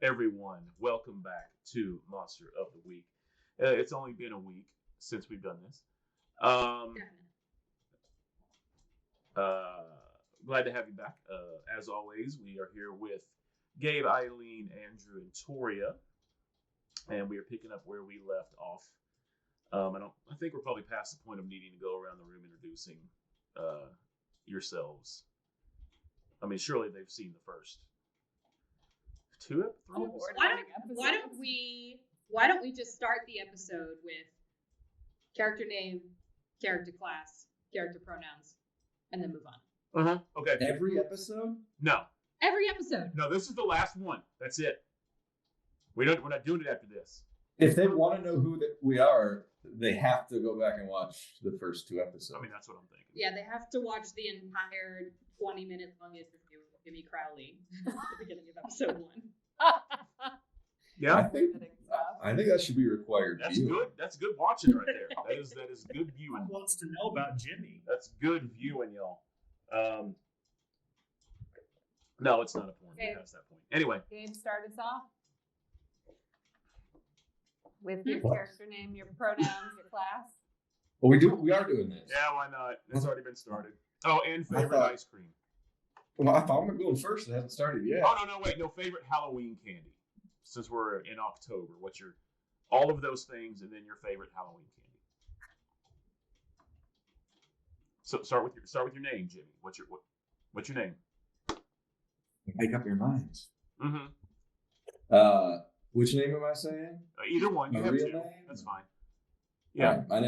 everyone. Welcome back to Monster of the Week. It's only been a week since we've done this. Uh, Glad to have you back. As always, we are here with Gabe, Eileen, Andrew, and Toria, and we are picking up where we left off. I think we're probably past the point of needing to go around the room introducing yourselves. I mean, surely they've seen the first three episodes. Why don't we just start the episode with character name, character class, character pronouns, and then move on? Okay. Every episode? No. Every episode. No, this is the last one. That's it. We're not doing it after this. If they want to know who we are, they have to go back and watch the first two episodes. I mean, that's what I'm thinking. Yeah, they have to watch the entire 20-minute long interview with Jimmy Crowley at the beginning of episode 1. Yeah, I think that should be required. That's good. That's good watching right there. That is good viewing. Who wants to know about Jimmy? That's good viewing, y'all. No, it's not a porn. Okay. Past that point. Anyway. Gabe, start us off with your character name, your pronouns, your class. Well, we are doing this. Yeah, why not? It's already been started. Oh, and favorite ice cream. Well, I thought we were going first. It hasn't started yet. Oh, no, wait. No, favorite Halloween candy. Since we're in October, what's your all of those things, and then your favorite Halloween candy? So start with your name, Jimmy. What's your name? Make up your minds. Mm-hmm. Which name am I saying? Either one. You My have real two. name? That's fine. Yeah. My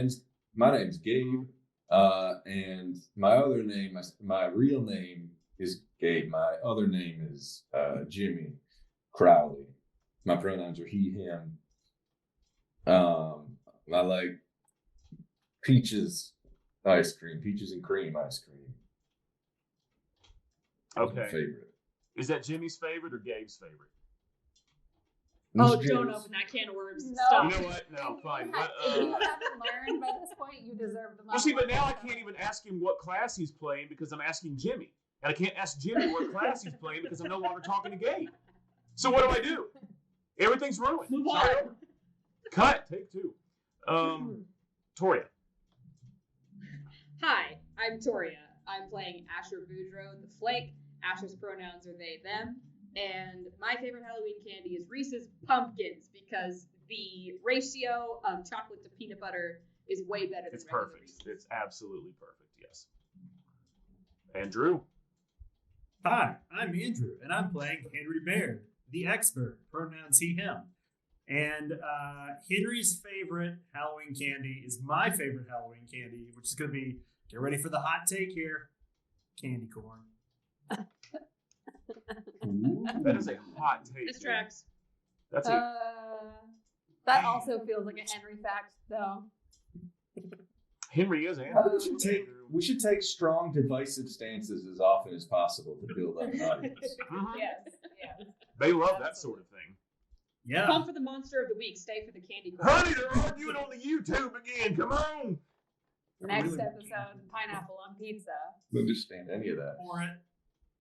name's Gabe. And my other name, my real name is Gabe. My other name is Jimmy Crowley. My pronouns are he, him. I like peaches ice cream, peaches and cream ice cream. That's Okay. my favorite. Is that Jimmy's favorite or Gabe's favorite? Oh, don't open that can of worms. No. Stop. You know what? No, fine. If you haven't learned by this point, you deserve the money. Well, see, but now I can't even ask him what class he's playing because I'm asking Jimmy. And I can't ask Jimmy what class he's playing because I'm no longer talking to Gabe. So what do? Everything's ruined. Move Start on. over. Cut. Take two. Toria. Hi, I'm Toria. I'm playing Asher Boudreaux, the Flake. Asher's pronouns are they, them. And my favorite Halloween candy is Reese's Pumpkins because the ratio of chocolate to peanut butter is way better than It's regular perfect. Reese's. It's absolutely perfect, yes. Andrew. Hi, I'm Andrew, and I'm playing Henry Baird, the expert, pronouns he, him. And Henry's favorite Halloween candy is my favorite Halloween candy, which is going to be, get ready for the hot take here, candy corn. That is a hot take. This tracks. That's That also feels like a Henry fact, though. Henry is Andrew. We should take strong, divisive stances as often as possible to build up an audience. Yes. They love that sort of thing. Yeah. Come for the monster of the week. Stay for the candy corn. Honey, they're arguing on the YouTube again. Come on. Next Really? episode, pineapple on pizza. Don't understand any of that. For it.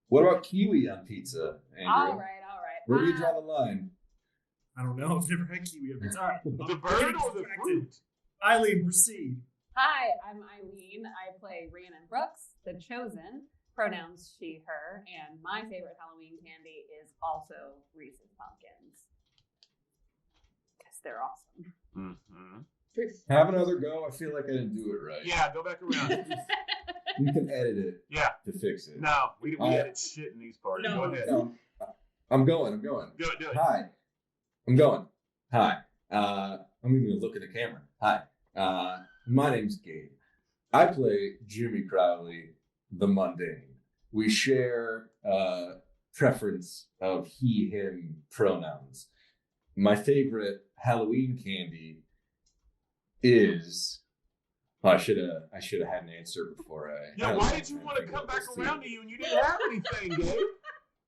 What about kiwi on pizza, Andrew? All right. Where do you draw the line? I don't know. I've never had kiwi. All right. The bird or the fruit? Eileen, proceed. Hi, I'm Eileen. I play Rhiannon Brooks, the Chosen, pronouns she, her, and my favorite Halloween candy is also Reese's Pumpkins. Because they're awesome. Mm-hmm. Have another go. I feel like I didn't do it right. Yeah, go back around. You can edit it Yeah. to fix it. No, we edit shit in these parts. No. Go ahead. No, I'm going. Do it. Hi. I'm going. Hi. I'm even going to look at the camera. Hi. My name's Gabe. I play Jimmy Crowley, the mundane. We share preference of he, him pronouns. My favorite Halloween candy is... Oh, I should have had an answer before I... Yeah, why did you want to come back around to you and you didn't have anything, Gabe?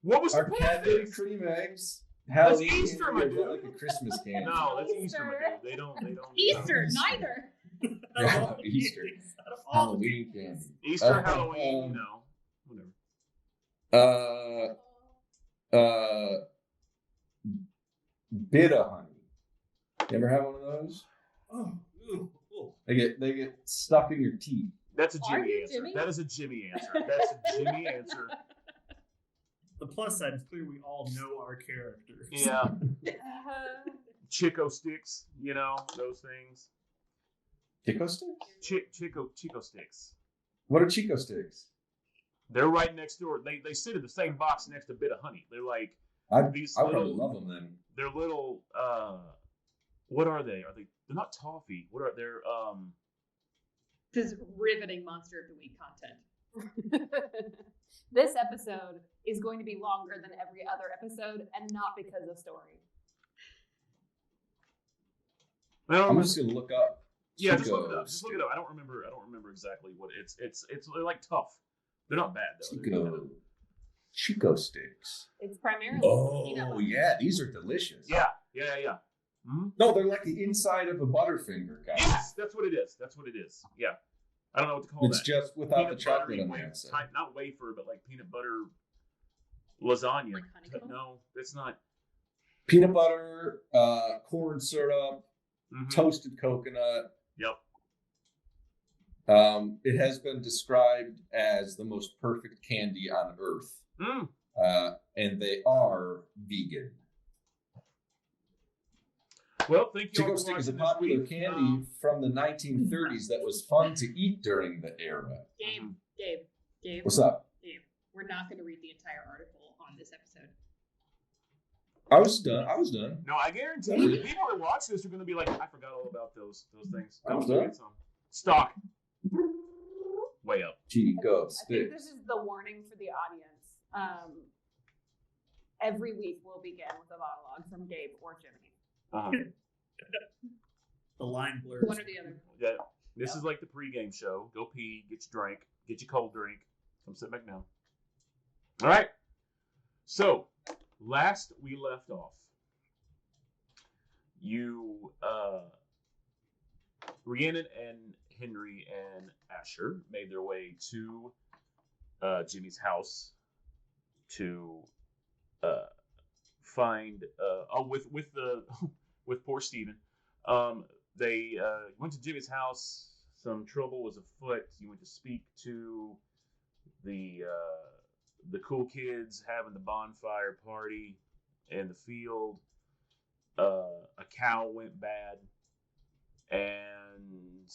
What was the Our point of Cadbury this? cream eggs. That's Halloween Easter, candy my is dude. like a Christmas candy. No, that's Easter, my dude. They don't. Easter, neither. Yeah, Easter. Halloween candy. Easter, Halloween, whatever. bit of honey. You ever have one of those? Oh, ooh, ooh. They get stuck in your teeth. That's a Are Jimmy you answer. Jimmy? That is a Jimmy answer. That's a Jimmy answer. The plus side is clear we all know our characters. Yeah. Chico sticks, those things. Chico sticks? Chico sticks. What are Chico sticks? They're right next door. They sit in the same box next to a bit of honey. They're like I these probably little. love them then. They're little. What are they? Are they? They're not toffee. What are they're? This is riveting Monster of the Week content. This episode is going to be longer than every other episode, and not because of story. I'm just gonna look up. Yeah, Chico just look it up. I don't remember exactly what it's. They're like tough. They're not bad though. Chico sticks. It's primarily peanut Oh butter. yeah, these are delicious. Yeah. Mm-hmm. No, they're like the inside of a Butterfinger, guys. Yes, that's what it is. Yeah. I don't know what to call It's that. just without Peanut the chocolate buttery on the wafer, outside. not wafer, but like peanut butter lasagna. Like honeycomb? No, it's not. Peanut butter, corn syrup, Mhm. toasted coconut. Yep. It has been described as the most perfect candy on earth. Mm. And they are vegan. Well, thank you. Chico all for stick is a watching this popular week. candy from the 1930s that was fun to eat during the era. Gabe, What's up? we're not going to read the entire article on this episode. I was done. No, I guarantee you, the people that watch this are going to be like, I forgot all about those things. I was Don't done. forget some. Stock. Way up. Chico I think sticks. this is the warning for the audience. Every week we'll begin with a monologue from Gabe or Jimmy. Uh-huh. The line blurs. One or the other. Yeah. This is like the pregame show. Go pee, get your drink, get your cold drink. Come sit back down. All right. So, last we left off, Rhiannon and Henry and Asher made their way to Jimmy's house to find with poor Stephen. They went to Jimmy's house. Some trouble was afoot. He went to speak to the cool kids having the bonfire party in the field. A cow went bad, and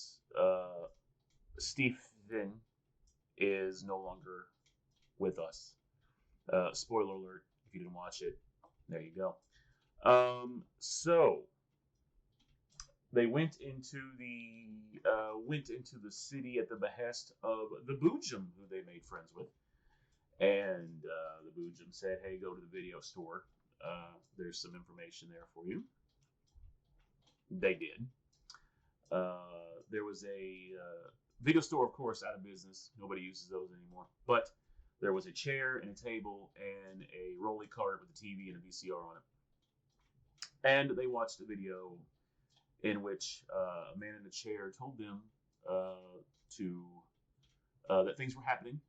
Stephen is no longer with us. Spoiler alert! If you didn't watch it, there you go. So they went into the city at the behest of the Boojum, who they made friends with, and the Boojum said, "Hey, go to the video store. There's some information there for you." They did. There was a video store, of course, out of business. Nobody uses those anymore. But there was a chair and a table and a rolly cart with a TV and a VCR on it. And they watched a video in which a man in a chair told them that things were happening,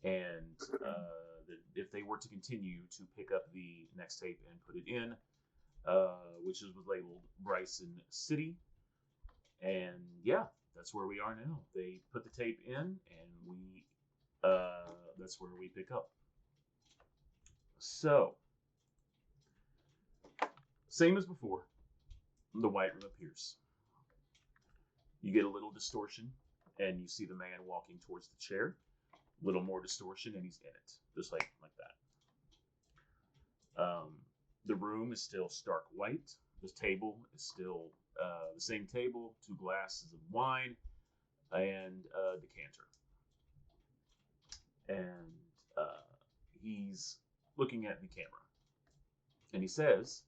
and that if they were to continue to pick up the next tape and put it in, which was labeled Bryson City. And yeah, that's where we are now. They put the tape in, and that's where we pick up. So, same as before, the white room appears. You get a little distortion, and you see the man walking towards the chair. A little more distortion, and he's in it, just like that. The room is still stark white. The table is still the same table, 2 glasses of wine, and a decanter. And he's looking at the camera, and he says,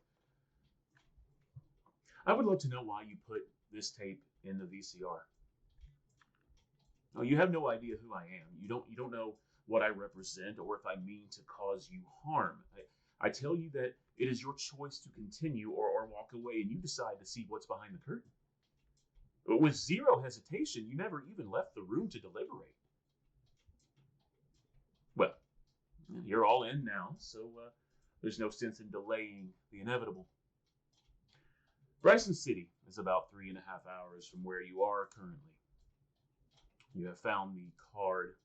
"I would love to know why you put this tape in the VCR. No, you have no idea who I am. You don't know what I represent or if I mean to cause you harm. I tell you that it is your choice to continue or walk away, and you decide to see what's behind the curtain. But with zero hesitation, you never even left the room to deliberate. Well, you're all in now, so there's no sense in delaying the inevitable. Bryson City is about 3.5 hours from where you are currently. You have found the card,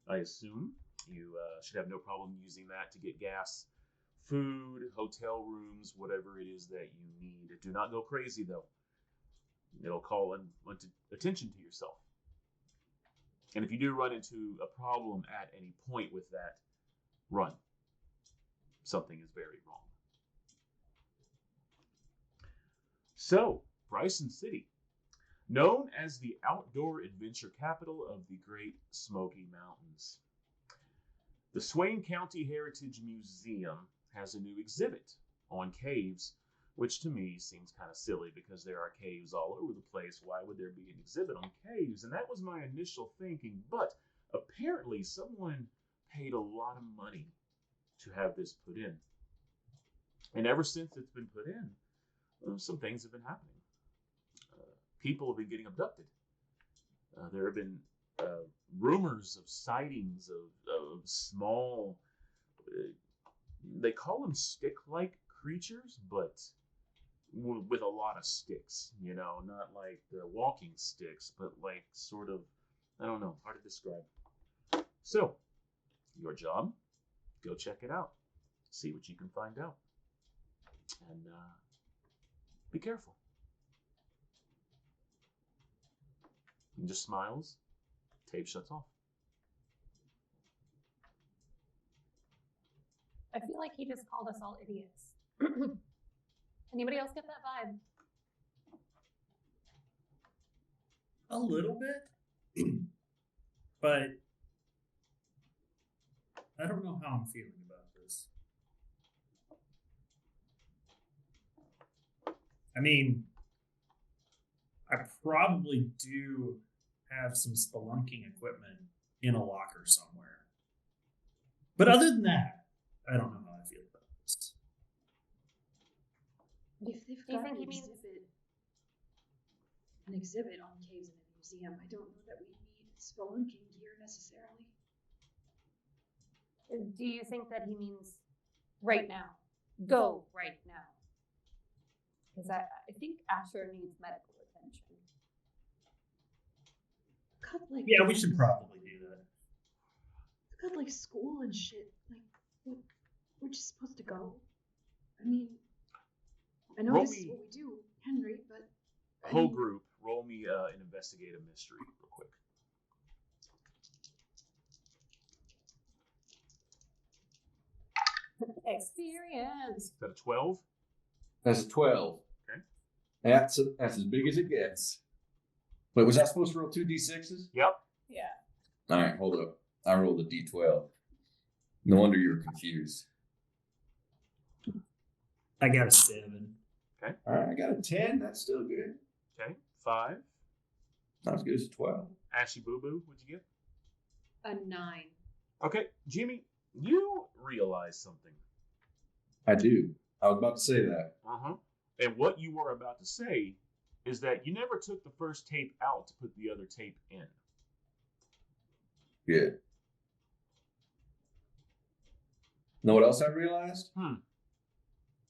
I assume. You should have no problem using that to get gas, food, hotel rooms, whatever it is that you need. Do not go crazy, though. It'll call attention to yourself. And if you do run into a problem at any point with that, run. Something is very wrong. So, Bryson City, known as the outdoor adventure capital of the Great Smoky Mountains. The Swain County Heritage Museum has a new exhibit on caves, which to me seems kind of silly because there are caves all over the place. Why would there be an exhibit on caves? And that was my initial thinking, but apparently someone paid a lot of money to have this put in. And ever since it's been put in, some things have been happening. People have been getting abducted. There have been rumors of sightings of small, they call them stick-like creatures, but with a lot of sticks, not like the walking sticks, but like sort of, I don't know, hard to describe. So, your job, go check it out. See what you can find out. And be careful. And just smiles. Tape shuts off. I feel like he just called us all idiots. Anybody else get that vibe? A little bit. But I don't know how I'm feeling about this. I mean, I probably do have some spelunking equipment in a locker somewhere. But other than that, I don't know how I feel about this. If they've Do you got think an he means- exhibit on caves in a museum, I don't know that we need spelunking gear necessarily. Do you think that he means right now? Go right now. Because I think Asher needs medical attention. God, like, Yeah, we should probably do that. God, like school and shit. Like, we're just supposed to go. I mean, I know Roll this is me- what we do, Henry, but Whole group, roll me an investigative mystery real quick. Experience. Is that a 12? That's a 12. Okay. That's as big as it gets. Wait, was I supposed to roll 2d6s? Yep. Yeah. All right, hold up. I rolled a d12. No wonder you were confused. I got a 7. All right, I got a 10. That's still good. Okay. 5. Not as good as a 12. Ashy Boo Boo, what'd you get? a 9. Okay, Jimmy, you realize something. I do. I was about to say that. And what you were about to say is that you never took the first tape out to put the other tape in. Good. Know what else I realized?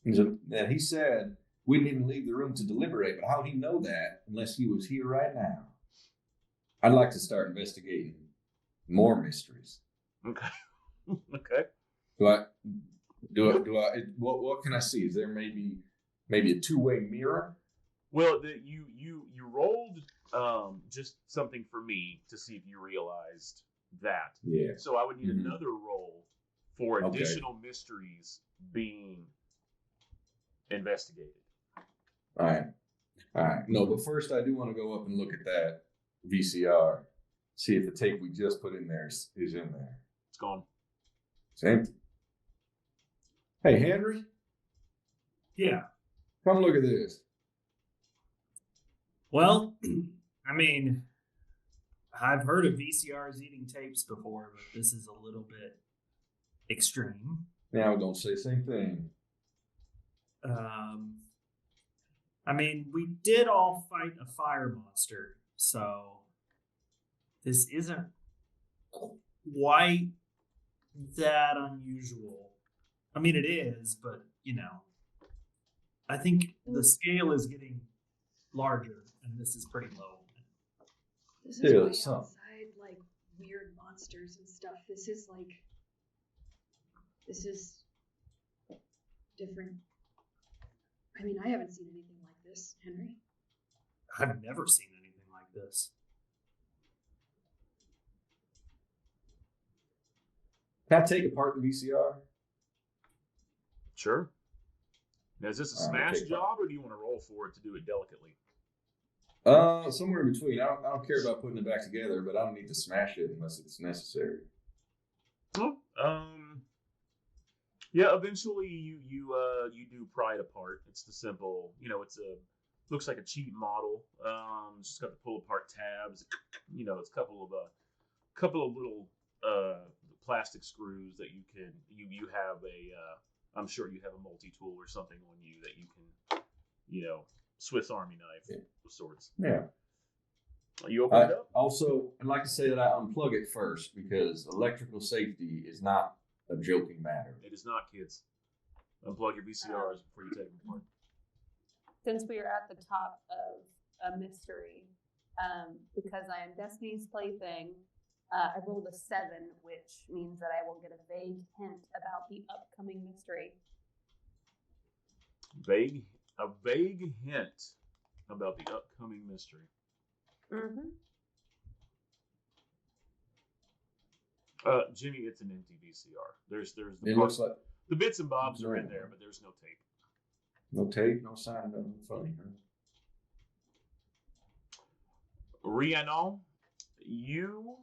Is that he said we didn't even leave the room to deliberate, but how would he know that unless he was here right now? I'd like to start investigating more mysteries. Okay. Okay. What can I see? Is there maybe a two-way mirror? Well, you rolled just something for me to see if you realized that. Yeah. So I would need Mhm. another roll for Okay. additional mysteries being investigated. All right. No, but first I do want to go up and look at that VCR, see if the tape we just put in there is in there. It's gone. It's empty. Hey, Henry, Yeah. come look at this. Well, I mean, I've heard of VCRs eating tapes before, but this is a little bit extreme. Now we're gonna say the same thing. I mean, we did all fight a fire monster, so this isn't quite that unusual. I mean, it is, but I think the scale is getting larger, and this is pretty low. This Yeah, is way some. outside, like, weird monsters and stuff. This is different. I mean, I haven't seen anything like this, Henry. I've never seen anything like this. Can I take apart the VCR? Sure. Now, is this a All right, smash take job, or do you want to roll for it to do it delicately? Somewhere in between. I don't care about putting it back together, but I don't need to smash it unless it's necessary. Well, yeah. Eventually, you do pry it apart. It's the simple, looks like a cheap model. It's just got the pull apart tabs. It's a couple of little plastic screws that you have I'm sure you have a multi-tool or something on you that you can, Swiss Army knife of sorts. Yeah. You open it up? Also, I'd like to say that I unplug it first because electrical safety is not a joking matter. It is not, kids. Unplug your VCRs before you take them apart. Since we are at the top of a mystery, because I am Destiny's Plaything, I rolled a 7, which means that I will get a vague hint about the upcoming mystery. A vague hint about the upcoming mystery. Mm-hmm. Jimmy, it's an empty VCR. There's the It looks like the bits and bobs are in there, but there's no tape. no tape, no sign, nothing funny. Huh? Rhiannon, you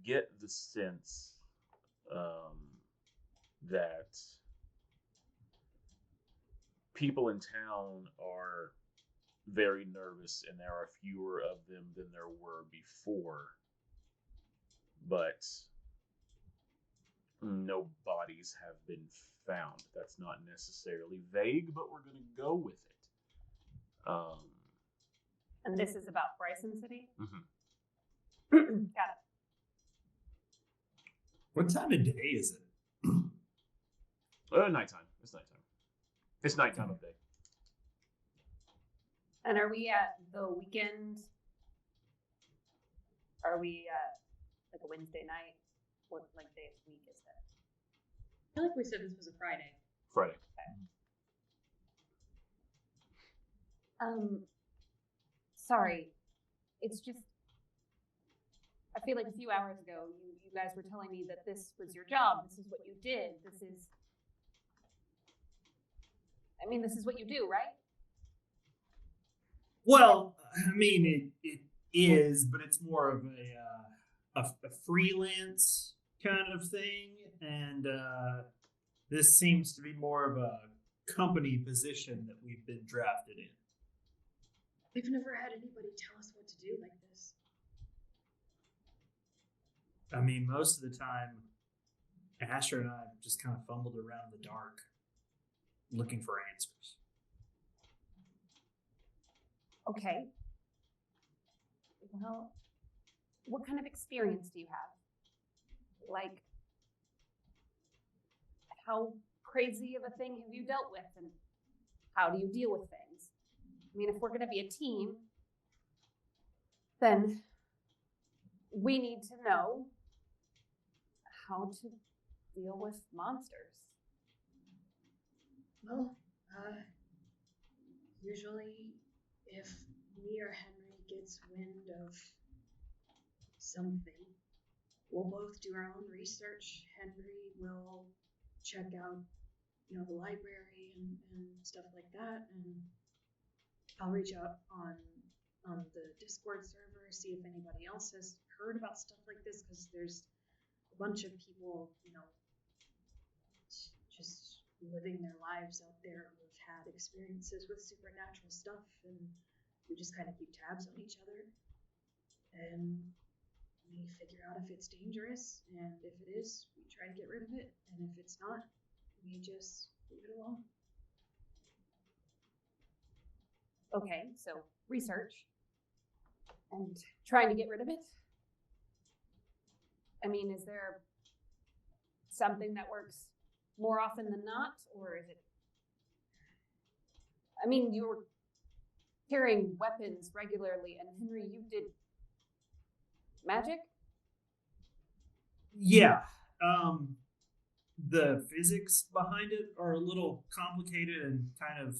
get the sense that people in town are very nervous, and there are fewer of them than there were before, but no bodies have been found. That's not necessarily vague, but we're going to go with it. And this is about Bryson City? Mm-hmm. Got it. What time of day is it? Nighttime. It's nighttime. It's nighttime of day. And are we at the weekend? Are we at like a Wednesday night? What day of the week is it? I feel like we said this was a Friday. Friday. Sorry. It's just, I feel like a few hours ago, you guys were telling me that this was your job. This is what you did. This is what you do, right? Well, I mean, it is, but it's more of a freelance kind of thing, and this seems to be more of a company position that we've been drafted in. We've never had anybody tell us what to do like this. I mean, most of the time, Asher and I just kind of fumbled around in the dark looking for answers. Okay. Well, what kind of experience do you have? Like, how crazy of a thing have you dealt with, and how do you deal with things? I mean, if we're going to be a team, then we need to know how to deal with monsters. Well, usually if me or Henry gets wind of something, we'll both do our own research. Henry will check out, the library and stuff like that, and I'll reach out on the Discord server, see if anybody else has heard about stuff like this, because there's a bunch of people, just living their lives out there who've had experiences with supernatural stuff, and we just kind of keep tabs on each other, and we figure out if it's dangerous, and if it is, we try to get rid of it, and if it's not, we just leave it alone. Okay, so research and trying to get rid of it. I mean, is there something that works more often than not, or is it? I mean, you were carrying weapons regularly, and Henry, you did magic? Yeah. The physics behind it are a little complicated and kind of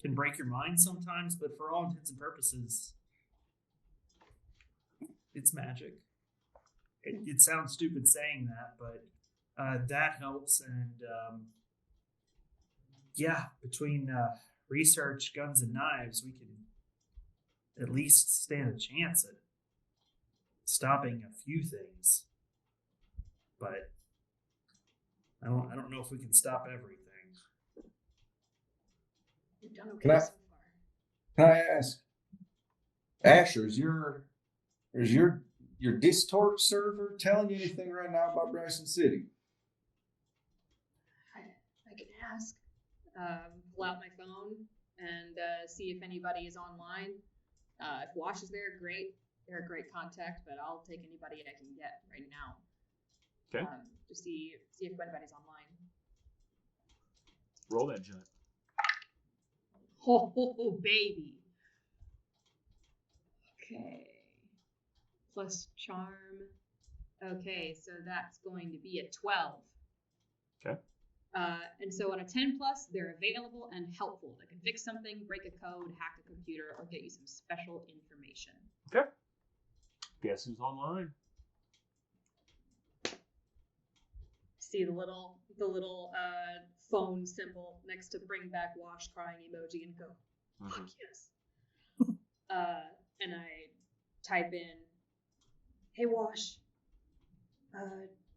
can break your mind sometimes, but for all intents and purposes, it's magic. It sounds stupid saying that, but that helps. And yeah, between research, guns, and knives, we can at least stand a chance at stopping a few things. But I don't know if we can stop everything. You've done Can okay I- so far. Can I ask, Asher, is your Distort server telling you anything right now about Bryson City? I can ask. Pull out my phone and see if anybody is online. If Wash is there, great. They're a great contact, but I'll take anybody I can get right now. Okay. To see if anybody's online. Roll that giant. Oh, baby. Okay. Plus charm. Okay, so that's going to be a 12. Okay. And so on a 10 plus, they're available and helpful. They can fix something, break a code, hack a computer, or get you some special information. Okay. Guess who's online? See the little phone symbol next to bring back Wash crying emoji and go, fuck yes. And I type in, hey Wash,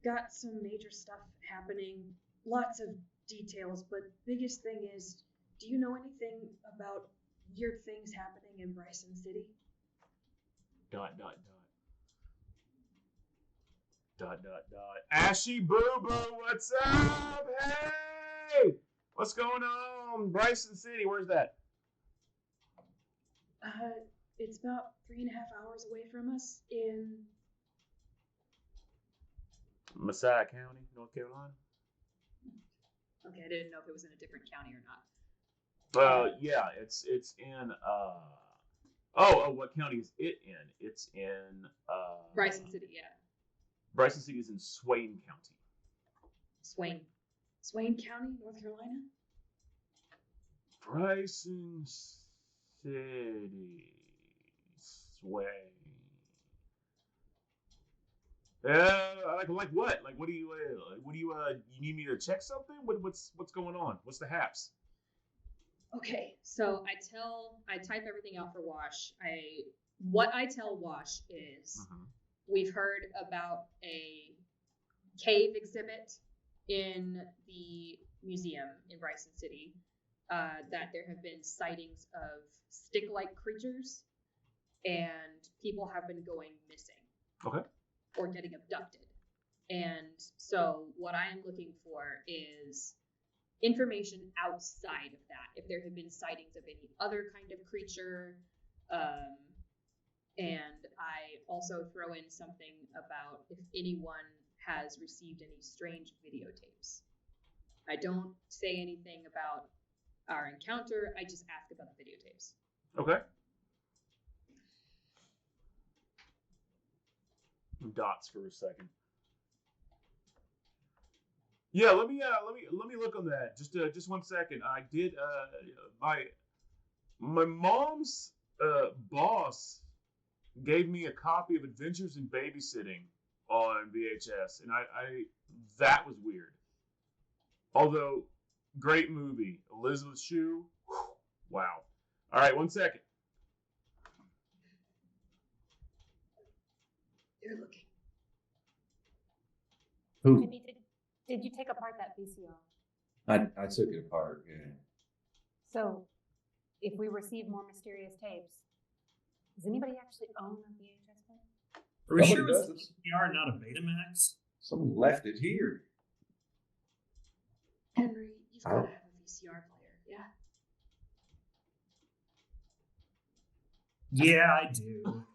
got some major stuff happening, lots of details, but biggest thing is, do you know anything about weird things happening in Bryson City? ... Ashy Boo Boo, what's up? Hey! What's going on? Bryson City, where's that? It's about 3.5 hours away from us in... Messiah County, North Carolina. Okay, I didn't know if it was in a different county or not. Yeah, it's in what county is it in? It's in Bryson City, yeah. Bryson City is in Swain County. Swain County, North Carolina? Bryson City. Swain. Like what? Like what do you you need me to check something? What's going on? What's the haps? Okay, so I type everything out for Wash. What I tell Wash is we've heard about a cave exhibit in the museum in Bryson City, that there have been sightings of stick-like creatures, and people have been going missing. Okay. Or getting abducted. And so what I am looking for is information outside of that. If there have been sightings of any other kind of creature, and I also throw in something about if anyone has received any strange videotapes. I don't say anything about our encounter, I just ask about the videotapes. Okay. Dots for a second. Yeah, let me look on that. Just 1 second. I did my mom's boss gave me a copy of Adventures in Babysitting on VHS, and I that was weird. Although great movie, Elizabeth Shue. Wow. All right, 1 second. They're looking. Who? Did you take apart that VCR? I took it apart. Yeah. So, if we receive more mysterious tapes, does anybody actually own a VHS player? Are we Somebody sure it's does. a VCR, not a Betamax? Someone left it here. Henry, you've got to have a VCR player, yeah? Yeah, I do.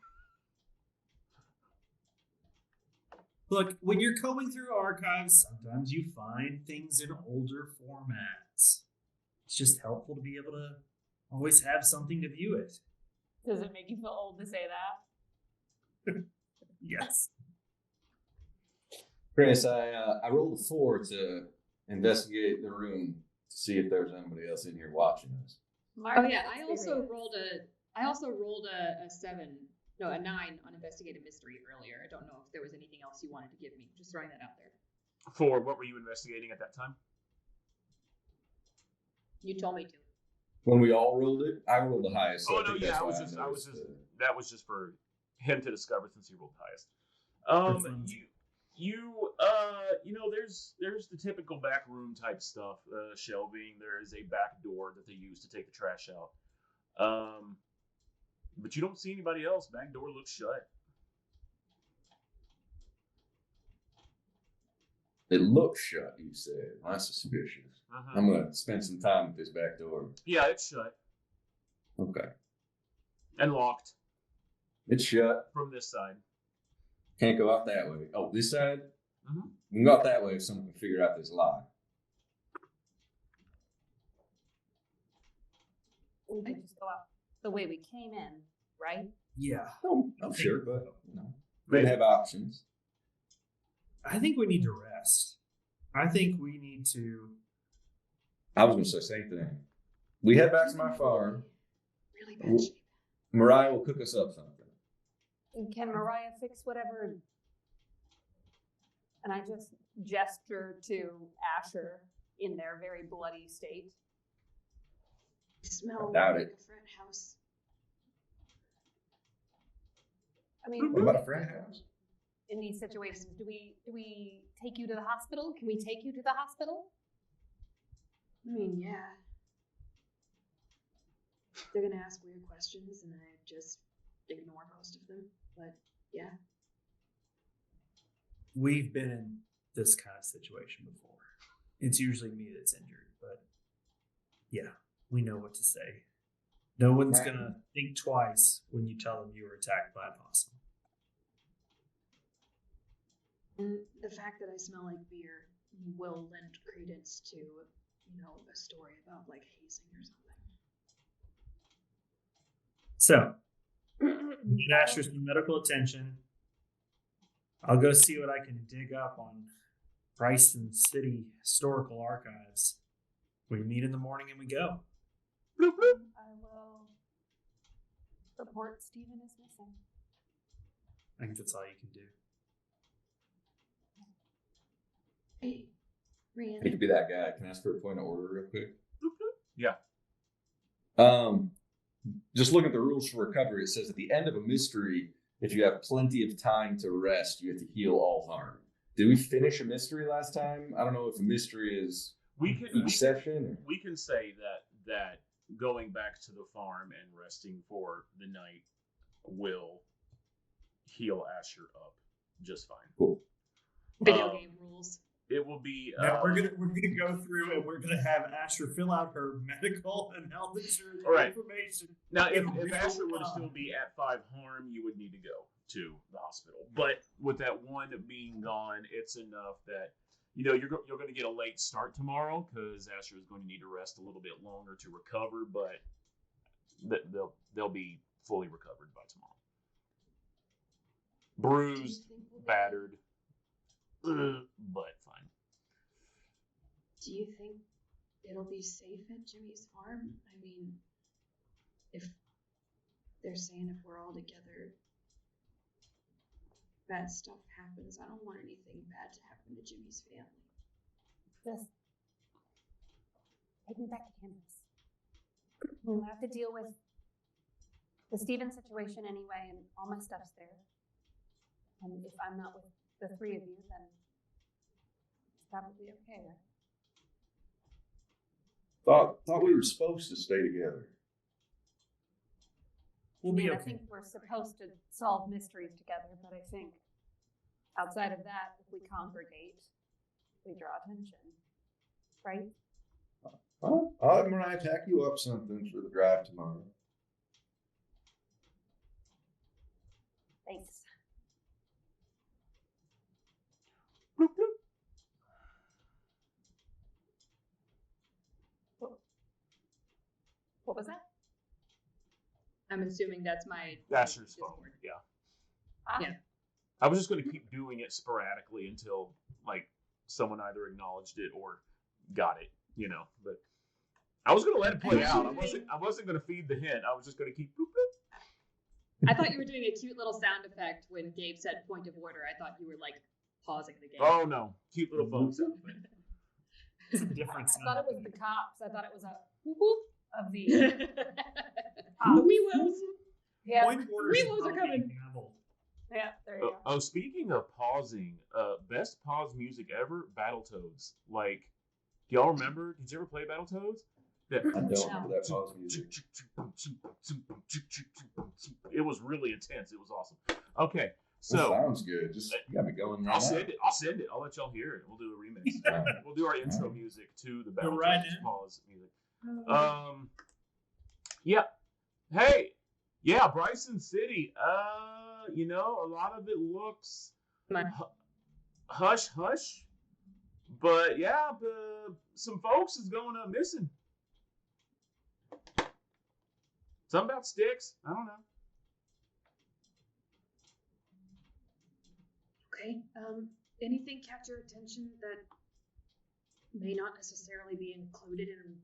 Look, when you're combing through archives, sometimes you find things in older formats. It's just helpful to be able to always have something to view it. Does it make you feel old to say that? Yes. Chris, I rolled a 4 to investigate the room to see if there's anybody else in here watching us. Mark, Oh yeah, I also rolled a 7. No, a 9 on investigative mystery earlier. I don't know if there was anything else you wanted to give me. Just throwing that out there. For what were you investigating at that time? You told me to. When we all rolled it, I rolled the highest. So Oh no, yeah, that was just for him to discover since he rolled highest. There's the typical back room type stuff, shelving. There is a back door that they use to take the trash out. But you don't see anybody else. Back door looks shut. It looks shut, you said. That's suspicious. Uh-huh. I'm going to spend some time with this back door. Yeah, it's shut. Okay. And locked. It's shut. From this side. Can't go out that way. Oh, this side? Mm-hmm. We can go out that way if someone can figure out this lock. We could just go out the way we came in, right? Yeah. Oh, I'm sure, but we have options. I think we need to rest. I think we need to. I was going to say the same thing. We head back to my farm. Really bad shape. Mariah will cook us up something. And can Mariah fix whatever? And I just gesture to Asher in their very bloody state. Smell doubt like it. a frat house. I mean, What about a frat house? in these situations, do we take you to the hospital? Can we take you to the hospital? I mean, yeah. They're gonna ask weird questions, and I just ignore most of them. But yeah. We've been in this kind of situation before. It's usually me that's injured, but yeah, we know what to say. No one's going to think twice when you tell them you were attacked by a possum. And the fact that I smell like beer will lend credence to, a story about like hazing or something. So, we get Asher some medical attention. I'll go see what I can dig up on Bryson City Historical Archives. We meet in the morning and we go. I will report Stephen is missing. I think that's all you can do. Hey, Rian. Hate to be that guy. Can I ask for a point of order real quick? Yeah. Just looking at the rules for recovery, it says at the end of a mystery, if you have plenty of time to rest, you have to heal all harm. Did we finish a mystery last time? I don't know if a mystery is each session. We can say that going back to the farm and resting for the night will heal Asher up just fine. Cool. Video game rules. It will be. Now we're gonna go through and we're gonna have Asher fill out her medical and health insurance information. Now, if Asher were to still be at 5 harm, you would need to go to the hospital. But with that one being gone, it's enough that you're going to get a late start tomorrow because Asher is going to need to rest a little bit longer to recover. But they'll be fully recovered by tomorrow. Bruised, battered, but fine. Do you think it'll be safe at Jimmy's farm? I mean, if they're saying if we're all together, bad stuff happens. I don't want anything bad to happen to Jimmy's family. Just take me back to campus. We'll have to deal with the Stephen situation anyway, and all my stuff's there. And if I'm not with the 3 of you, then it's probably okay, right? Thought we were supposed to stay together. We'll be I okay. think we're supposed to solve mysteries together, but I think outside of that, if we congregate, we draw attention, right? I'll have Mariah tack you up something for the drive tomorrow. Thanks. I'm assuming that's my Asher's phone. Discord. Yeah. Yeah. I was just going to keep doing it sporadically until like someone either acknowledged it or got it, But I was going to let it play out. I wasn't going to feed the hint. I was just going to keep. Boop, boop. I thought you were doing a cute little sound effect when Gabe said point of order. I thought you were like pausing the game. Oh no, cute little phone sound effect. It's a different I sound. thought it was the cops. I thought it was a whoop whoop of the. The wee wills. Yeah. Point of order is Weebles are not coming. being gaveled. Yeah. There you go. Oh, speaking of pausing, best pause music ever, Battletoads. Like, do y'all remember? Did you ever play Battletoads? I don't remember that pause music. It was really intense. It was awesome. Okay, That so sounds good. Just you got me going right I'll now. send it. I'll let y'all hear it. We'll do a remix. We'll do our intro music to the Go Battletoads right in. pause music. Yeah. Hey, yeah, Bryson City. A lot of it looks hush hush, but yeah, some folks is going up missing. Something about sticks. I don't know. Okay. Anything catch your attention that may not necessarily be included in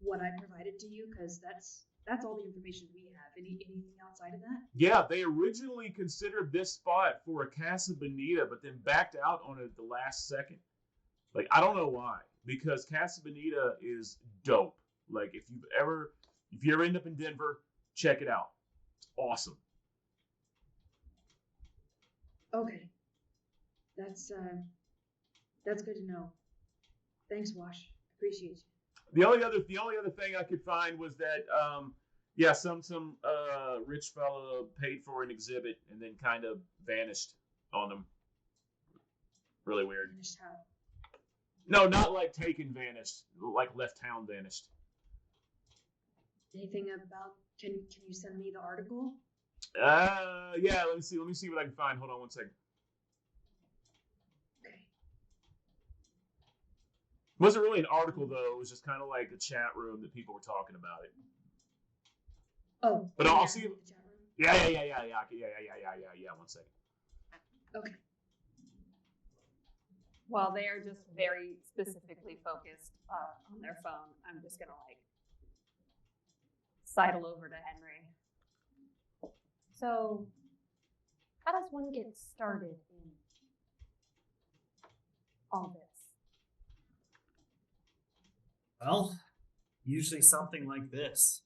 what I provided to you? Because that's all the information we have. Anything outside of that? Yeah, they originally considered this spot for a Casa Bonita, but then backed out on it at the last second. Like, I don't know why. Because Casa Bonita is dope. Like, if you ever end up in Denver, check it out. It's awesome. Okay. That's good to know. Thanks, Wash. Appreciate you. The only other thing I could find was that some rich fella paid for an exhibit and then kind of vanished on them. Really weird. Finished how? No, not like taken vanished, like left town vanished. Anything about? Can you send me the article? Yeah. Let me see what I can find. Hold on one second. Okay. It wasn't really an article though. It was just kind of like a chat room that people were talking about it. Oh. But I'll yeah, see. in the chat room. Yeah. 1 second. Okay. While they are just very specifically focused on their phone, I'm just gonna sidle over to Henry. So, how does one get started in all this? Well, usually something like this.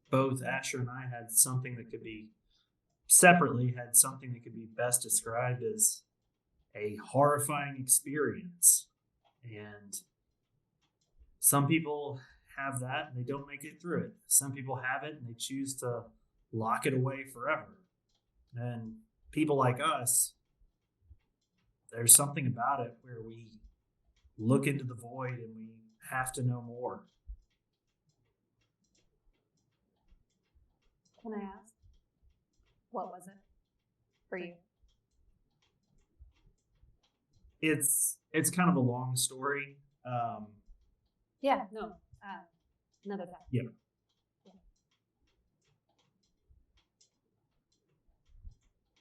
Both Asher and I had something that could be best described as a horrifying experience. And some people have that and they don't make it through it. Some people have it and they choose to lock it away forever. And people like us, there's something about it where we look into the void and we have to know more. Can I ask? What was it for you? It's kind of a long story. Yeah, no. Another time. Yeah.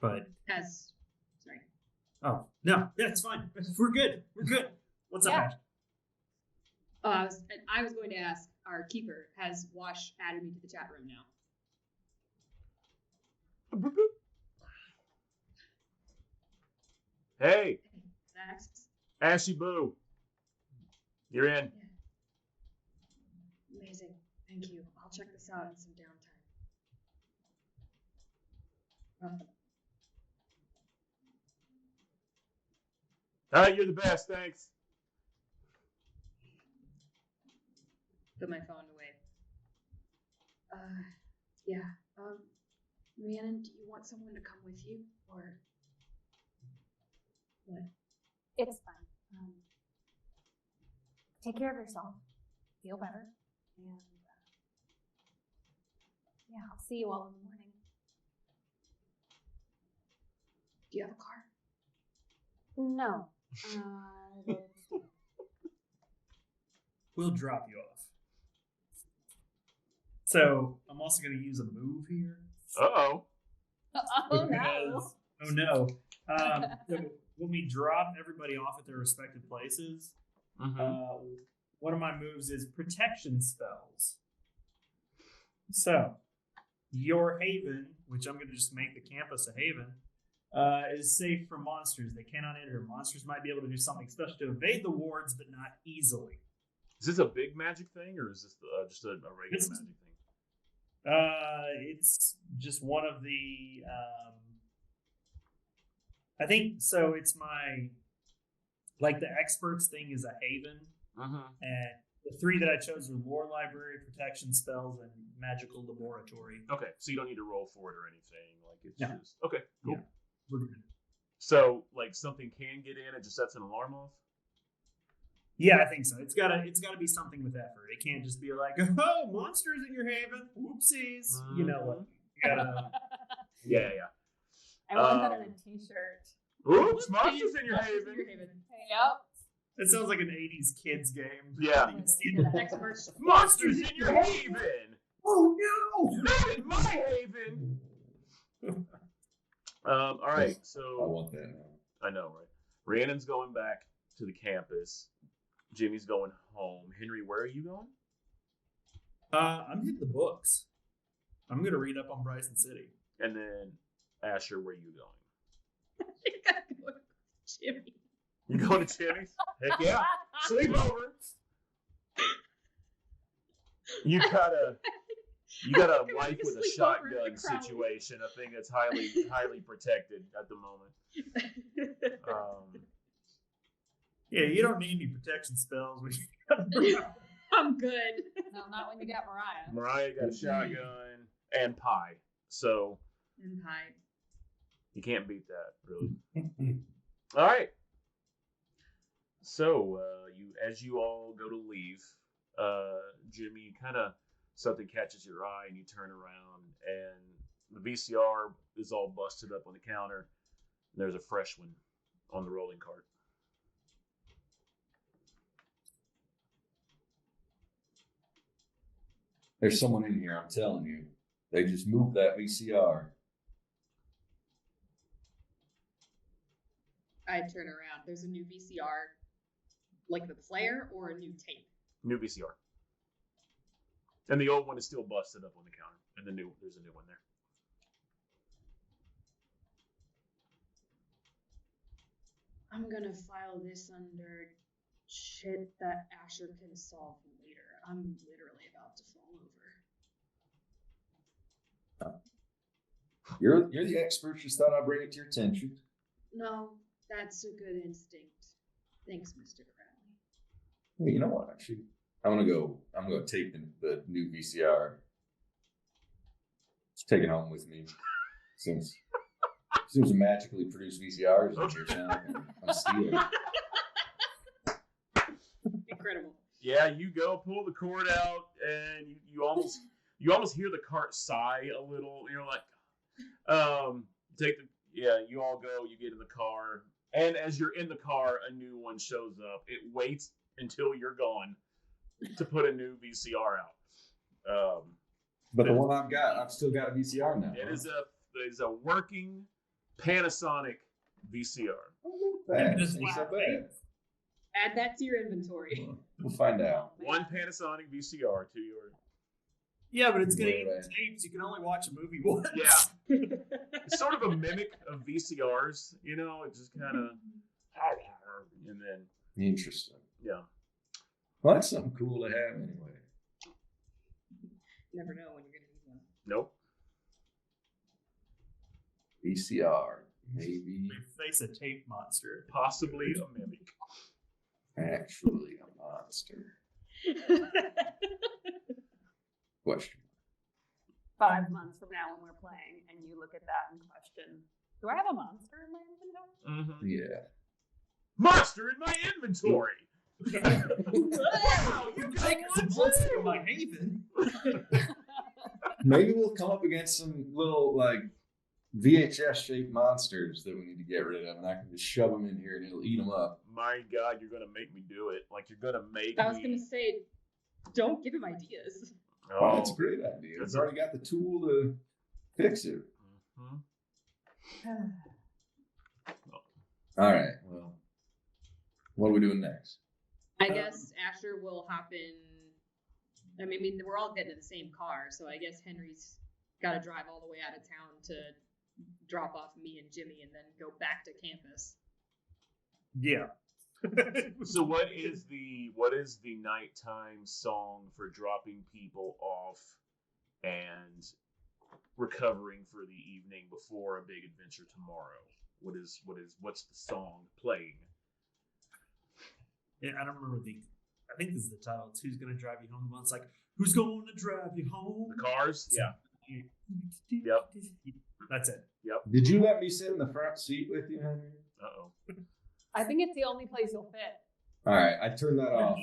But Sorry. oh no, yeah, it's fine. We're good. What's up, Yeah. Ash? Oh, I was going to ask our keeper. Has Wash added me to the chat room now? Hey, Thanks. Ashy Boo, you're in. Amazing. Thank you. I'll check this out in some downtime. All right, you're the best. Thanks. Put my phone away. Yeah. Rhiannon, do you want someone to come with you, or what? It's fine. Take care of yourself. Feel better. And yeah, I'll see you all in the morning. Do you have a car? No. We'll drop you off. So I'm also going to use a move here. Uh-oh. Oh no. Because- oh no. So when we drop everybody off at their respective places, one of my moves is protection spells. So your haven, which I'm going to just make the campus a haven, is safe from monsters. They cannot enter. Monsters might be able to do something special to evade the wards, but not easily. Is this a big magic thing, or is this just a regular magic thing? It's just one of the. I think so. It's my like the experts thing is a haven, and the three that I chose were lore library, protection spells, and magical laboratory. Okay, so you don't need to roll for it or anything. Like it's No. just okay. Cool. Yeah. We're good. So like something can get in, it just sets an alarm off. Yeah, I think so. It's gotta be something with effort. It can't just be like, oh, monsters in your haven. Whoopsies. You know what? You gotta. Yeah. I want that on a t-shirt. Oops, monsters in your haven. Yep. It sounds like an 80s kids game. Yeah. Experts. Monsters in your haven. Oh no! Not in my haven. All right, I so want that now. I know, right? Rhiannon's going back to the campus. Jimmy's going home. Henry, where are you going? I'm hitting the books. I'm gonna read up on Bryson City. And then Asher, where are you going? I gotta go with Jimmy. You going to Jimmy's? Heck yeah. Sleepover. You got a Like wife with a sleepover shotgun in the crowd. situation, a thing that's highly protected at the moment. Yeah, you don't need any protection spells when you I'm good. No, not when you got Mariah. Mariah got a shotgun and pie, so And hi. you can't beat that, really. All right. So as you all go to leave, Jimmy, kind of something catches your eye, and you turn around, and the VCR is all busted up on the counter. And there's a fresh one on the rolling cart. There's someone in here, I'm telling you. They just moved that VCR. I turn around. There's a new VCR, like the player, or a new tape. New VCR. And the old one is still busted up on the counter. And there's a new one there. I'm gonna file this under shit that Asher can solve later. I'm literally about to fall over. You're the expert. Just thought I'd bring it to your attention. No, that's a good instinct. Thanks, Mr. Crowley. Hey, you know what? Actually, I'm gonna take the new VCR. Just take it home with me. Since a magically produced VCR is what you're saying, I'm stealing. Incredible. Yeah, you go pull the cord out, and you almost hear the cart sigh a little. You're like, you all go, you get in the car, and as you're in the car, a new one shows up. It waits until you're gone to put a new VCR out. But the one I've still got a VCR now. It is a working Panasonic VCR. It's Wow. so bad. Add that to your inventory. We'll find out. One Panasonic VCR to your. Yeah, but it's gonna eat Right. the tapes. You can only watch a movie once. Yeah. It's sort of a mimic of VCRs, you know. It just kind of, and then Interesting. yeah. Well, that's something cool to have anyway. Never know when you're gonna need one. Nope. VCR, maybe We face a tape monster. Possibly a mimic. actually a monster. Question. 5 months from now when we're playing and you look at that and question, do I have a monster in my inventory? Mm-hmm. Yeah. Monster in my inventory. Wow, you got Take some one monster too. in my haven. Maybe we'll come up against some little like VHS shaped monsters that we need to get rid of, and I can just shove them in here and it'll eat them up. My God, you're gonna make me do it. Like you're gonna make I was me. gonna say, don't give him ideas. Oh, that's a great idea. It's already got the tool to fix it. All right. Well, what are we doing next? I guess Asher will hop in. I mean, we're all getting in the same car, so I guess Henry's got to drive all the way out of town to drop off me and Jimmy and then go back to campus. Yeah. So what is the nighttime song for dropping people off and recovering for the evening before a big adventure tomorrow? What's the song playing? Yeah, I don't remember I think this is the title. It's Who's Gonna Drive You Home? It's like, who's gonna drive you home? The Cars? Yeah. Yep. That's it. Yep. Did you let me sit in the front seat with you, Henry? Uh-oh. I think it's the only place you'll fit. All right, I turned that off.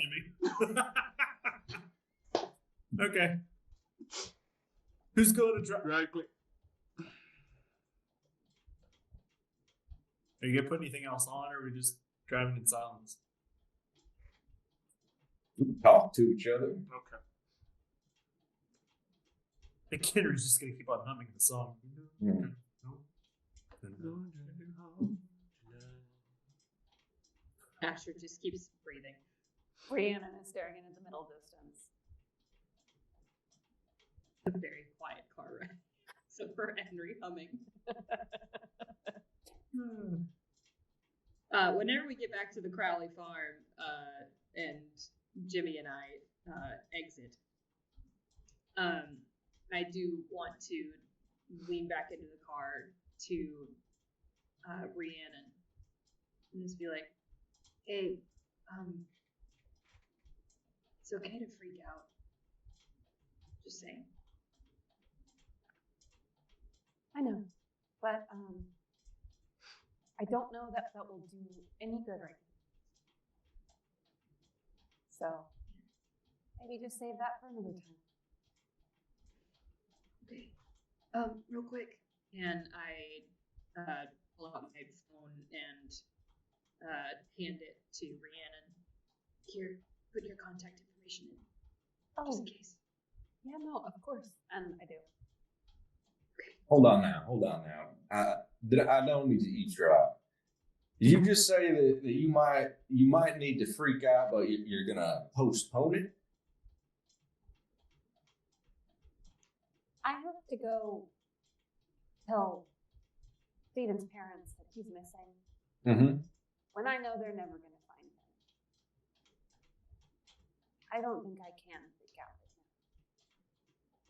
Okay. Who's going to drive? Right click. Are you gonna put anything else on, or are we just driving in silence? Talk to each other. Okay. I think Henry's just gonna keep on humming the song. Hmm. Asher just keeps breathing. Rhiannon is staring into the middle distance. A very quiet car ride. So for Henry humming. Whenever we get back to the Crowley farm, and Jimmy and I exit, I do want to lean back into the car to Rhiannon and just be like, "Hey, it's okay to freak out. Just saying." I know, but I don't know that will do any good right now. So maybe just save that for another time. Okay. Real quick. And I pull out my phone and hand it to Rhiannon. Here, put your contact information in. Just in case. Yeah, no, of course. And I do. Hold on now. I don't need to eavesdrop. Did you just say that you might need to freak out, but you're gonna postpone it? I have to go tell Steven's parents that he's missing. Mm-hmm. When I know they're never going to find him. I don't think I can freak out right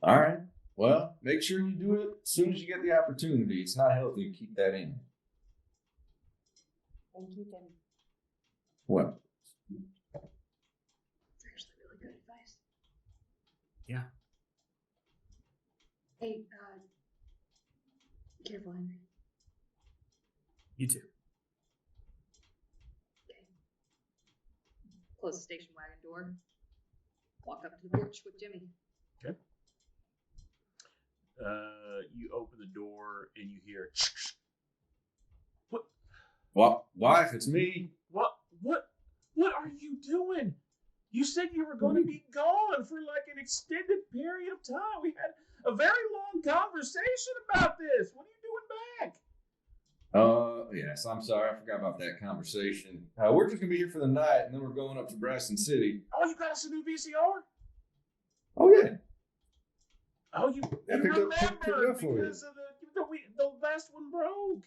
now. All right. Well, make sure you do it as soon as you get the opportunity. It's not healthy to keep that in. Thank you, Tim. What? It's actually really good advice. Yeah. Hey, be careful, Henry. You too. Okay. Close the station wagon door. Walk up to the porch with Jimmy. Okay. You open the door and you hear. Well, wife, it's me. What are you doing? You said you were going to be gone for like an extended period of time. We had a very long conversation about this. What are you doing back? Yes, I'm sorry. I forgot about that conversation. We're just going to be here for the night, and then we're going up to Braston City. Oh, you got us a new VCR? Oh, yeah. Oh, you Yeah, picked remembered it up for you. because of the last one broke.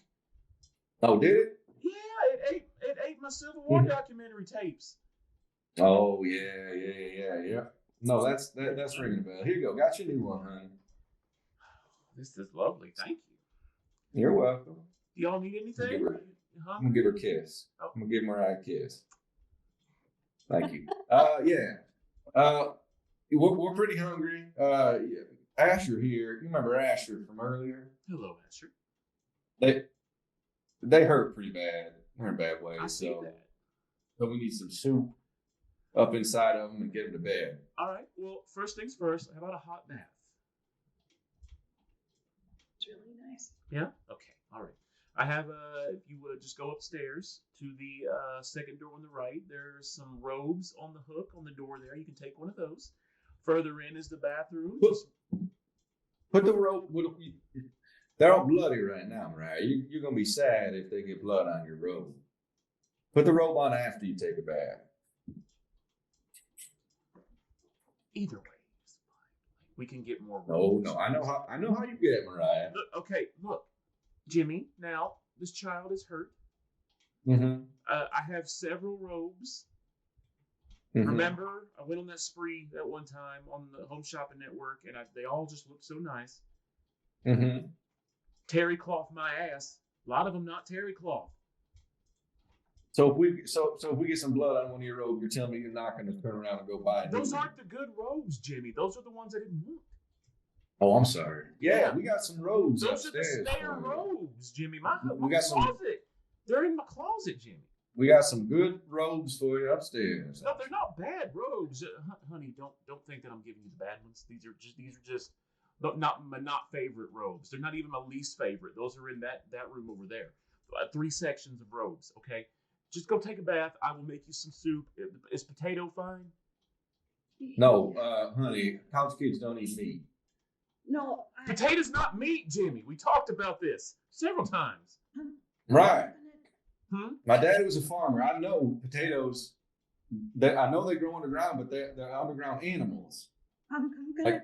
Oh, did it? Yeah, it ate my Civil War documentary tapes. Oh, yeah. No, that's ringing a bell. Here you go. Got you a new one, honey. This is lovely. Thank you. You're welcome. Do y'all need anything? I'm going to give her a kiss. Oh. I'm going to give Mariah a kiss. Thank you. Yeah. We're pretty hungry. Asher here. You remember Asher from earlier? Hello, Asher. They hurt pretty bad. They're in bad ways. I see that. So we need some soup up inside of them and get them to bed. All right. Well, first things first. How about a hot bath? It's really nice. Yeah. Okay. All right. I have if you would just go upstairs to the second door on the right. There's some robes on the hook on the door there. You can take one of those. Further in is the bathroom. Put the robe. They're all bloody right now, Mariah. You're gonna be sad if they get blood on your robe. Put the robe on after you take a bath. Either way, it's fine. We can get more No, robes. no, I know how you get, Mariah. Look, Jimmy. Now this child is hurt. Mm-hmm. I have several robes. Mm-hmm. Remember, I went on that spree that one time on the Home Shopping Network, and they all just looked so nice. Mm-hmm. Terry cloth my ass. A lot of them not terry cloth. So if we get some blood on one of your robes, you're telling me you're not going to turn around and go buy it? Those aren't the good robes, Jimmy. Those are the ones I didn't want. Oh, I'm sorry. Yeah, we got some robes Those are upstairs. the spare robes, Jimmy. My We got some- closet. They're in my closet, Jimmy. We got some good robes for you upstairs. No, they're not bad robes, honey. Don't think that I'm giving you the bad ones. These are just not my favorite robes. They're not even my least favorite. Those are in that room over there. 3 sections of robes. Okay, just go take a bath. I will make you some soup. Is potato fine? No, honey, college kids don't eat meat. No, Potato's not meat, Jimmy. We talked about this several times. Right. Hmm? My dad was a farmer. I know potatoes. I know they grow underground, but they're underground animals. I'm gonna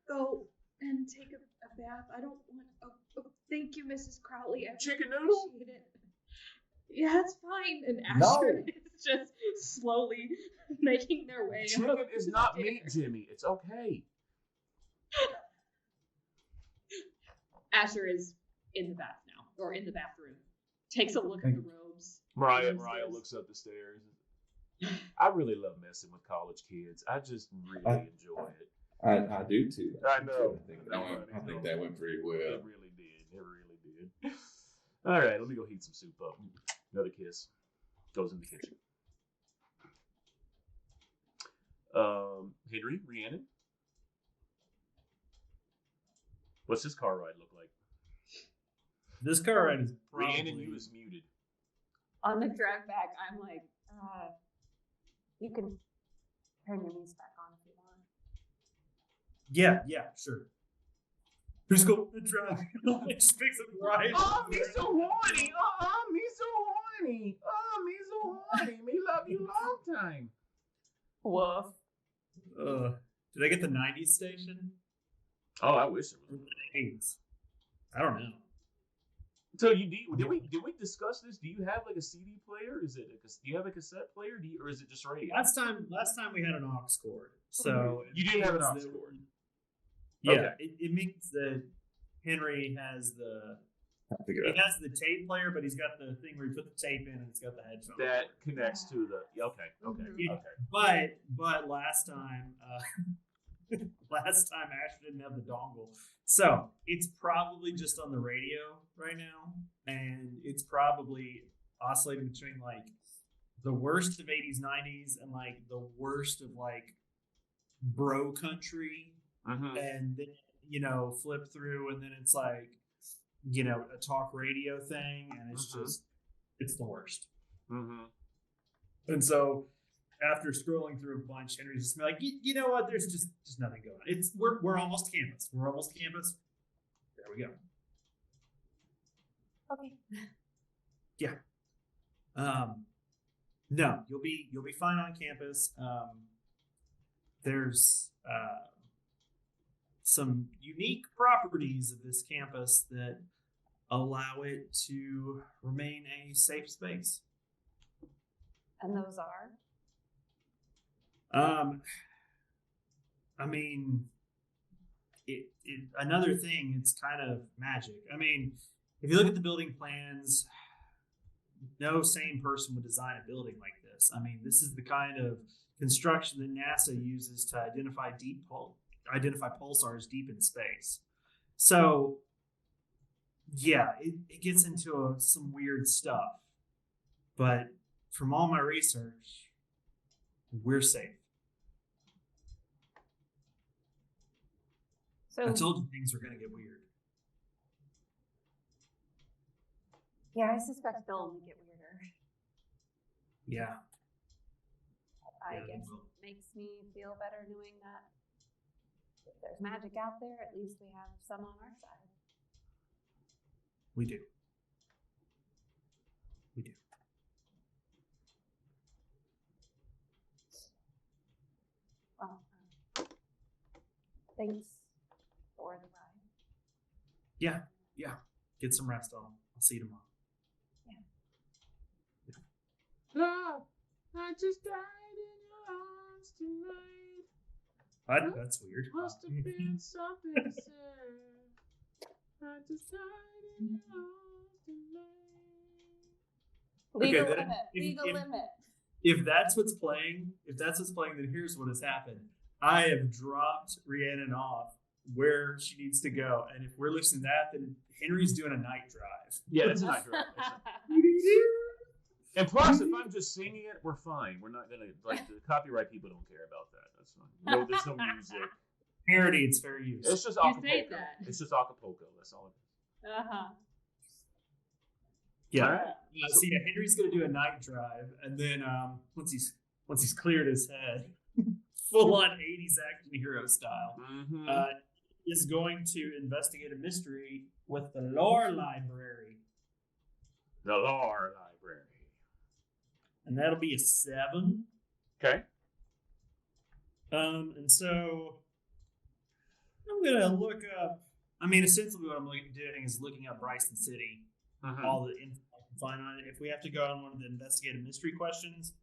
go and take a bath. I don't want. Oh, thank you, Mrs. Crowley. I Chicken noodle? appreciate it. Yeah, it's fine. And No. Asher is just slowly making their way. Chicken up is the not stairs. meat, Jimmy. It's okay. Asher is in the bath now, or in the bathroom. Takes a look at the robes. Mariah and says, looks up the stairs. I really love messing with college kids. I just really enjoy it. I do too. I know. I think that went pretty well. It really did. It really did. All right, let me go heat some soup up. Another kiss. Goes in the kitchen. Henry, Rhiannon. What's this car ride look like? This car ride is Rhiannon, probably... you is muted. On the drive back, I'm like, you can turn your music back on if you want. Yeah, sure. Who's going to drive? It just picks up right. Oh, me so horny. Oh, me so horny. Oh, me so horny. Me love you long time. Woof. Did I get the 90s station? Oh, I wish it was. I don't know. So did we discuss this? Do you have like a CD player? Do you have a cassette player? Or is it just radio? Last time we had an aux cord. So You did have an aux means that- cord. Yeah, Okay. it means that Henry has the tape player, but he's got the thing where you put the tape in and it's got the headphones. That connects to the okay. Yeah. But last time Ash didn't have the dongle. So it's probably just on the radio right now. And it's probably oscillating between like the worst of 80s, 90s and like the worst of like bro country. Mm-hmm. And then, flip through and then it's like, a talk radio thing. And it's just, it's the worst. Mm-hmm. And so after scrolling through a bunch, Henry's just like, you know what? There's just nothing going on. We're almost campus. There we go. Okay. Yeah. No, you'll be fine on campus. There's some unique properties of this campus that allow it to remain a safe space. And those are? I mean, another thing, it's kind of magic. I mean, if you look at the building plans, no sane person would design a building like this. I mean, this is the kind of construction that NASA uses to identify pulsars deep in space. So, yeah, it gets into some weird stuff. But from all my research, we're safe. So I told you things were going to get weird. yeah, I suspect they'll only get weirder. Yeah. I Yeah, they guess will. makes me feel better knowing that if there's magic out there, at least we have some on our side. We do. We do. Well, thanks for the ride. Yeah. Get some rest on. I'll see you tomorrow. Love, I just died in your arms tonight. What? That's weird. Must have been something to say. I just died in your arms tonight. Legal then limit. if- Legal if- limit. If that's what's playing, then here's what has happened. I have dropped Rhiannon off where she needs to go, and if we're listening to that, then Henry's doing a night drive. Yeah, it's a night drive. And plus, if I'm just singing it, we're fine. We're not gonna the copyright people don't care about that. That's fine. No, there's no music. Parody, it's fair use. It's just You Acapulco. say that. It's just Acapulco. That's all it is. Yeah. All right. So yeah, Henry's gonna do a night drive, and then once he's cleared his head, full on '80s action hero style, Mm-hmm. is going to investigate a mystery with the lore library, The lore library. and that'll be a 7. Okay. And so I'm gonna look up. I mean, essentially, what I'm doing is looking up Bryson City, Mhm. all the info I can find on it. If we have to go on one of the investigative mystery questions,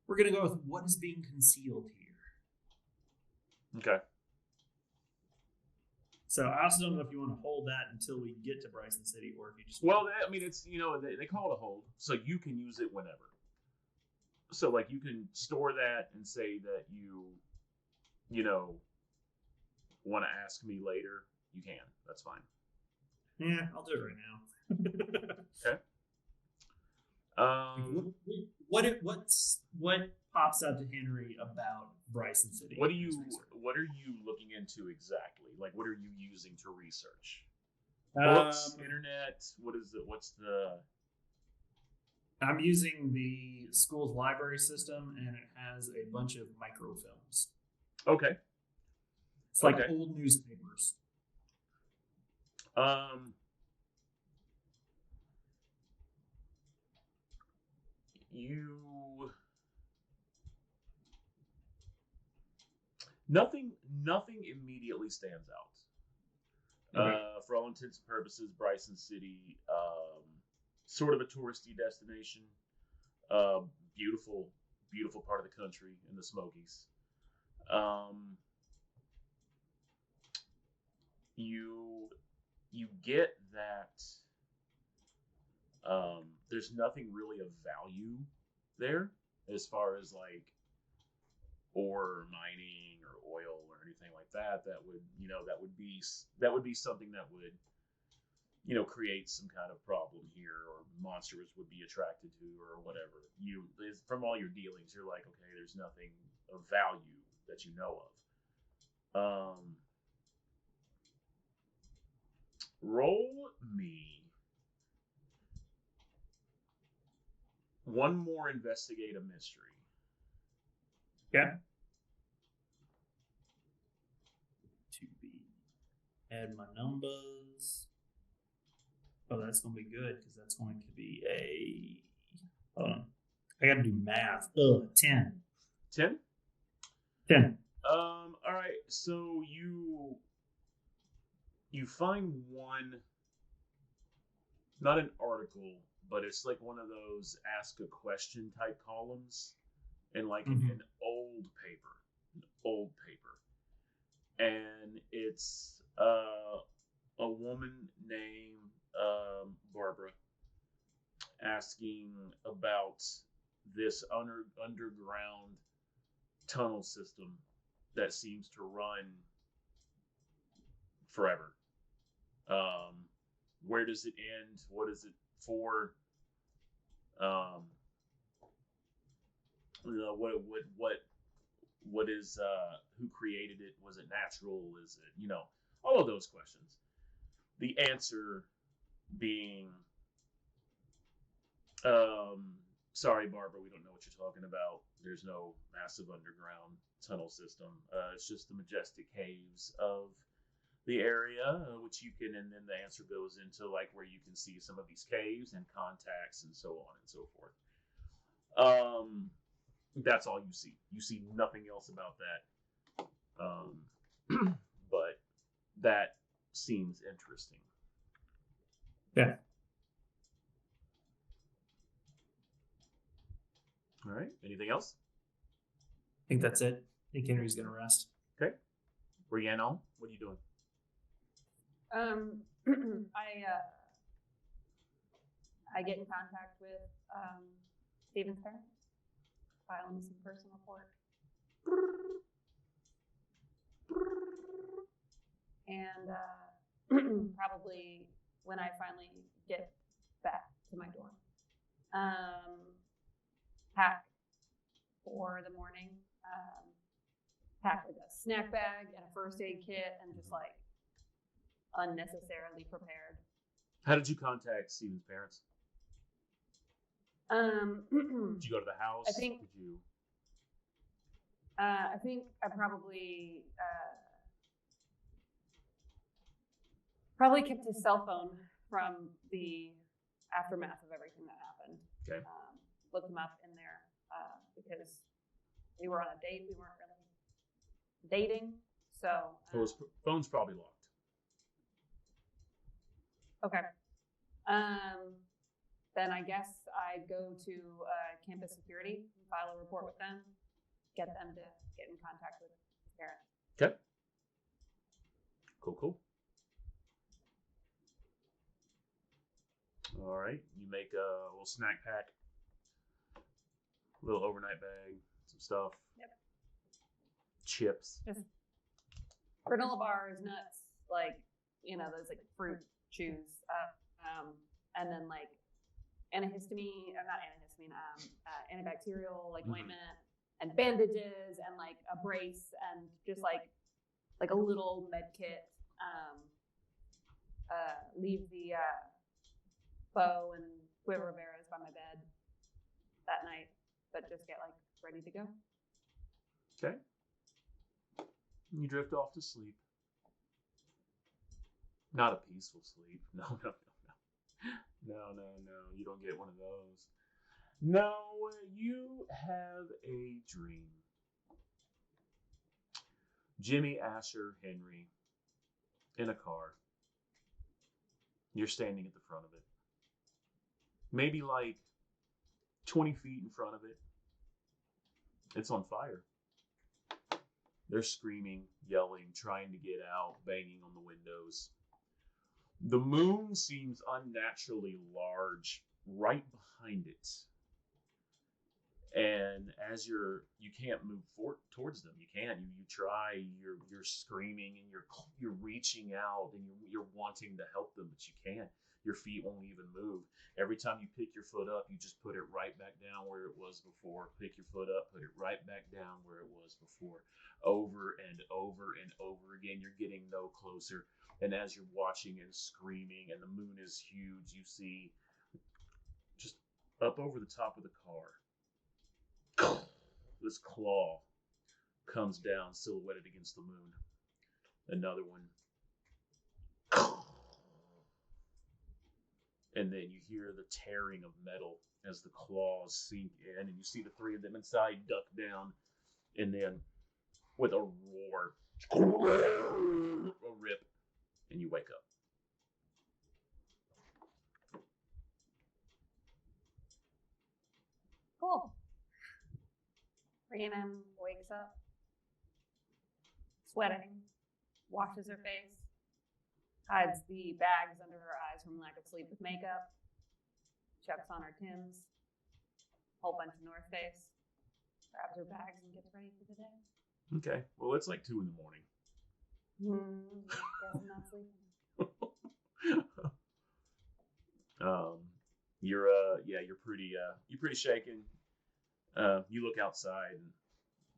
we're gonna go with what is being concealed here. Okay. So I also don't know if you want to hold that until we get to Bryson City, or if you just Well, I mean, it's they call it a hold, so you can use it whenever. So like you can store that and say that you want to ask me later. You can. That's fine. yeah, I'll do it right now. What pops out to Henry about Bryson City? What are you looking into exactly? Like, what are you using to research? Books, internet. What is it? What's the? I'm using the school's library system, and it has a bunch of microfilms. Okay. It's like Okay. old newspapers. Nothing immediately stands out. Okay. For all intents and purposes, Bryson City, sort of a touristy destination. Beautiful part of the country in the Smokies. You get that there's nothing really of value there as far as like ore mining or oil or anything like that. That would be something that would create some kind of problem here, or monsters would be attracted to, or whatever. From all your dealings, you're like, okay, there's nothing of value that you know of. Roll me one more investigate a mystery. Okay. To be add my numbers. Oh, that's gonna be good because that's going to be a. Hold on, I got to do math. 10. 10? 10. All right. So you find one, not an article, but it's like one of those ask a question type columns, and like an old paper, and it's a woman named Barbara asking about this underground tunnel system that seems to run forever. Where does it end? What is it for? What is who created it? Was it natural? Is it all of those questions? The answer being sorry, Barbara, we don't know what you're talking about. There's no massive underground tunnel system. It's just the majestic caves of the area, which you can, and then the answer goes into like where you can see some of these caves and contacts and so on and so forth. That's all you see. You see nothing else about that. But that seems interesting. Yeah. All right. Anything else? I think that's it. I think Henry's gonna rest. Okay. Rhiannon, what are you doing? I get in contact with Steven's parents, file him some personal report, and probably when I finally get back to my dorm, pack for the morning, pack like a snack bag and a first aid kit, and just like unnecessarily prepared. How did you contact Steven's parents? Did you go to the house? I think. Did you? I think I probably kept his cell phone from the aftermath of everything that happened. Okay. Looked him up in there because we were on a date. We weren't really dating, so. So his phone's probably locked. Okay. Then I guess I go to campus security and file a report with them, get them to get in contact with his parents. Okay. Cool. All right. You make a little snack pack, a little overnight bag, some stuff. Yep. Chips. Just granola bars, nuts, like, those like fruit chews, and then like antibacterial like ointment and bandages and like a brace and just like a little med kit. Leave the bow and quiver of arrows by my bed that night, but just get like ready to go. Okay. You drift off to sleep. Not a peaceful sleep. No. You don't get one of those. No, you have a dream. Jimmy, Asher, Henry, in a car. You're standing at the front of it. Maybe like 20 feet in front of it. It's on fire. They're screaming, yelling, trying to get out, banging on the windows. The moon seems unnaturally large right behind it. And as you can't move towards them. You can't. You try. You're screaming and you're reaching out and you're wanting to help them, but you can't. Your feet won't even move. Every time you pick your foot up, you just put it right back down where it was before. Pick your foot up, put it right back down where it was before. Over and over and over again. You're getting no closer. And as you're watching and screaming, and the moon is huge, you see just up over the top of the car, this claw comes down, silhouetted against the moon. Another one. And then you hear the tearing of metal as the claws sink in, and you see the three of them inside duck down, and then with a roar, a rip, and you wake up. Cool. Rhiannon wakes up, sweating, washes her face, hides the bags under her eyes from lack of sleep with makeup, chucks on her Timbs, whole bunch of North Face, grabs her bags and gets ready for the day. Okay. Well, it's like 2 in the morning. Guess I'm not sleeping. You're pretty shaken. You look outside, and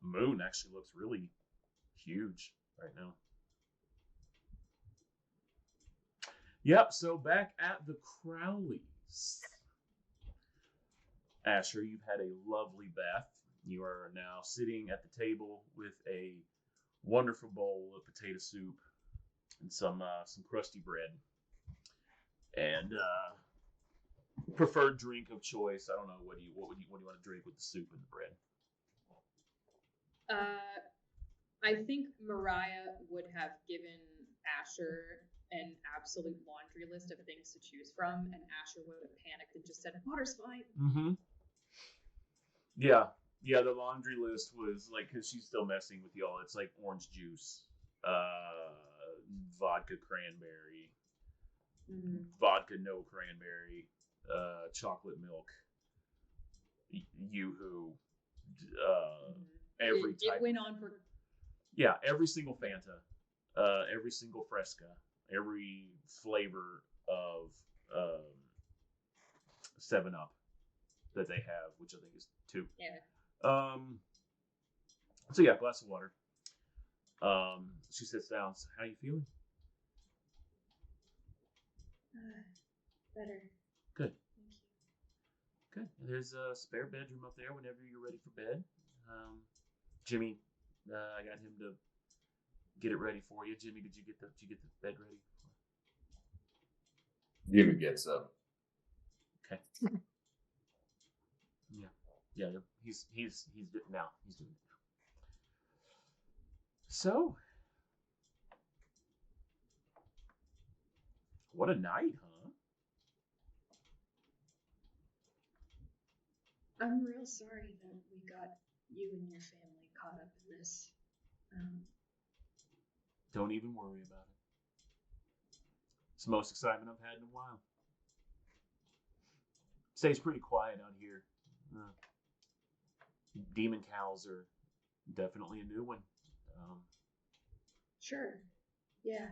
the moon actually looks really huge right now. Yep. So back at the Crowleys, Asher, you've had a lovely bath. You are now sitting at the table with a wonderful bowl of potato soup and some crusty bread. And preferred drink of choice. I don't know. What do you want to drink with the soup and the bread? I think Mariah would have given Asher an absolute laundry list of things to choose from, and Asher would have panicked and just said, "Water's fine." Mm-hmm. Yeah. Yeah, the laundry list was like, because she's still messing with y'all. It's like orange juice, vodka cranberry, vodka no cranberry, chocolate milk, yoo-hoo, every type. It went on for. Yeah, every single Fanta, every single Fresca, every flavor of 7-Up that they have, which I think is 2. Yeah. So yeah, glass of water. She sits down. So, how you feeling? Better. Good. Thank you. Good. There's a spare bedroom up there whenever you're ready for bed. Jimmy, I got him to get it ready for you. Jimmy, did you get the bed ready? Jimmy gets up. Okay. Yeah. He's doing it now. He's doing it now. So, what a night, huh? I'm real sorry that we got you and your family caught up in this. Don't even worry about it. It's the most excitement I've had in a while. Stays pretty quiet out here. Demon cows are definitely a new one. Sure. Yeah.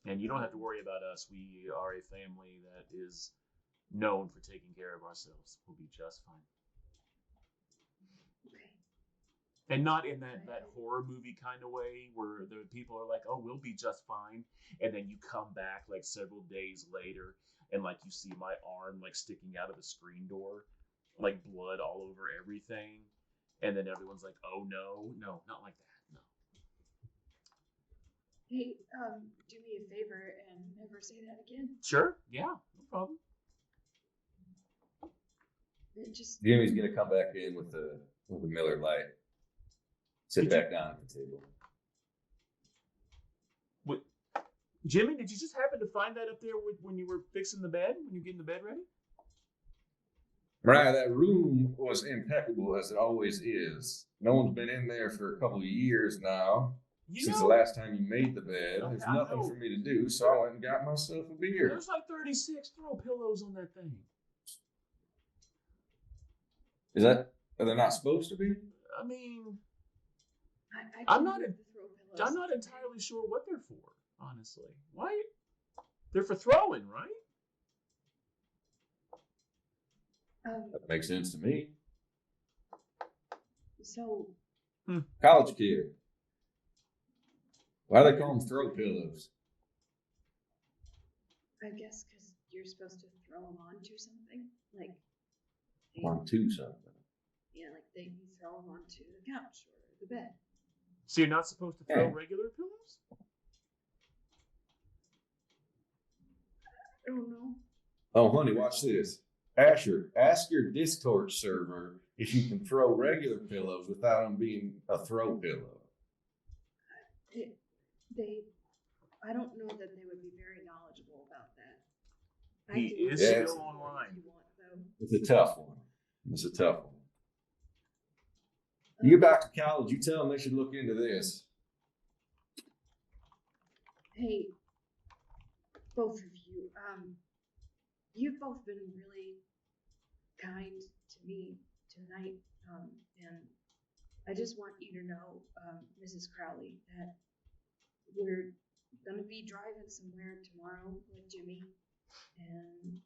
And you don't have to worry about us. We are a family that is known for taking care of ourselves. We'll be just fine. Okay. And not in that horror movie kind of way where the people are like, "Oh, we'll be just fine," and then you come back like several days later and like you see my arm like sticking out of the screen door, like blood all over everything, and then everyone's like, "Oh no, not like that, no." Hey, do me a favor and never say that again. Sure, yeah, no problem. Just Jimmy's gonna come back in with the Miller Lite. Sit back down at the table. What, Jimmy? Did you just happen to find that up there when you were fixing the bed? When you were getting the bed ready? Mariah, that room was impeccable as it always is. No one's been in there for a couple of years now. Since the last time you made the bed, there's nothing for me to do, so I went and got myself a beer. There's like 36 throw pillows on that thing. Are they not supposed to be? I mean, I'm not entirely sure what they're for, honestly. Why? They're for throwing, right? That makes sense to me. So. College kid. Why do they call them throw pillows? I guess because you're supposed to throw them onto something, like. Onto something. Yeah, like you throw them onto the couch or the bed. So you're not supposed to throw regular pillows? I don't know. Oh, honey, watch this. Asher, ask your Discord server if you can throw regular pillows without them being a throw pillow. I don't know that they would be very knowledgeable about that. He is still online. If you want, though. It's a tough one. You get back to college, you tell them they should look into this. Hey, both of you, you've both been really kind to me tonight, and I just want you to know, Mrs. Crowley, that we're gonna be driving somewhere tomorrow with Jimmy, and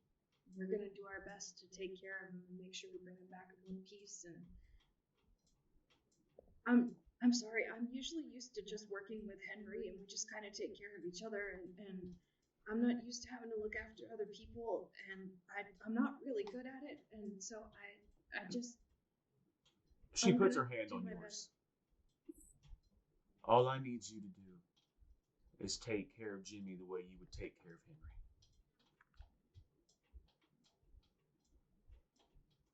we're gonna do our best to take care of him and make sure we bring him back in one piece. And I'm sorry, I'm usually used to just working with Henry, and we just kind of take care of each other. And I'm not used to having to look after other people, and I'm not really good at it, and so I just. She I'm puts gonna her hand do on my yours. All I need you to do is take care of Jimmy the way you would take care of Henry.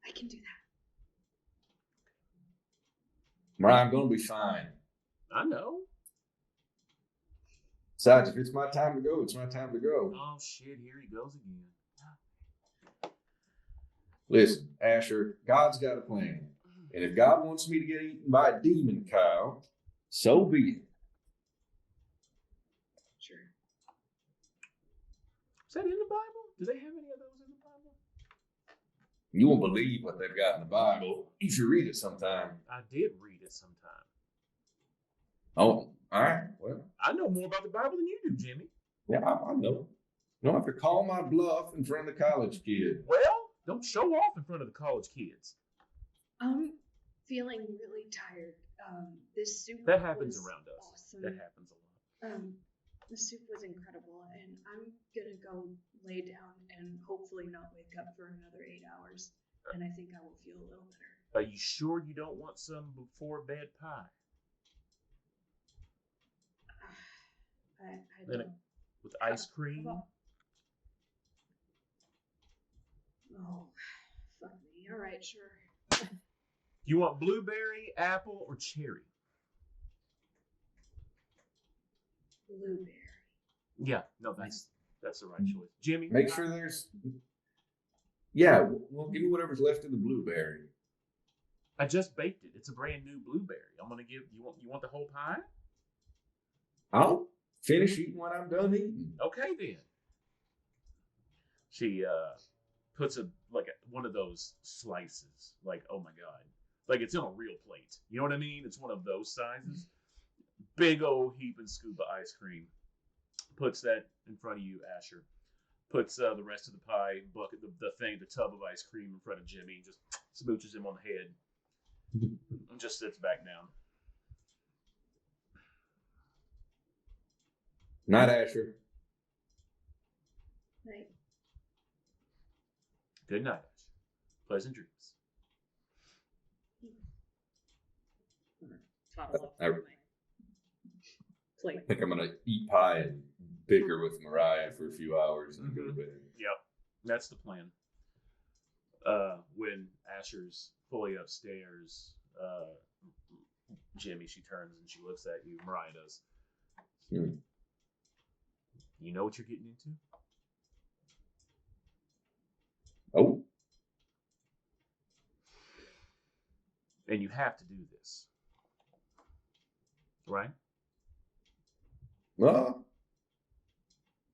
I can do that. Mariah, I'm going to be fine. I know. Besides, if it's my time to go, it's my time to go. Oh shit! Here he goes again. Listen, Asher, God's got a plan. And if God wants me to get eaten by a demon cow, so be it. Sure. Is that in the Bible? Do they have any of those in the Bible? You won't believe what they've got in the Bible. You should read it sometime. I did read it sometime. Oh, all right. Well, I know more about the Bible than you do, Jimmy. yeah, I know. You don't have to call my bluff in front of the college kid. Well, don't show off in front of the college kids. I'm feeling really tired. This soup That happens was around us. awesome. That happens a lot. The soup was incredible, and I'm gonna go lay down and hopefully not wake up for another 8 hours. And I think I will feel a little better. Are you sure you don't want some before bed pie? I Then don't. with ice cream? Oh, fuck me. All right, sure. You want blueberry, apple, or cherry? Blueberry. Yeah, no, that's the right choice. Jimmy? Make sure there's. Yeah, well, give me whatever's left of the blueberry. I just baked it. It's a brand new blueberry. I'm gonna give you want the whole pie? I'll finish eating when I'm done eating. Okay then. She puts one of those slices, like, oh my god. Like it's in a real plate. You know what I mean? It's one of those sizes. Big old heaping scoop of ice cream. Puts that in front of you, Asher. Puts the rest of the pie bucket, the tub of ice cream in front of Jimmy, and just smooches him on the head. And just sits back down. Night, Asher. Night. Good night, Asher. Pleasant dreams. Toddle off I- my plate. I think I'm going to eat pie and bicker with Mariah for a few hours and go to bed. Yep, that's the plan. When Asher's fully upstairs, Jimmy, she turns and she looks at you. Mariah does. You know what you're getting into? Oh, And you have to do this. Right? well,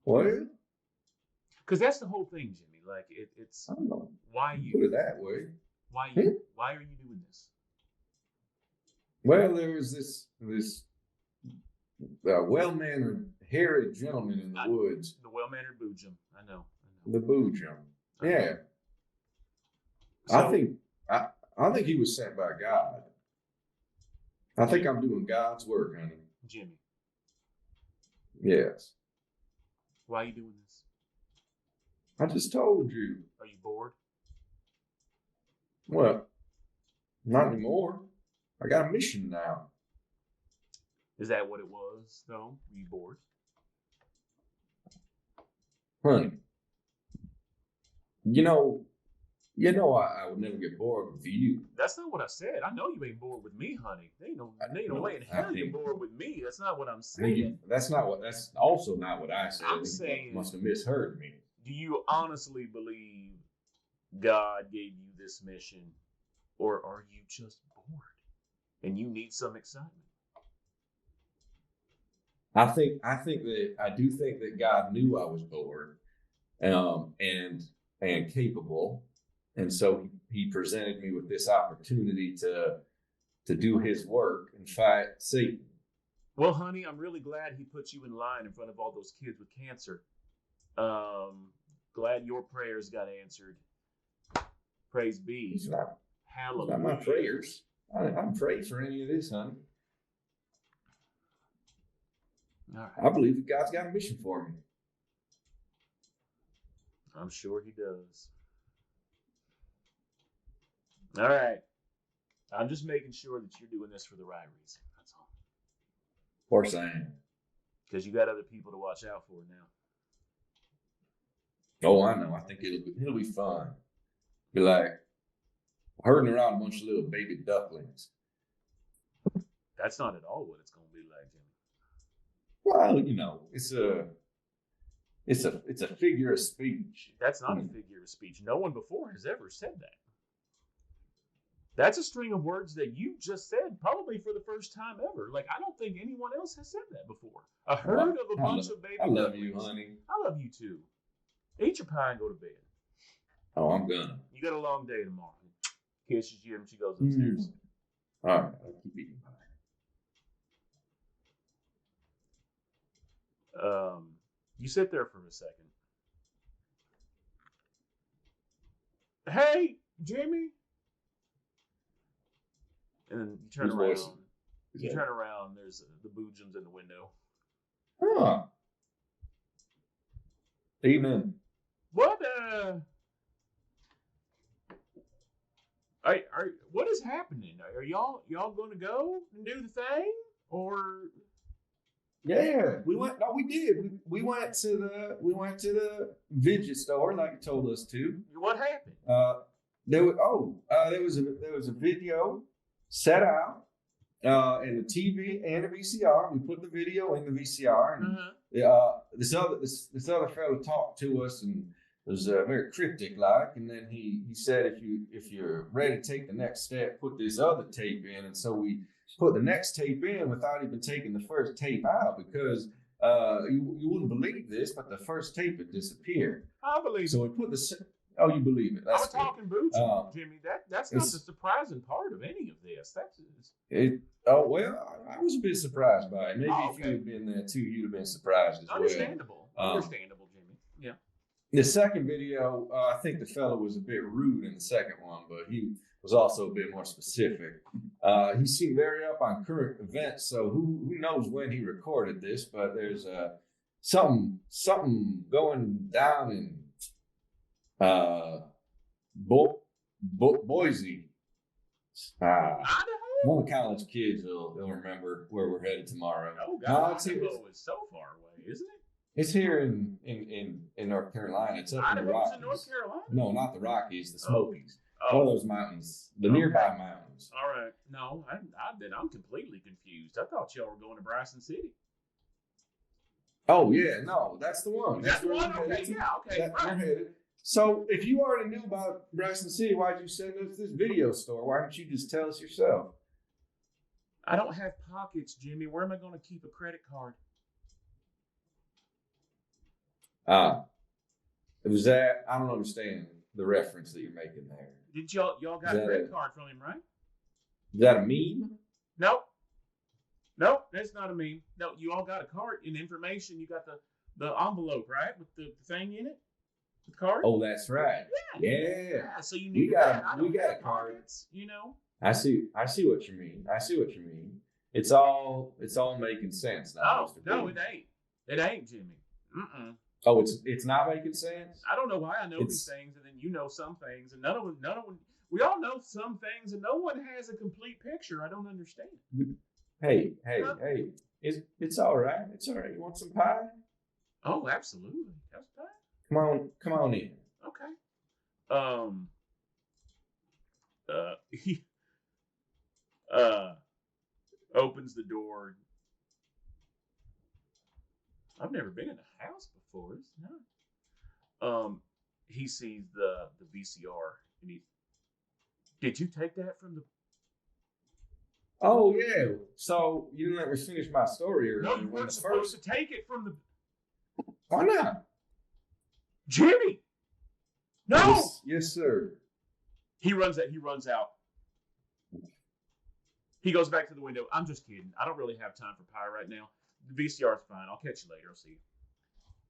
Because that's the whole thing, Jimmy. Like it's I don't know. why Put you it that way. why are you doing this? Well, there was this well-mannered, hairy gentleman in the woods, The well-mannered Boojum. I know. the Boojum. I know. Yeah, So, I think he was sent by God. I think I'm doing God's work, honey. Jimmy, Yes, why are you doing this? I just told you. Are you bored? Well, not anymore. I got a mission now. Is that what it was, though? Were you bored? Honey, you know, I would never get bored with you. That's not what I said. I know you ain't bored with me, honey. There ain't no way in hell you're bored with me. That's not what I'm saying. That's also not what I said. I'm You saying- must have misheard me. Do you honestly believe God gave you this mission, or are you just bored and you need some excitement? I do think that God knew I was bored, and capable, and so he presented me with this opportunity to do his work and fight Satan. Well, honey, I'm really glad he put you in line in front of all those kids with cancer. Glad your prayers got answered. Praise be. It's not Hallelujah. my prayers. I don't pray for any of this, honey. All right. I believe that God's got a mission for me. I'm sure he does. All right. I'm just making sure that you're doing this for the right reason. That's all. Of course I am. Because you got other people to watch out for now. Oh, I know. I think it'll be fun. Be like herding around a bunch of little baby ducklings. That's not at all what it's going to be like, Jimmy. Well, it's a figure of speech. That's not a figure of speech. No one before has ever said that. That's a string of words that you just said, probably for the first time ever. Like, I don't think anyone else has said that before. A herd of a bunch of baby ducklings. I love you, honey. I love you too. Eat your pie and go to bed. Oh, I'm gonna. You got a long day tomorrow. Kisses you and she goes upstairs. All right, I'll keep eating pie. You sit there for a second. Hey, Jimmy. And then you turn around. You turn around. There's the Boojums in the window. Huh. Evening. What? What is happening? Are y'all going to go and do the thing, or? Yeah, we went. No, we did. We went to the vidget store like you told us to. What happened? There was a video set out, and the TV and the VCR. We put the video in the VCR, and this other fellow talked to us and was very cryptic like, and then he said if you're ready to take the next step, put this other tape in, and so we put the next tape in without even taking the first tape out because you wouldn't believe this, but the first tape had disappeared. I believe. So we put the. Oh, you believe it? I was talking Boojum, Jimmy. That's not the surprising part of any of this. Oh well, I was a bit surprised by it. Maybe if you had been there too, you'd have been surprised as Understandable. well. Understandable, Jimmy. Yeah. The second video, I think the fellow was a bit rude in the second one, but he was also a bit more specific. He seemed very up on current events, so who knows when he recorded this, but there's something going down in Boise. One of the college kids will remember where we're headed tomorrow. Oh God, Idaho is so far away, isn't it? It's here in North Carolina. It's up in the Rockies. In North Carolina? No, not the Rockies, the Smokies. One of those mountains, the nearby mountains. All right. No, I'm completely confused. I thought y'all were going to Bryson City. Oh yeah, no, that's the one. That's the one. Okay, yeah, okay. We're headed. So if you already knew about Bryson City, why'd you send us this video store? Why don't you just tell us yourself? I don't have pockets, Jimmy. Where am I going to keep a credit card? It was that. I don't understand the reference that you're making there. Did y'all got a credit card from him, right? Is that a meme? Nope, that's not a meme. No, you all got a card and information. You got the envelope, right, with the thing in it, the card. Oh, that's right. Yeah. So you we got a card. Pockets, you know. I see what you mean. It's all making sense now. No, it ain't. It ain't, Jimmy. Oh, it's not making sense? I don't know why I know these things, and then you know some things, and none of them. We all know some things, and no one has a complete picture. I don't understand. Hey! It's all right. It's all right. You want some pie? Oh, absolutely. That's pie. Come on in. Okay. He opens the door. I've never been in a house before. He sees the VCR and did you take that from the? Oh yeah. So you didn't let me finish my story earlier. No, you weren't supposed to take it from the. Why not? Jimmy. No. Yes, sir. He runs out. He goes back to the window. I'm just kidding. I don't really have time for pie right now. The VCR's fine. I'll catch you later. I'll see you.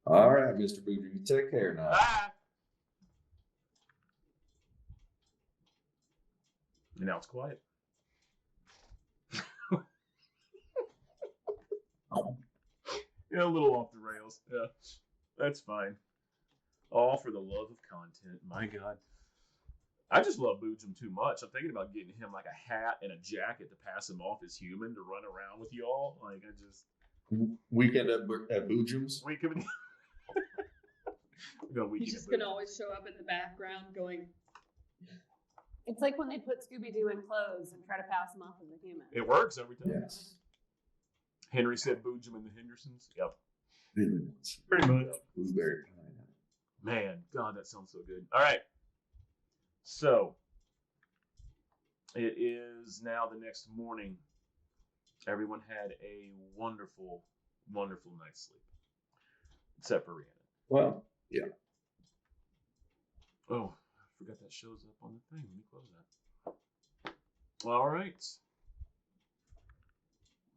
All right, Mr. Booger. You take care now. Bye. And now it's quiet. Yeah, a little off the rails. Yeah, that's fine. All for the love of content. My God. I just love Boojum too much. I'm thinking about getting him like a hat and a jacket to pass him off as human to run around with y'all. Like, I just. Weekend at Boojum's. We could. He's just gonna always show up in the background going. It's like when they put Scooby-Doo in clothes and try to pass him off as a human. It works every time. Yes. Henry said Boojum and the Hendersons. Yep. Pretty much. Blueberry pie. Man, God, that sounds so good. All right. So, it is now the next morning. Everyone had a wonderful, wonderful night's sleep. Except for Rhiannon. Well, yeah. Oh, I forgot that shows up on the thing. Let me close that. All right.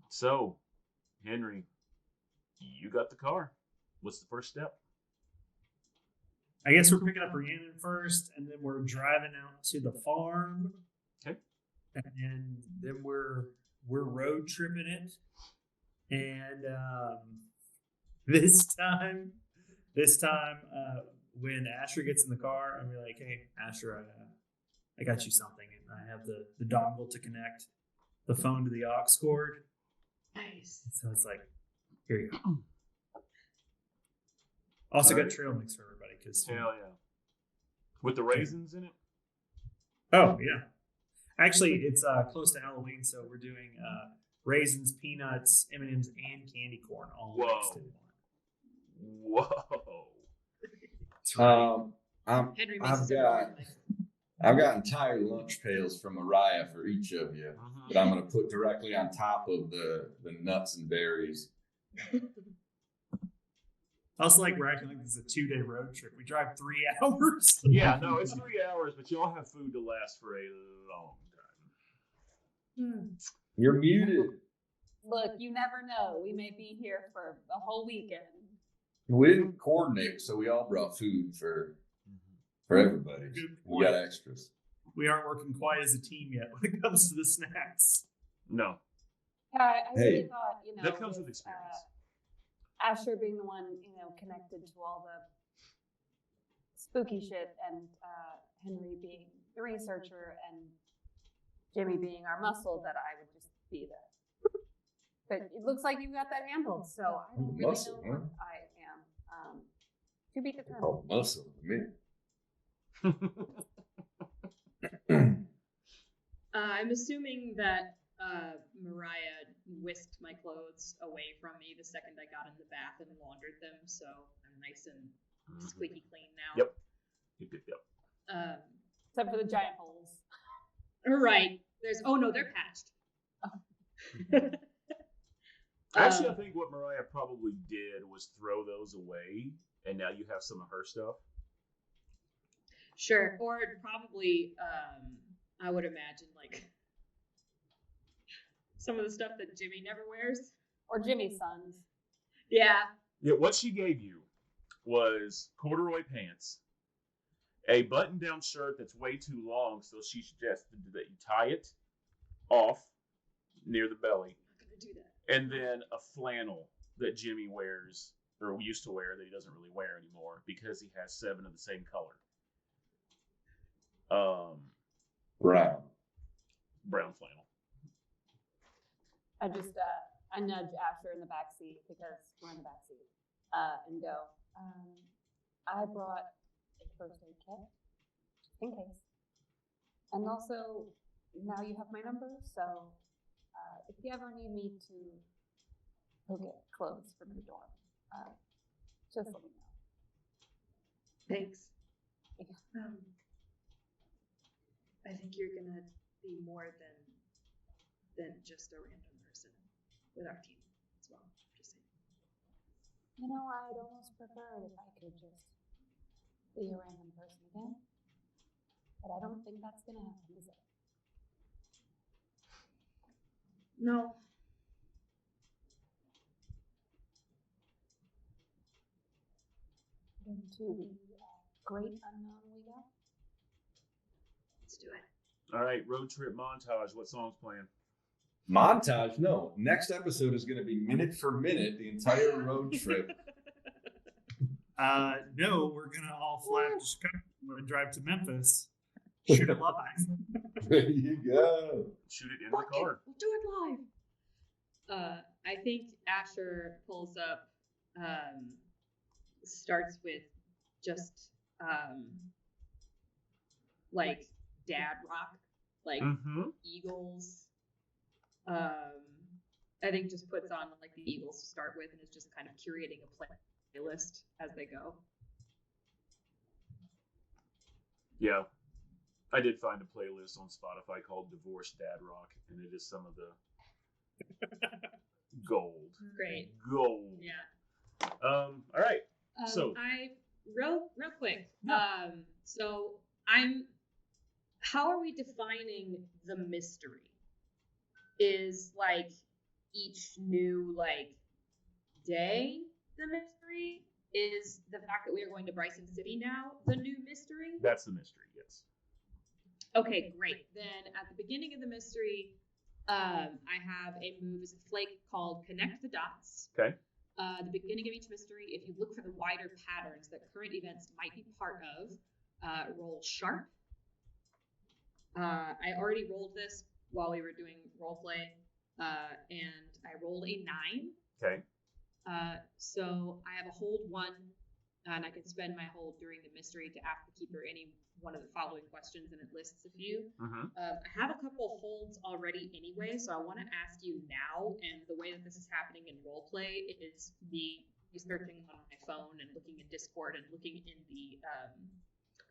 So, Henry, you got the car. What's the first step? I guess we're picking up Rhiannon first, and then we're driving out to the farm. Okay. And then we're road tripping it. And this time, when Asher gets in the car, I'm like, "Hey, Asher, I got you something." And I have the dongle to connect the phone to the aux cord. Nice. So it's like, here you go. Also got trail mix for everybody. Hell yeah. With the raisins in it? Oh, yeah. Actually, it's close to Halloween, so we're doing raisins, peanuts, M&Ms, and candy corn all mixed in one. Whoa. Henry makes I've got entire lunch pails from Mariah for each of you that I'm going to put directly on top of the nuts and berries. I also like we're acting like this is a 2-day road trip. We drive 3 hours. Yeah, no, it's 3 hours, but y'all have food to last for a long time. You're muted. Look, you never know. We may be here for a whole weekend. We didn't coordinate, so we all brought food for everybody. We got extras. We aren't working quite as a team yet when it comes to the snacks. No. Yeah, I really thought, that comes with experience. Asher being the one, connected to all the spooky shit, and Henry being the researcher, and Jimmy being our muscle, that I would just be the. But it looks like you got that handled, so I don't really Muscle, know what huh? I am. To be determined. Oh, muscle, man. I'm assuming that Mariah whisked my clothes away from me the second I got in the bath and laundered them, so I'm nice and squeaky clean now. Yep. Except for the giant holes. Right. They're patched. Actually, I think what Mariah probably did was throw those away, and now you have some of her stuff. Sure. Or probably, I would imagine, like, some of the stuff that Jimmy never wears. Or Jimmy's sons. Yeah. Yeah, what she gave you was corduroy pants, a button-down shirt that's way too long, so she suggested that you tie it off near the belly. I'm not going to do that. And then a flannel that Jimmy wears, or used to wear, that he doesn't really wear anymore because he has 7 of the same color. Brown flannel. I just I nudge Asher in the back seat because we're in the back seat, and go. I brought a first aid kit in case, and also now you have my number. So if you ever need me to go get clothes from the dorm, just let me know. Thanks. I think you're gonna be more than just a random person with our team as well. Just saying. I'd almost prefer it if I could just be a random person again, but I don't think that's gonna happen, is it? No. Into the great unknown we got. Let's do it. All right, road trip montage. What song's playing? Montage? No. Next episode is going to be minute for minute, the entire road trip. No, we're gonna all fly to Chicago and drive to Memphis. Shoot it live. There you go. Shoot it in Fuck the it, car. we'll do it live. I think Asher pulls up, starts with just like dad rock, like Mm-hmm. Eagles. I think just puts on like the Eagles to start with, and is just kind of curating a playlist as they go. Yeah. I did find a playlist on Spotify called Divorced Dad Rock, and it is some of the gold. Great. Gold. Yeah. All right. So- I real quick. Yeah. So how are we defining the mystery? Is like each new like day the mystery? Is the fact that we are going to Bryson City now the new mystery? That's the mystery, yes. Okay, great. Then at the beginning of the mystery, I have a move as a flake called Connect the Dots. Okay. The beginning of each mystery, if you look for the wider patterns that current events might be part of, roll sharp. I already rolled this while we were doing roleplay, and I rolled a 9. Okay. So I have a hold 1, and I can spend my hold during the mystery to ask the keeper any one of the following questions, and it lists a few. Mm-hmm. I have a couple holds already anyway, so I want to ask you now, and the way that this is happening in roleplay is me searching on my phone and looking in Discord and looking in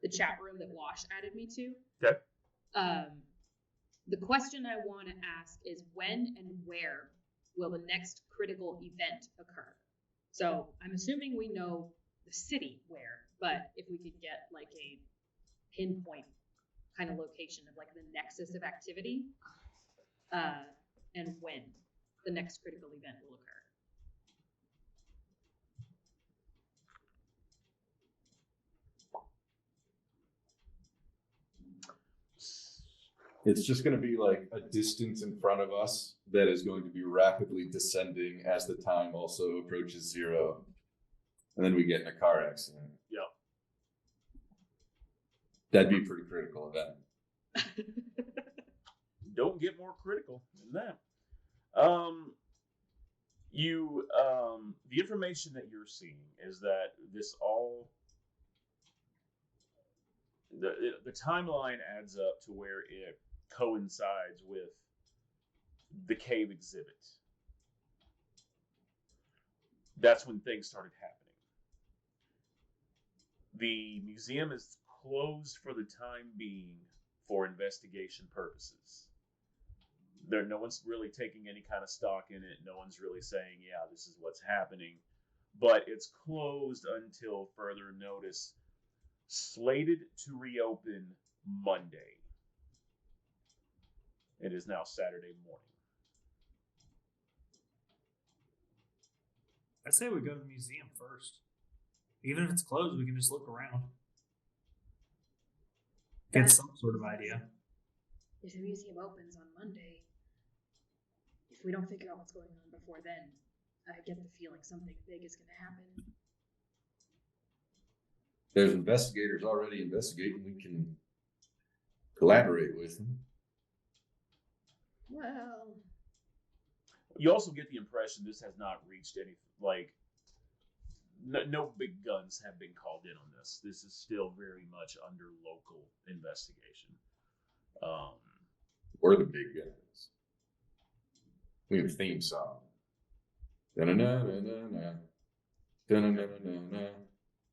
the chat room that Wash added me to. Okay. The question I want to ask is when and where will the next critical event occur? So I'm assuming we know the city where, but if we could get like a pinpoint kind of location of like the nexus of activity, and when the next critical event will occur. It's just going to be like a distance in front of us that is going to be rapidly descending as the time also approaches 0. And then we get in a car accident. Yep. That'd be a pretty critical event. Don't get more critical than that. The information that you're seeing is that this all the timeline adds up to where it coincides with the cave exhibit. That's when things started happening. The museum is closed for the time being for investigation purposes. No one's really taking any kind of stock in it. No one's really saying, yeah, this is what's happening. But it's closed until further notice. Slated to reopen Monday. It is now Saturday morning. I say we go to the museum first. Even if it's closed, we can just look around. Get some sort of idea. If the museum opens on Monday, if we don't figure out what's going on before then, I get the feeling something big is going to happen. There's investigators already investigating. We can collaborate with them. Well, You also get the impression this has not reached any, like, no big guns have been called in on this. This is still very much under local investigation. We're the big guns. We have a theme song. Da-na-na-na-na-na. Da-na-na-na-na-na.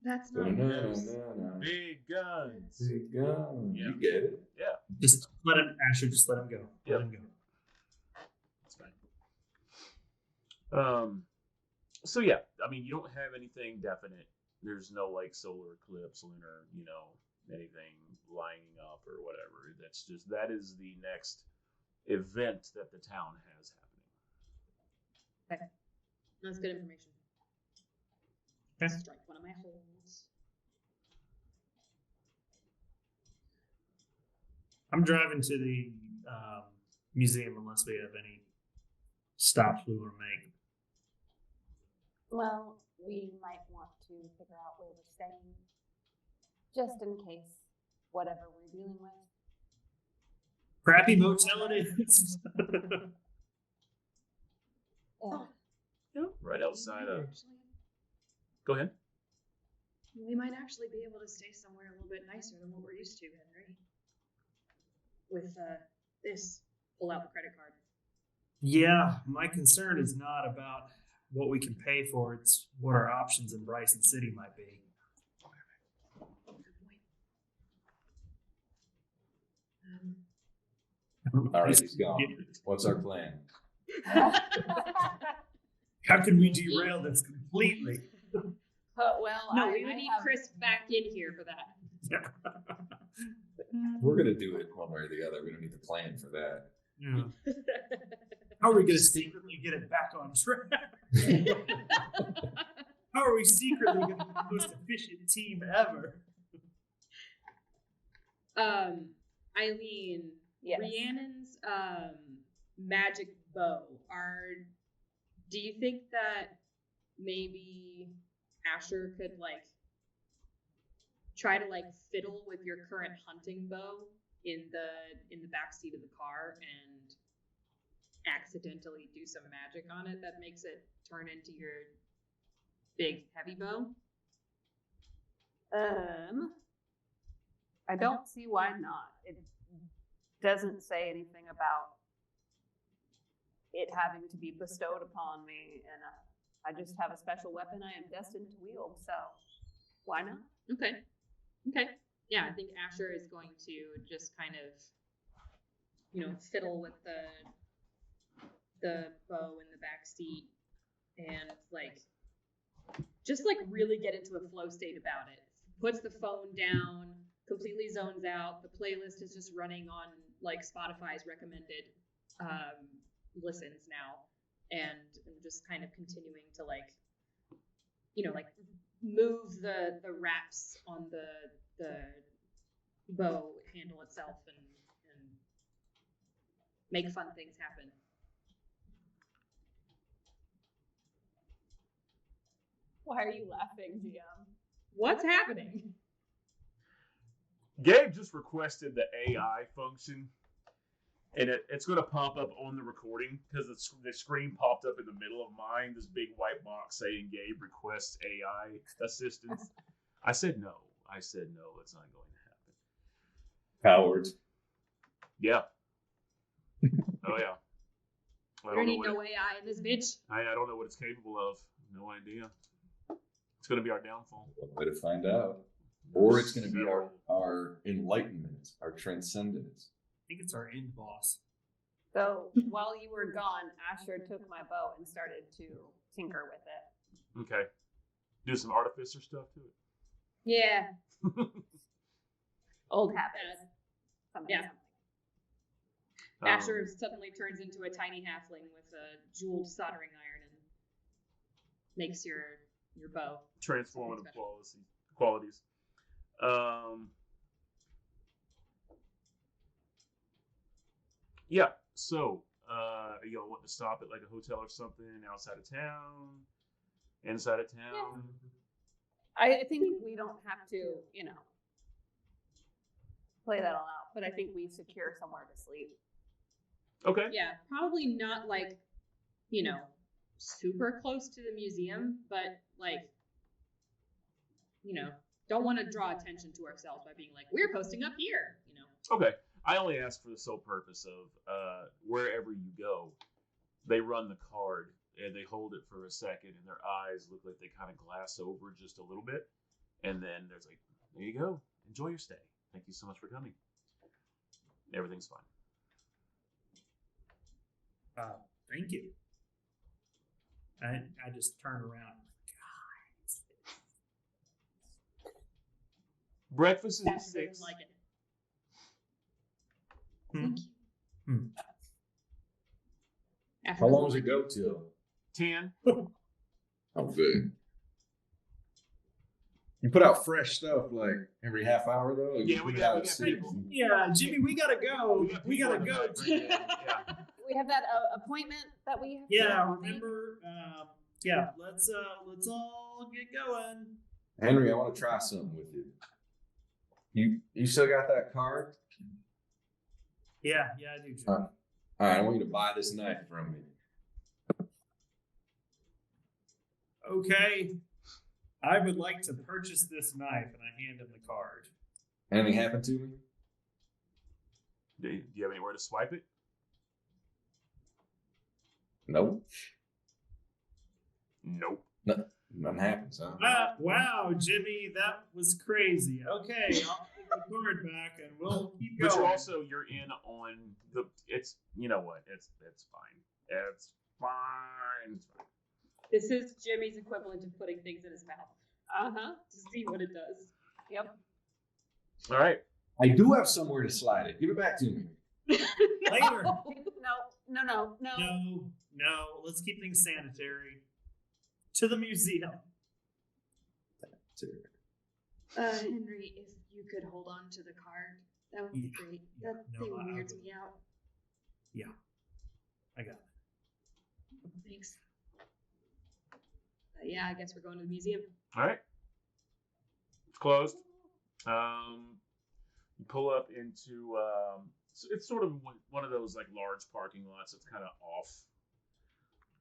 that's not Da-na-na-na-na. Big guns. Big guns. Yeah. You get it? Yeah, Just let him, Asher, just let him go. Yep. Let him go. that's fine. So yeah, I mean, you don't have anything definite. There's no like solar eclipse, lunar, anything lining up or whatever. That's just that is the next event that the town has happening. That's good information. Okay. Strike one of my holds. I'm driving to the museum unless we have any stops we want to make. Well, we might want to figure out where we're staying, just in case whatever we're dealing with. Crappy motel it is. Yeah. Right outside of. Go ahead. We might actually be able to stay somewhere a little bit nicer than what we're used to, Henry. With this, pull out the credit card. Yeah, my concern is not about what we can pay for. It's what our options in Bryson City might be. All right, he's gone. What's our plan? How can we derail this completely? Well, No, we would need Chris back in here for that. We're gonna do it one way or the other. We don't need to plan for that. Yeah. How are we going to secretly get it back on track? How are we secretly going to be the most efficient team ever? Eileen, Yes. Rhiannon's magic bow. Do you think that maybe Asher could try to fiddle with your current hunting bow in the backseat of the car and accidentally do some magic on it that makes it turn into your big heavy bow? I don't see why not. It doesn't say anything about it having to be bestowed upon me, and I just have a special weapon I am destined to wield, so why not? Okay. Yeah, I think Asher is going to just kind of, fiddle with the bow in the back seat and just really get into a flow state about it. Puts the phone down, completely zones out. The playlist is just running on Spotify's recommended listens now, and I'm just kind of continuing to move the wraps on the bow handle itself and make fun things happen. Why are you laughing, GM? What's happening? Gabe just requested the AI function, and it's going to pop up on the recording because the screen popped up in the middle of mine, this big white box saying Gabe requests AI assistance. I said no. It's not going to happen. Cowards. Yeah. Oh, yeah. There ain't no AI in this bitch. I don't know what it's capable of. No idea. It's going to be our downfall. One way to find out. Or it's going to be our enlightenment, our transcendence. I think it's our end boss. So while you were gone, Asher took my bow and started to tinker with it. Okay. Do some artificer stuff to it. Yeah. Old habits. Yeah. Asher suddenly turns into a tiny halfling with a jeweled soldering iron and makes your bow transformative qualities. Yeah. So, y'all want to stop at a hotel or something outside of town, inside of town? Yeah. I think we don't have to, play that all out, but I think we secure somewhere to sleep. Okay. Yeah, probably not super close to the museum, but don't want to draw attention to ourselves by being we're posting up here, Okay. I only ask for the sole purpose of wherever you go, they run the card and they hold it for a second and their eyes look like they kind of glass over just a little bit. And then there's there you go. Enjoy your stay. Thank you so much for coming. Everything's fine. Thank you. I just turn around. Breakfast is at Asher 6. doesn't like it. Asher How long doesn't does it go till? 10. Oh, good. You put out fresh stuff every half hour though. Yeah, we got people. Yeah, Jimmy, we gotta go. We gotta go. Yeah. We have that appointment that we have. Yeah, remember? Yeah, let's all all get going. Henry, I want to try something with you. You still got that card? Yeah, I do, Jimmy. All right, I want you to buy this knife from me. Okay. I would like to purchase this knife, and I hand him the card. Anything happened to me? Do you have anywhere to swipe it? Nope. Nope. Nothing happens, huh? Wow, Jimmy, that was crazy. Okay, I'll take the card back, and we'll keep going. But you're in on the. It's you know what? It's fine. It's fine. It's fine. This is Jimmy's equivalent of putting things in his mouth to see what it does. Yep. All right. I do have somewhere to slide it. Give it back to me. Later. No. No, let's keep things sanitary. To the museum. Henry, if you could hold on to the card, that would be great. That thing weirds me out. Yeah, I got it. Thanks. Yeah, I guess we're going to the museum. All right. It's closed. You pull up into. So it's sort of one of those like large parking lots. It's kind of off.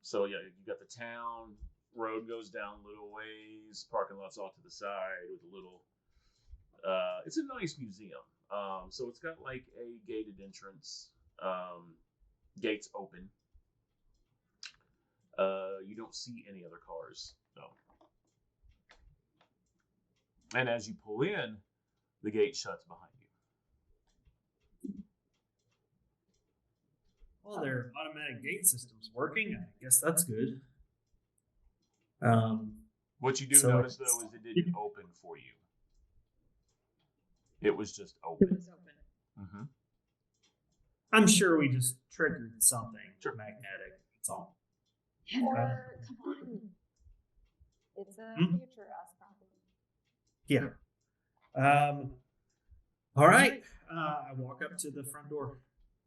So yeah, you got the town. Road goes down a little ways. Parking lot's off to the side with a little. It's a nice museum. So it's got like a gated entrance. Gates open. You don't see any other cars, no. And as you pull in, the gate shuts behind you. Well, their automatic gate system's working. I guess that's good. What you do So notice, though, is it didn't open for you. It was just open. It was open. Mm-hmm. I'm sure we just triggered something magnetic. That's all. Or, come on. It's a Hmm? future us problem. Yeah. All right. I walk up to the front door.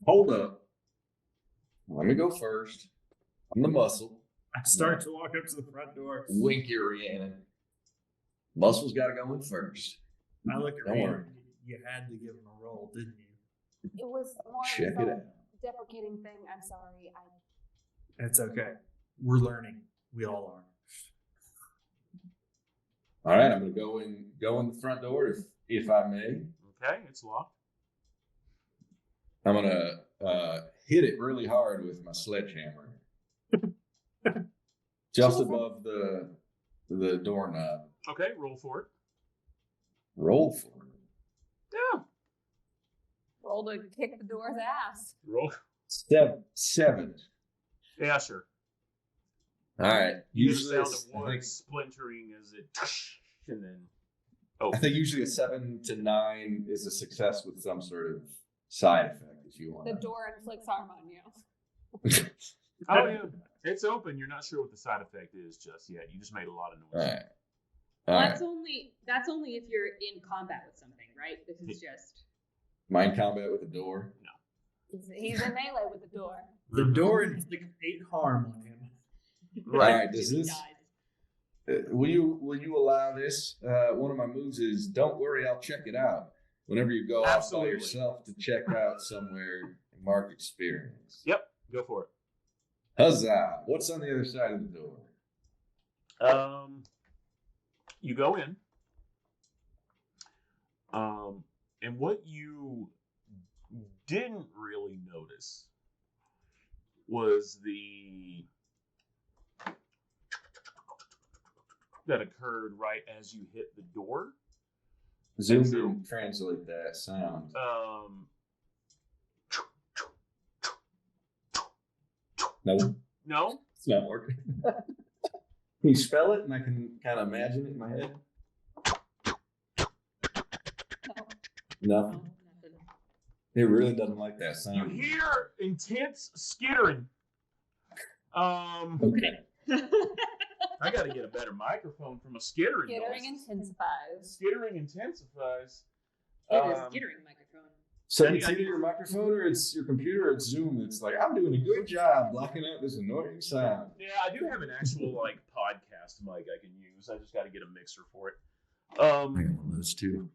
Hold up. Let me go first. I'm the muscle. I start to walk up to the front door. Wink your Rhiannon. Muscle's got to go in first. I look at Don't Rhiannon. worry. You had to give him a roll, didn't you? It was more Check of it a out. deprecating thing. I'm sorry. It's okay. We're learning. We all are. All right, I'm gonna go in the front door if I may. Okay, it's locked. I'm gonna hit it really hard with my sledgehammer, just above the doorknob. Okay, roll for it. Roll for it. Yeah. Roll to kick the door's ass. Roll. 7. Yeah, sure. All right. You Usually, sound of wood splintering as it, and then. Oh. I think usually a 7 to 9 is a success with some sort of side effect, if you want. The door inflicts harm on you. Oh yeah, it's open. You're not sure what the side effect is just yet. You just made a lot of All noise. right. All That's right. only if you're in combat with something, right? This is just. Mind combat with the door. He's in melee with the door. The door inflicts 8 harm on him. Right. All right. Does Jimmy this? dies. Will you allow this? One of my moves is don't worry, I'll check it out. Whenever you go off by Absolutely. yourself to check out somewhere, mark experience. Yep. Go for it. Huzzah! What's on the other side of the door? You go in. And what you didn't really notice was that occurred right as you hit the door. Zoom So- didn't translate that sound. No, No. it's not working. Can you spell it, and I can kind of imagine it in my head? Nothing. Nothing. It really doesn't like that You sound. hear intense skittering. Okay. I got to get a better microphone from a skittering Skittering noise. intensifies. Skittering intensifies. It is skittering microphone. So I it's need- either your microphone or it's your computer or it's Zoom. It's like, I'm doing a good job blocking out this annoying sound. Yeah, I do have an actual like podcast mic I can use. cubes. I just got to get a mixer for it. I got one of those too.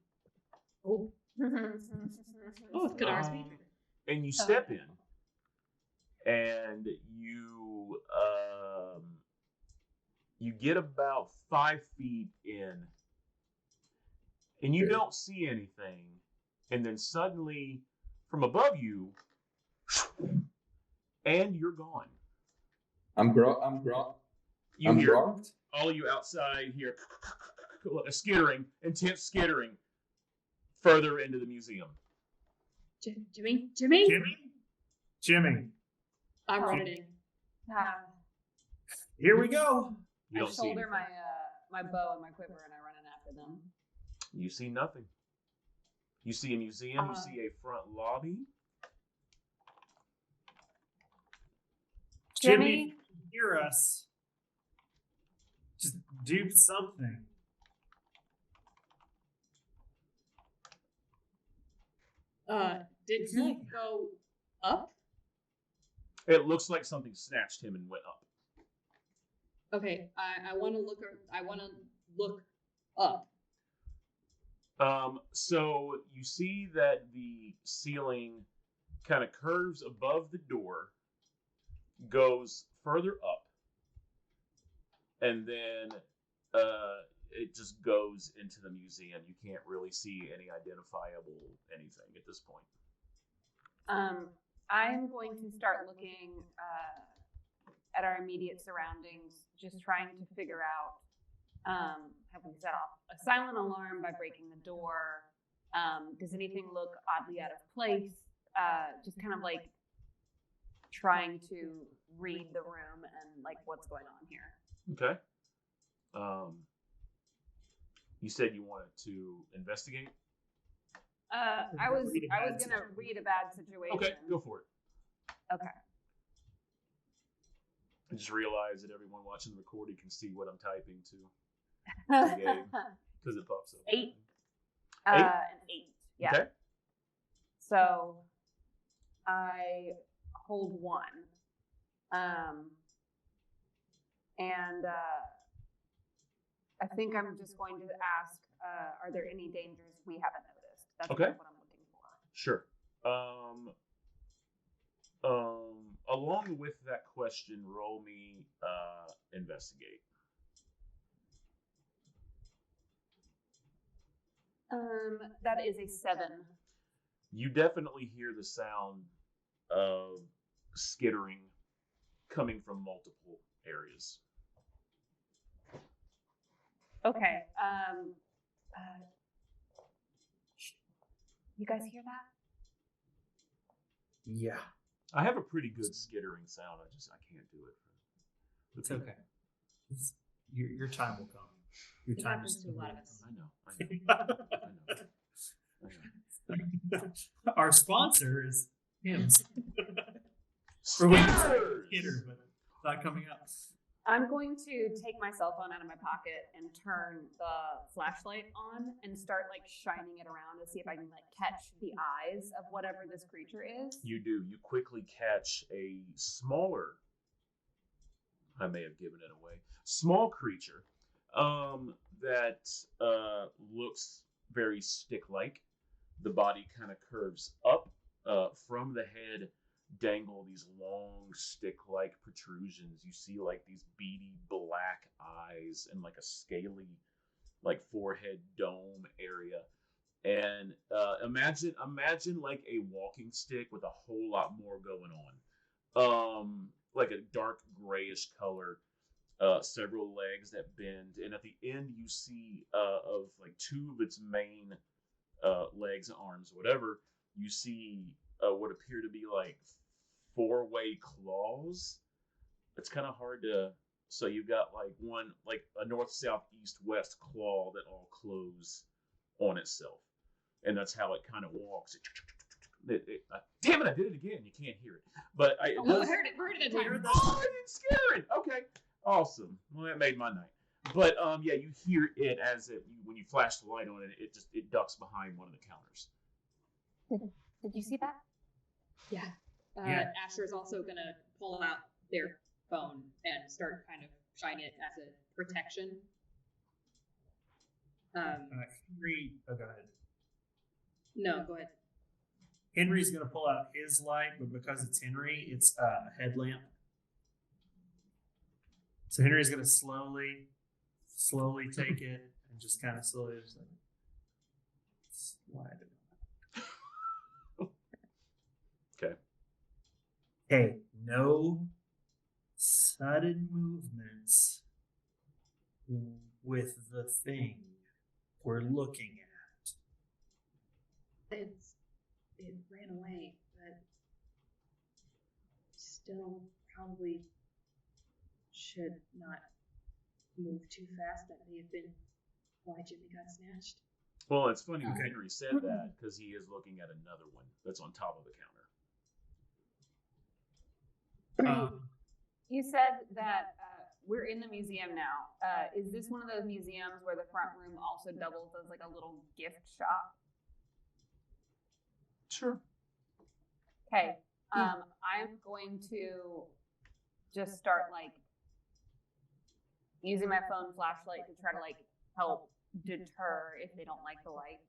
Oh, it's good ours. And you step in, and you get about 5 feet in, and you don't see anything, and then suddenly, from above you, and you're gone. I'm You hear grokked. all of you outside hear a skittering, intense skittering, further into the museum. Jimmy. Jimmy. I'm running. Here we go. You I don't see shoulder anything. my bow and my quiver, and I run in after them. You see nothing. You see a museum. You see a front lobby. Jimmy, hear us. Just do something. Did he go up? It looks like something snatched him and went up. Okay, I want to look. I want to look up. So you see that the ceiling kind of curves above the door, goes further up, and then it just goes into the museum. You can't really see any identifiable anything at this point. I'm going to start looking at our immediate surroundings, just trying to figure out, have we set off a silent alarm by breaking the door? Does anything look oddly out of place? Just kind of like trying to read the room and like what's going on here. Okay. You said you wanted to investigate? I was gonna read a bad situation. Okay, go for it. Okay. I just realized that everyone watching the recording can see what I'm typing to because it pops up. 8. Eight? An 8. Yeah. Okay. So I hold 1. And I think I'm just going to ask, are there any dangers we haven't noticed? That's Okay. kind of what I'm looking for. Sure. Along with that question, roll me investigate. That is a 7. You definitely hear the sound of skittering coming from multiple areas. Okay. You guys hear that? Yeah. I have a pretty good skittering sound. I can't do it. It's okay. Your time will come. Your It time happens is to a lot of us. I know. Our sponsor is him. Skitters! Hitter, but it's not coming up. I'm going to take my cell phone out of my pocket and turn the flashlight on and start like shining it around to see if I can like catch the eyes of whatever this creature is. You do. You quickly catch a smaller, I may have given it away, small creature that looks very stick-like. The body kind of curves up. From the head dangle these long stick-like protrusions. You see like these beady black eyes and like a scaly like forehead dome area. And imagine like a walking stick with a whole lot more going on. Like a dark grayish color, several legs that bend, and at the end you see of like 2 of its main legs, arms, whatever, you see what appear to be like 4-way claws. It's kind of hard to. So you've got like one, like a north, south, east, west claw that all close on itself, and that's how it kind of walks. Damn it! I did it again. You can't hear it, but I heard it that time. Oh, I didn't scare it. Okay, awesome. Well, that made my night. But yeah, you hear it as when you flash the light on it. It ducks behind one of the counters. Did you see that? Yeah. Yeah. Asher's also gonna pull out their phone and start kind of shining it as a protection. Henry, oh, go ahead. No, go ahead. Henry's going to pull out his light, but because it's Henry, it's a headlamp. So Henry's going to slowly take it and just kind of slowly just like slide it. Okay. Hey, no sudden movements with the thing we're looking at. It ran away, but still probably should not move too fast. That may have been why Jimmy got snatched. Well, it's funny when Henry said that because he is looking at another one that's on top of the counter. You said that we're in the museum now. Is this one of those museums where the front room also doubles as like a little gift shop? Sure. Okay. I'm going to just start like using my phone flashlight to try to like help deter if they don't like the light.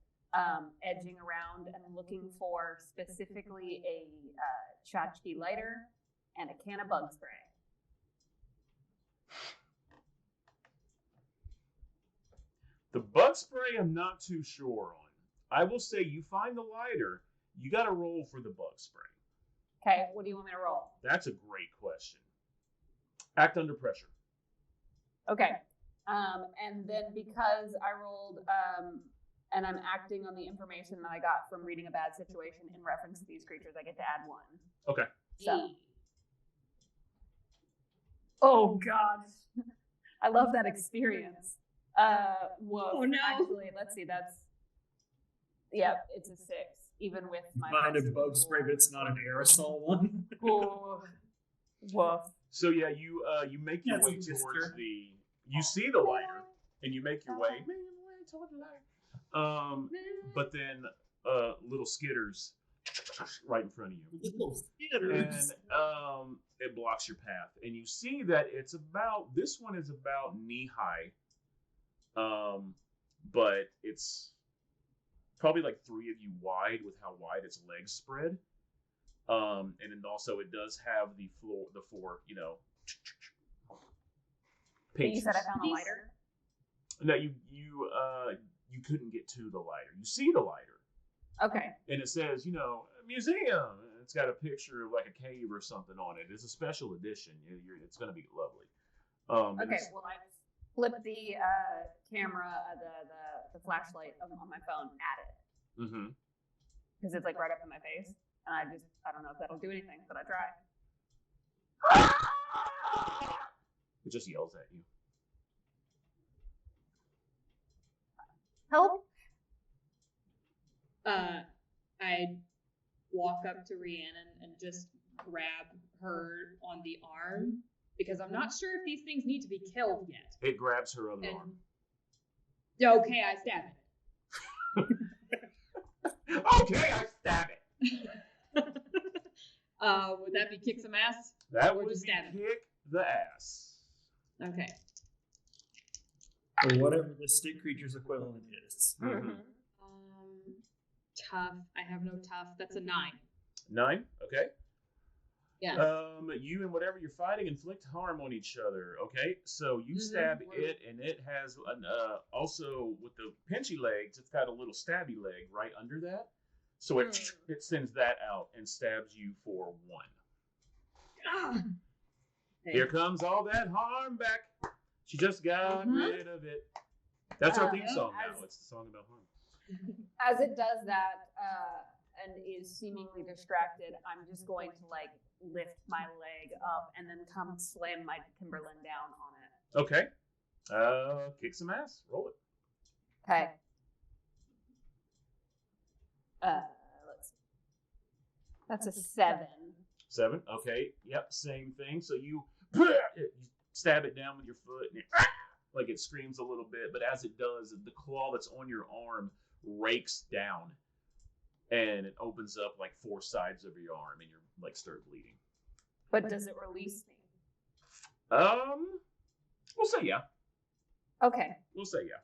Edging around and looking for specifically a tchotchke lighter and a can of bug spray. The bug spray, I'm not too sure on. I will say you find the lighter, you got to roll for the bug spray. Okay, what do you want me to roll? That's a great question. Act under pressure. Okay. And then because I rolled, and I'm acting on the information that I got from reading a bad situation in reference to these creatures, I get to add 1. Okay. So. Oh, God. I love that experience. Whoa. Oh, no. Actually, let's see. Yep, it's a 6, even with my. Find a bug spray, but it's not an aerosol one. Oh, woof. So yeah, you make your way towards you see the lighter, and you make your way toward the lighter. But then little skitters right in front of you. Little skitters. And it blocks your path. And you see that this one is about knee high. But it's probably like 3 of you wide with how wide its legs spread. And then also it does have the 4, pages. You said I found a lighter? No, you couldn't get to the lighter. You see the lighter. Okay. And it says, museum. It's got a picture of like a cave or something on it. It's a special edition. It's going to be lovely. Okay, well, I flip the camera, the flashlight on my phone at it. Mm-hmm. Because it's like right up in my face. And I don't know if that'll do anything, but I try. It just yells at you. Help? I walk up to Rhiannon and just grab her on the arm because I'm not sure if these things need to be killed yet. It grabs her other arm. Okay, I stab it. Okay, I stab it. Would that be kick some ass? That Or would just be stab it? kick the ass. Okay. Or whatever the stick creature's equivalent is. Mm-hmm. Tough. I have no tough. That's a 9. 9, okay. Yeah. You and whatever you're fighting inflict harm on each other. Okay, so you stab it, and it has also with the pinchy legs. It's got a little stabby leg right under that, so it sends that out and stabs you for 1. Hey. Here comes all that harm back. She just got rid of it. That's our theme song now. It's the song about harm. As it does that and is seemingly distracted, I'm just going to like lift my leg up and then come slam my Timberland down on it. Okay. Kick some ass. Roll it. Okay. Let's see. That's a 7. 7. Okay. Yep. Same thing. So you stab it down with your foot, and like it screams a little bit. But as it does, the claw that's on your arm rakes down, and it opens up like 4 sides of your arm, and you're like start bleeding. But does it release me? We'll say yeah. Okay. We'll say yeah.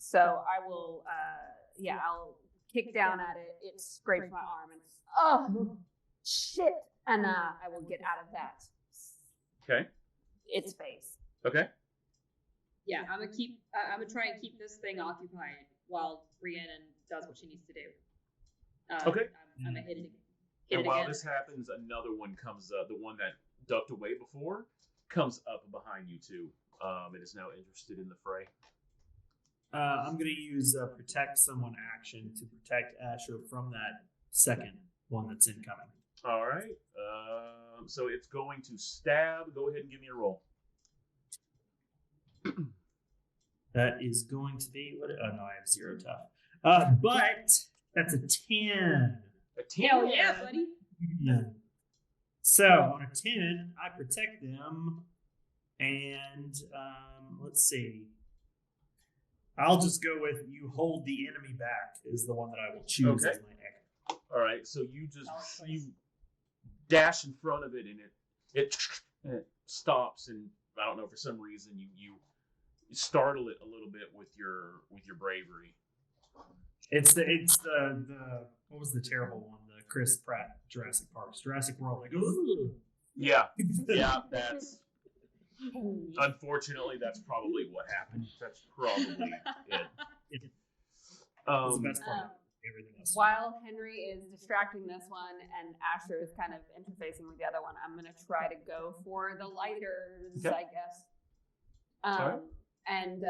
So I will, I'll kick down at it. It scrapes my arm and oh shit, and I will get out of that. Okay. Its face. Okay. Yeah, I'm gonna try and keep this thing occupied while Rhiannon does what she needs to do. Okay. I'm gonna hit it. And while this happens, another one comes up. The one that ducked away before comes up behind you too. It is now interested in the fray. I'm going to use protect someone action to protect Asher from that second one that's incoming. All right. So it's going to stab. Go ahead and give me a roll. That is going to be what? Oh no, I have 0 tough. But that's a 10. A 10. Hell yeah, buddy. Yeah. So on a 10, I protect them, and let's see. I'll just go with you hold the enemy back is the one that I will choose as my action. All right. So you dash in front of it, and it stops, and I don't know, for some reason you startle it a little bit with your bravery. It's the what was the terrible one? The Chris Pratt Jurassic World. Like, ooh. Yeah, that's unfortunately that's probably what happened. That's probably it. It's the best part. Everything else. While Henry is distracting this one and Asher is kind of interfacing with the other one, I'm going to try to go for the lighters, Okay. I guess. Sorry? And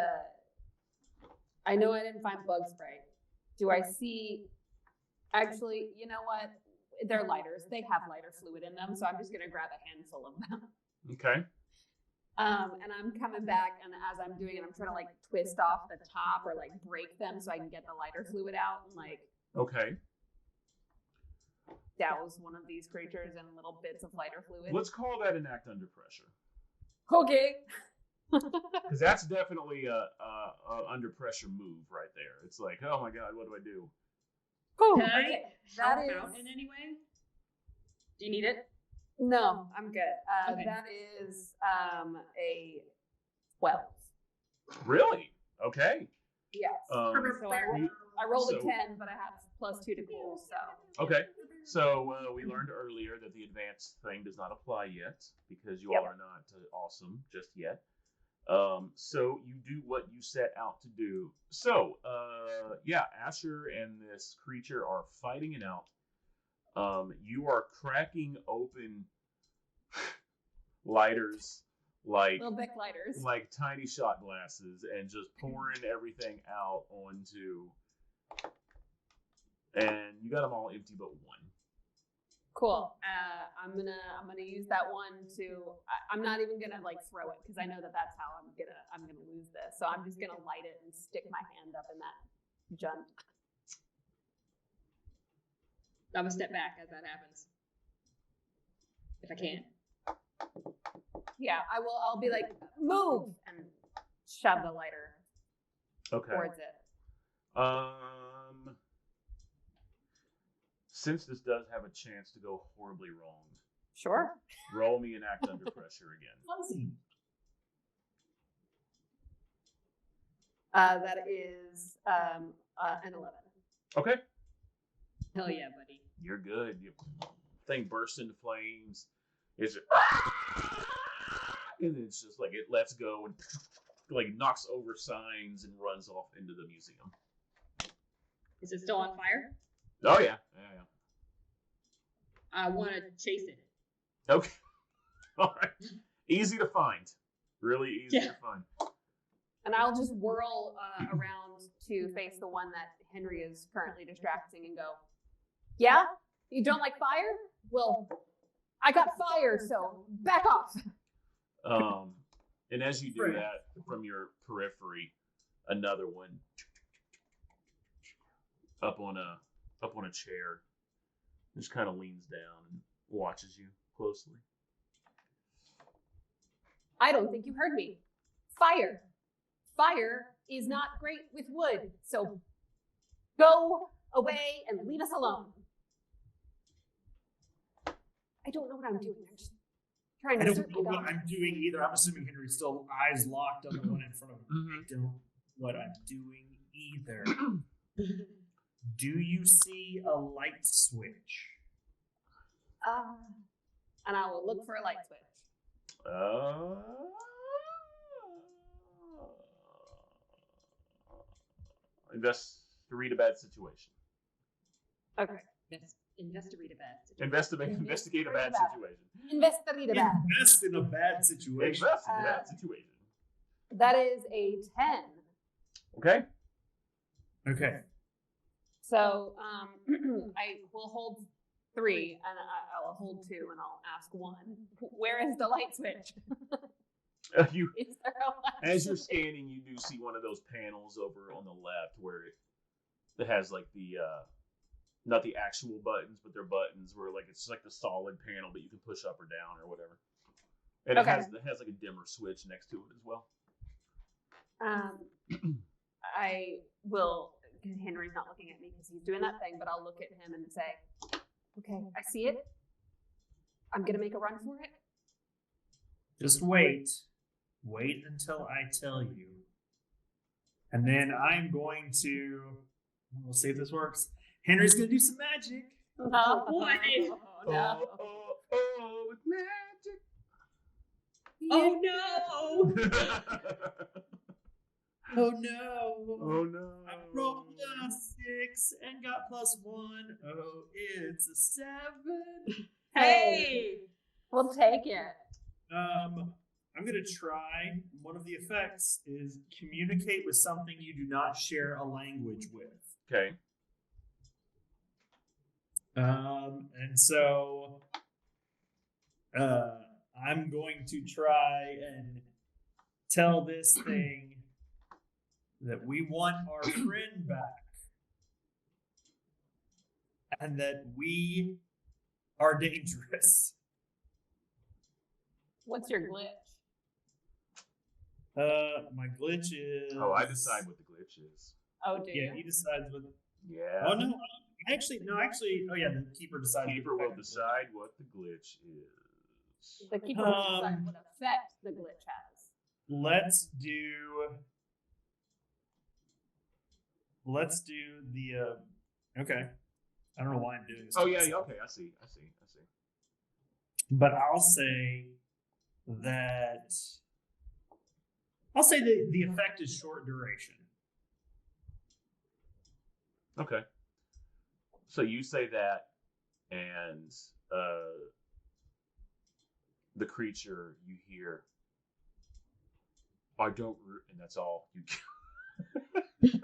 I know I didn't find bug spray. Do I see? Actually, you know what? They're lighters. They have lighter fluid in them, so I'm just going to grab a handful of them. Okay. And I'm coming back, and as I'm doing it, I'm trying to like twist off the top or like break them so I can get the lighter fluid out and like Okay. douse one of these creatures in little bits of lighter fluid. Let's call that an act under pressure, Okay. because that's definitely a under pressure move right there. It's like, oh my god, what do I do? Cool. Can I Okay. That help is out in any way? Do you need it? no. I'm good. Okay. That is a 12. Really? Okay. Yes. So I rolled So- a 10, but I have +2 to cool. So Okay. So we learned earlier that the advanced thing does not apply yet because you all are not awesome just yet. So you do what you set out to do. So Asher and this creature are fighting it out. You are cracking open lighters like little Bic lighters. like tiny shot glasses and just pouring everything out onto, and you got them all empty but one. Cool. I'm gonna use that one to. I'm not even gonna like throw it because I know that that's how I'm gonna lose this. So I'm just gonna light it and stick my hand up in that junk. I'm gonna step back as that happens. If I can. Yeah, I will. I'll be like, move, and shove the lighter Okay. towards it. Since this does have a chance to go horribly wrong, Sure. roll me an act under pressure again. That is an 11. Okay. Hell yeah, buddy. You're good. Thing bursts into flames. It's and it's just like it lets go and like knocks over signs and runs off into the museum. Is it still on fire? Oh yeah. I want to chase it. Okay. All right. Easy to find. Really easy to find. And I'll just whirl around to face the one that Henry is currently distracting and go, yeah? You don't like fire? Well, I got fire, so back off. And as you do that, from your periphery, another one up on a chair just kind of leans down and watches you closely. I don't think you heard me. Fire. Fire is not great with wood, so go away and leave us alone. I don't know what I'm doing. I'm just trying to I don't assert know my what dominance. I'm doing either. I'm assuming Henry's still eyes locked on the one in front of him. I don't know what I'm doing either. Do you see a light switch? And I will look for a light switch. Investigate a bad situation. Okay. Investigate a bad situation. Investigate a bad situation. Investigate a bad. Invest in a bad situation. Invest in a bad situation. That is a 10. Okay. Okay. So I will hold 3, and I will hold 2, and I'll ask 1. Where is the light switch? Is there a light As you're switch? scanning, you do see one of those panels over on the left where it has like the not the actual buttons, but they're buttons where like it's like the solid panel, but you can push up or down or whatever. And Okay. it has like a dimmer switch next to it as well. I will. Henry's not looking at me because he's doing that thing, but I'll look at him and say, "Okay, I see it. I'm gonna make a run for it." Just wait. Wait until I tell you. And then I'm going to. We'll see if this works. Henry's going to do some magic. No. What? No. Oh, it's magic. Oh no! Oh no. Oh no. I rolled a 6 and got +1. Oh, it's a 7. Hey, we'll take it. I'm gonna try. One of the effects is communicate with something you do not share a language with. Okay. And so I'm going to try and tell this thing that we want our friend back and that we are dangerous. What's your glitch? My glitch is. Oh, I decide what the glitch is. Oh, do Yeah, you? he decides what. Yeah. Oh no, actually. Oh yeah, the keeper decides. Keeper will decide what the glitch is. The keeper will decide what effect the glitch has. Let's do the. Okay, I don't know why I'm doing this. Oh yeah. Okay. I see. But I'll say that. I'll say the effect is short duration. Okay. So you say that, and the creature you hear, I don't, and that's all you get.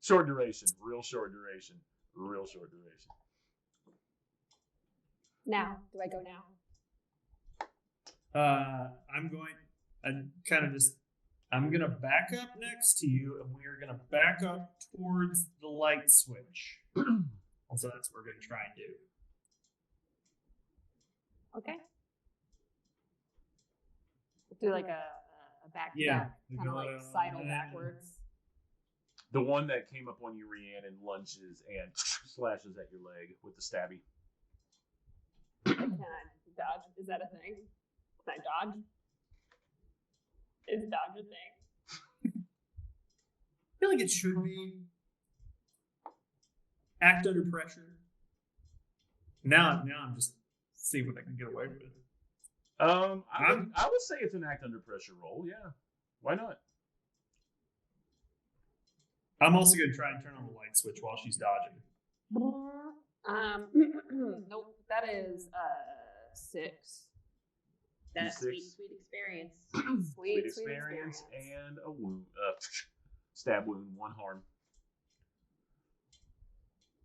Short duration, real short duration. Now, do I go now? I'm going. I'm gonna back up next to you, and we are gonna back up towards the light switch. And so that's what we're gonna try and do. Okay. Do like a back Yeah, step, kind of like sidle backwards. The one that came up on you, Rhiannon, lunges and slashes at your leg with the stabby. Can I dodge? Is that a thing? Can I dodge? Is dodge a thing? I feel like it should be. Act under pressure. Now I'm just see what I can get away with. I would say it's an act under pressure roll. Yeah, why not? I'm also gonna try and turn on the light switch while she's dodging. Nope. That is 6. That's D6. sweet experience. Sweet experience and a wound, stab wound, 1 harm.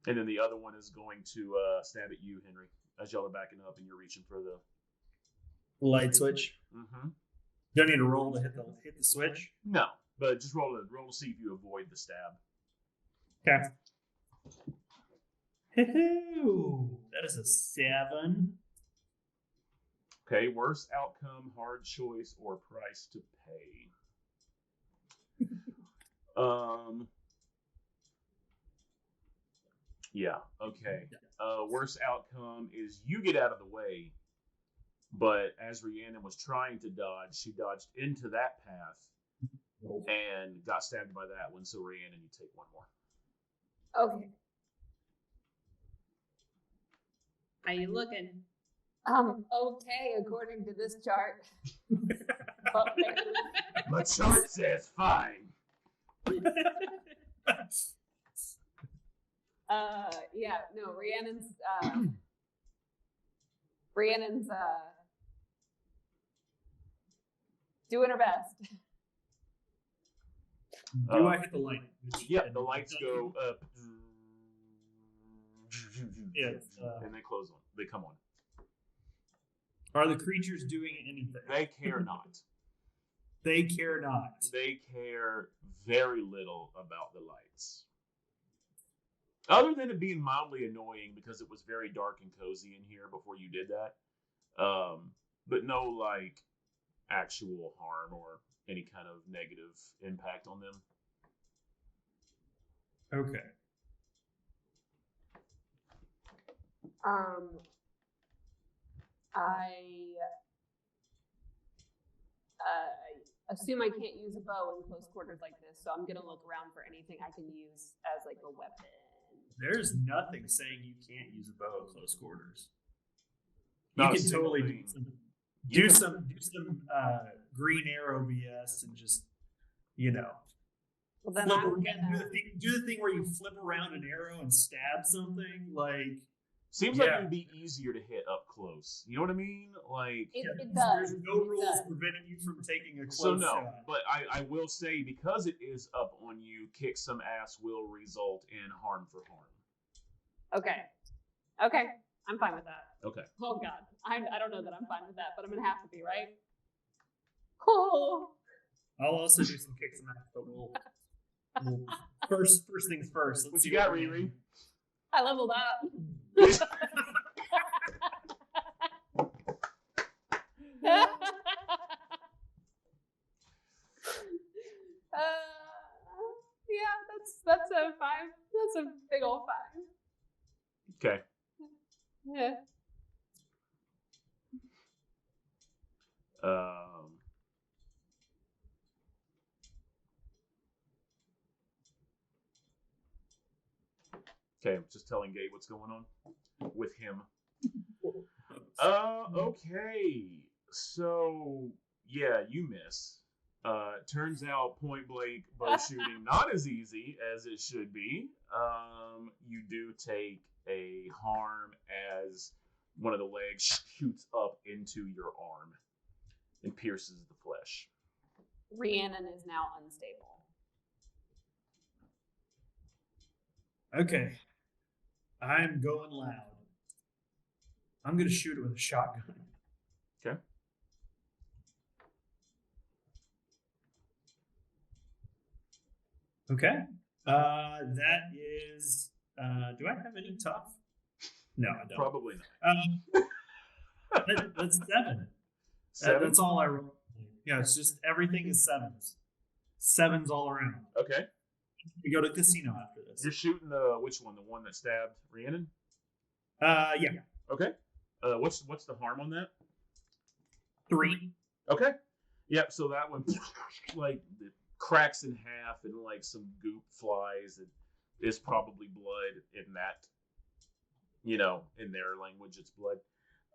And then the other one is going to stab at you, Henry, as y'all are backing up and you're reaching for the Light switch. Mm-hmm. Don't need to roll to hit the switch. No, but just roll to see if you avoid the stab. Okay. That is a 7. Okay, worst outcome, hard choice, or price to pay. Yeah, okay. Worst outcome is you get out of the way, but as Rhiannon was trying to dodge, she dodged into that path and got stabbed by that one. So Rhiannon, you take one more. Okay. How you looking? Okay, according to this chart. But The chart says fine. yeah, no, Rhiannon's doing her best. Do I hit the light? Yeah, the lights go up. Yeah, and they close on. They come on. are the creatures doing anything? They care not. They care not. They care very little about the lights. Other than it being mildly annoying because it was very dark and cozy in here before you did that. But no, like, actual harm or any kind of negative impact on them. Okay. I assume I can't use a bow in close quarters like this, so I'm gonna look around for anything I can use as like a weapon. There's nothing saying you can't use a bow at close quarters. You Not a can single totally thing. do some green arrow BS and just, you know, Well, then flip I'm around, gonna. do the thing where you flip around an arrow and stab something. Like, Seems like Yeah. it would be easier to hit up close. You know what I mean? Like, It there's does. no It rules does. preventing you from taking a close so no. shot. But I will say, because it is up on you, kick some ass will result in harm for harm. Okay. Okay. I'm fine with that. Okay. Oh God. I don't know that I'm fine with that, but I'm gonna have to be, right? Cool. I'll also do some kicks and that, but we'll first things first. Let's What see you got, we- Riri? I leveled up. Yeah, that's a 5. That's a big old 5. Okay. Yeah. Okay, I'm just telling Gabe what's going on with him. Okay. So, yeah, you miss. Turns out point blank bow shooting not as easy as it should be. You do take a harm as one of the legs shoots up into your arm and pierces the flesh. Rhiannon is now unstable. Okay. I'm going loud. I'm gonna shoot it with a shotgun. Okay. Okay. That is. Do I have any tough? No, I don't. Probably not. That's 7. 7? That's all I roll. Yeah, it's just everything is 7s. 7s all around. Okay. We go to casino after this. You're shooting which one? The one that stabbed Rhiannon? Yeah. Okay. What's the harm on that? 3. Okay. Yep. So that one, like, it cracks in half, and like some goop flies. And it's probably blood in that. You know, in their language, it's blood.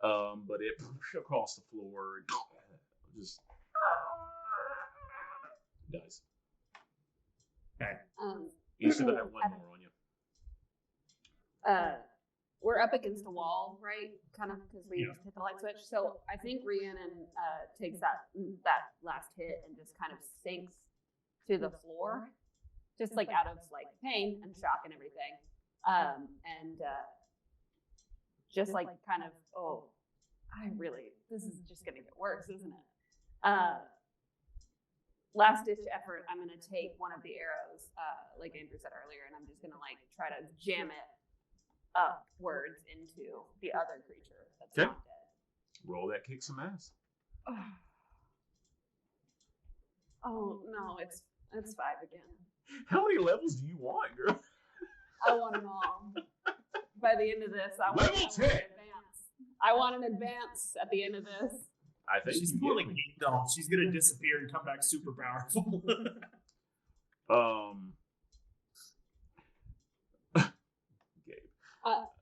But it across the floor, and just dies. Okay. You still have one more on you. We're up against a wall, right? Kind of because we Yeah. hit the light switch. So I think Rhiannon takes that last hit and just kind of sinks to the floor, just like out of like pain and shock and everything, and just like kind of this is just gonna get worse, isn't it? Last ditch effort. I'm gonna take one of the arrows, like Andrew said earlier, and I'm just gonna like try to jam it upwards into the other creature that's Okay. not dead. Roll that, kick some ass. Oh no, it's 5 again. How many levels do you want, girl? I want them all. By the end of this, I want Level an 10. advance. I want an advance at the end of this. I think She's you more like get me. Gandalf. She's gonna disappear and come back super powerful. Gabe.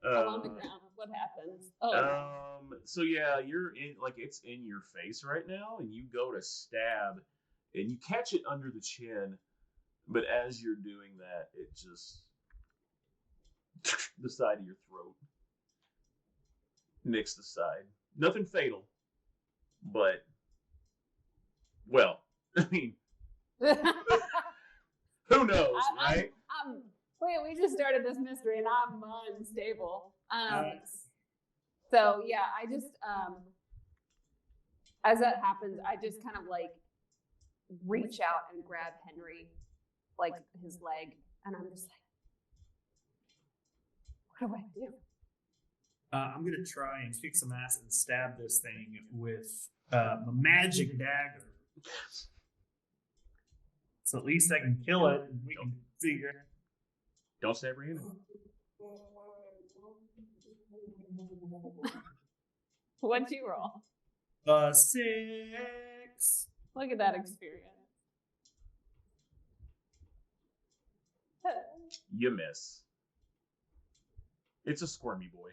Along the ground. What happens? Oh, So yeah, you're in like it's in your face right now, and you go to stab, and you catch it under the chin, but as you're doing that, it just the side of your throat nicks the side. Nothing fatal, but well, I mean, who knows, right? Wait, we just started this mystery and I'm unstable. So yeah, I just as that happens, I just kind of like reach out and grab Henry, like his leg, and I'm just like, what do I do? I'm gonna try and kick some ass and stab this thing with a magic dagger. So at least I can kill it, and we can figure. Don't stab Rhiannon. What'd you roll? 6. Look at that experience. You miss. It's a squirmy boy.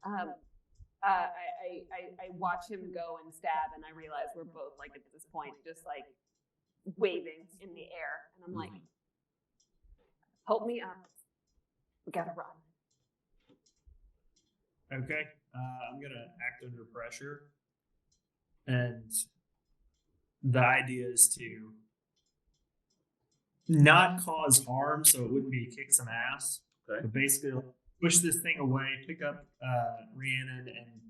I watch him go and stab, and I realize we're both like at this point just like waving in the air, and I'm like, "Help me up! We gotta run." Okay, I'm gonna act under pressure, and the idea is to not cause harm, so it wouldn't be kick some ass. Okay. But basically, push this thing away, pick up Rhiannon, and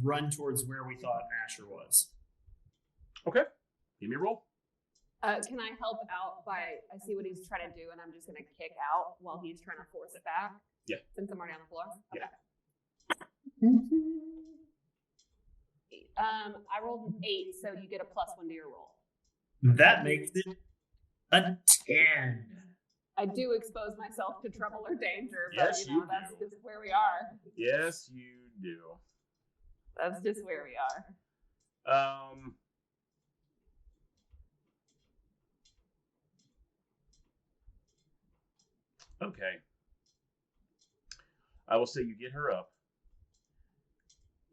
run towards where we thought Asher was. Okay. Give me a roll. Can I help out by? I see what he's trying to do, and I'm just gonna kick out while he's trying to force it back. Yeah. Since I'm already on the floor. Yeah. I rolled an 8, so you get a +1 to your roll. That makes it a 10. I do expose myself to trouble or danger, but Yes, you know you that's do. just where we are. Yes, you do. That's just where we are. Okay. I will say you get her up.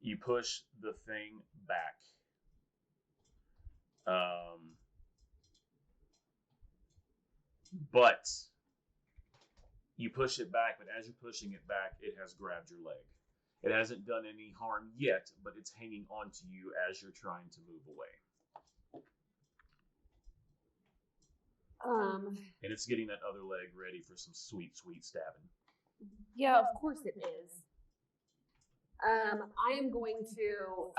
You push the thing back. But you push it back, but as you're pushing it back, it has grabbed your leg. It hasn't done any harm yet, but it's hanging on to you as you're trying to move away. And it's getting that other leg ready for some sweet, sweet stabbing. Yeah, of course it is. I am going to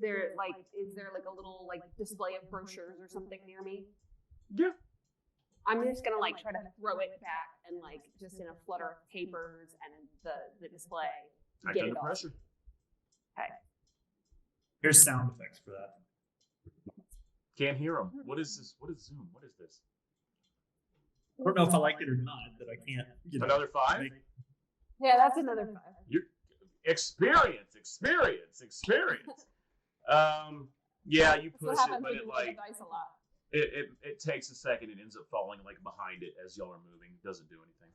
is there like a little like display of brochures or something near me? Yeah. I'm just gonna like try to throw it back and like just in a flutter of papers and the display. Act Get under it off. pressure. Okay. Here's sound effects for that. Can't hear them. What is this? What is Zoom? What is this? I don't know if I like it or not, but I can't. Another 5? make- Yeah, that's another 5. You're experience. Yeah, you That's what push it, happens but when it you roll the like dice a lot. it takes a second. It ends up falling like behind it as y'all are moving. It doesn't do anything.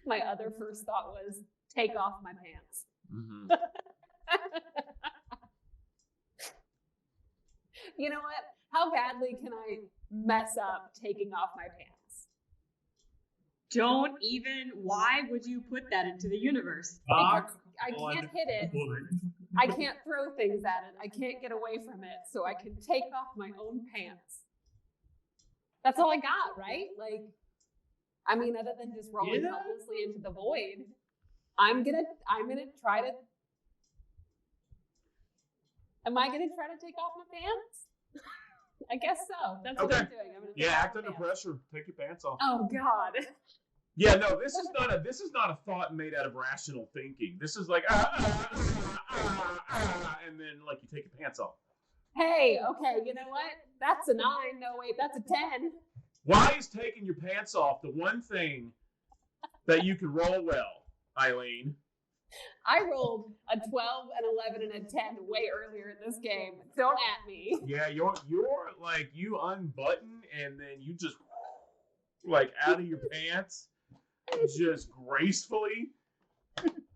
My other first thought was take off my pants. Mm-hmm. You know what? How badly can I mess up taking off my pants? Don't even. Why would you put that into the universe? I on can't hit it. wood. I can't throw things at it. I can't get away from it, so I can take off my own pants. That's all I got, right? Like, I mean, other than just rolling Yeah. helplessly into the void, I'm gonna try to. Am I gonna try to take off my pants? I guess so. That's what I'm Okay. doing. I'm gonna Yeah, take off act my under pants. pressure. Take your pants off. Oh God. Yeah, no, this is not a thought made out of rational thinking. This is like and then like you take your pants off. Hey, okay, you know what? That's a 9. No, wait, that's a 10. Why is taking your pants off the one thing that you can roll well, Eileen? I rolled a 12, an 11, and a 10 way earlier in this game. Don't at me. Yeah, you're like, you unbutton and then you just like out of your pants, just gracefully.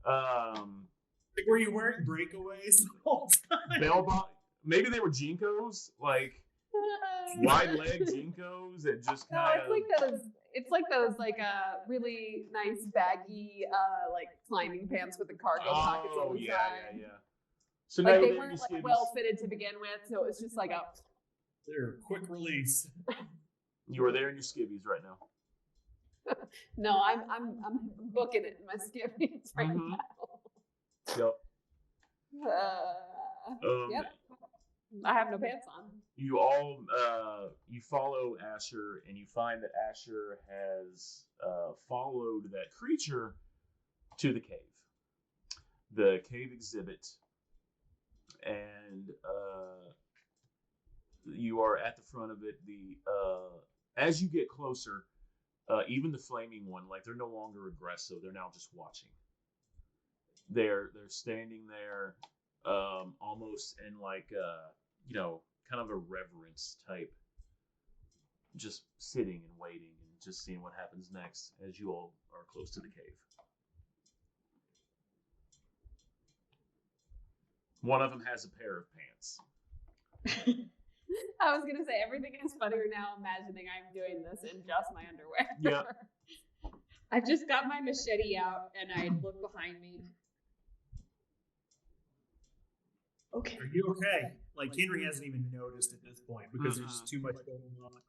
Like, were you wearing breakaways the whole time? Bell bottom. Maybe they were Jinkos, like wide leg Jinkos that just No, kind of. it's like those really nice baggy like climbing pants with the cargo pockets on the side. Yeah. So Like now they you're weren't skivvies. like well fitted to begin with, so it was just like a. They're quick release. You are there in your skivvies right now. No, I'm booking it in my skivvies right Mhm. now. Yep. Yep. I have no pants on. You all you follow Asher, and you find that Asher has followed that creature to the cave exhibit, and you are at the front of it. As you get closer, even the flaming one, like, they're no longer aggressive. They're now just watching. They're standing there, almost in like kind of a reverence type, just sitting and waiting and just seeing what happens next as you all are close to the cave. One of them has a pair of pants. I was gonna say everything is funnier now. Imagining I'm doing this in just my underwear. Yeah. I've just got my machete out and I look behind me. Okay. Are you okay? Like, Henry hasn't even noticed at this point because there's too much going on.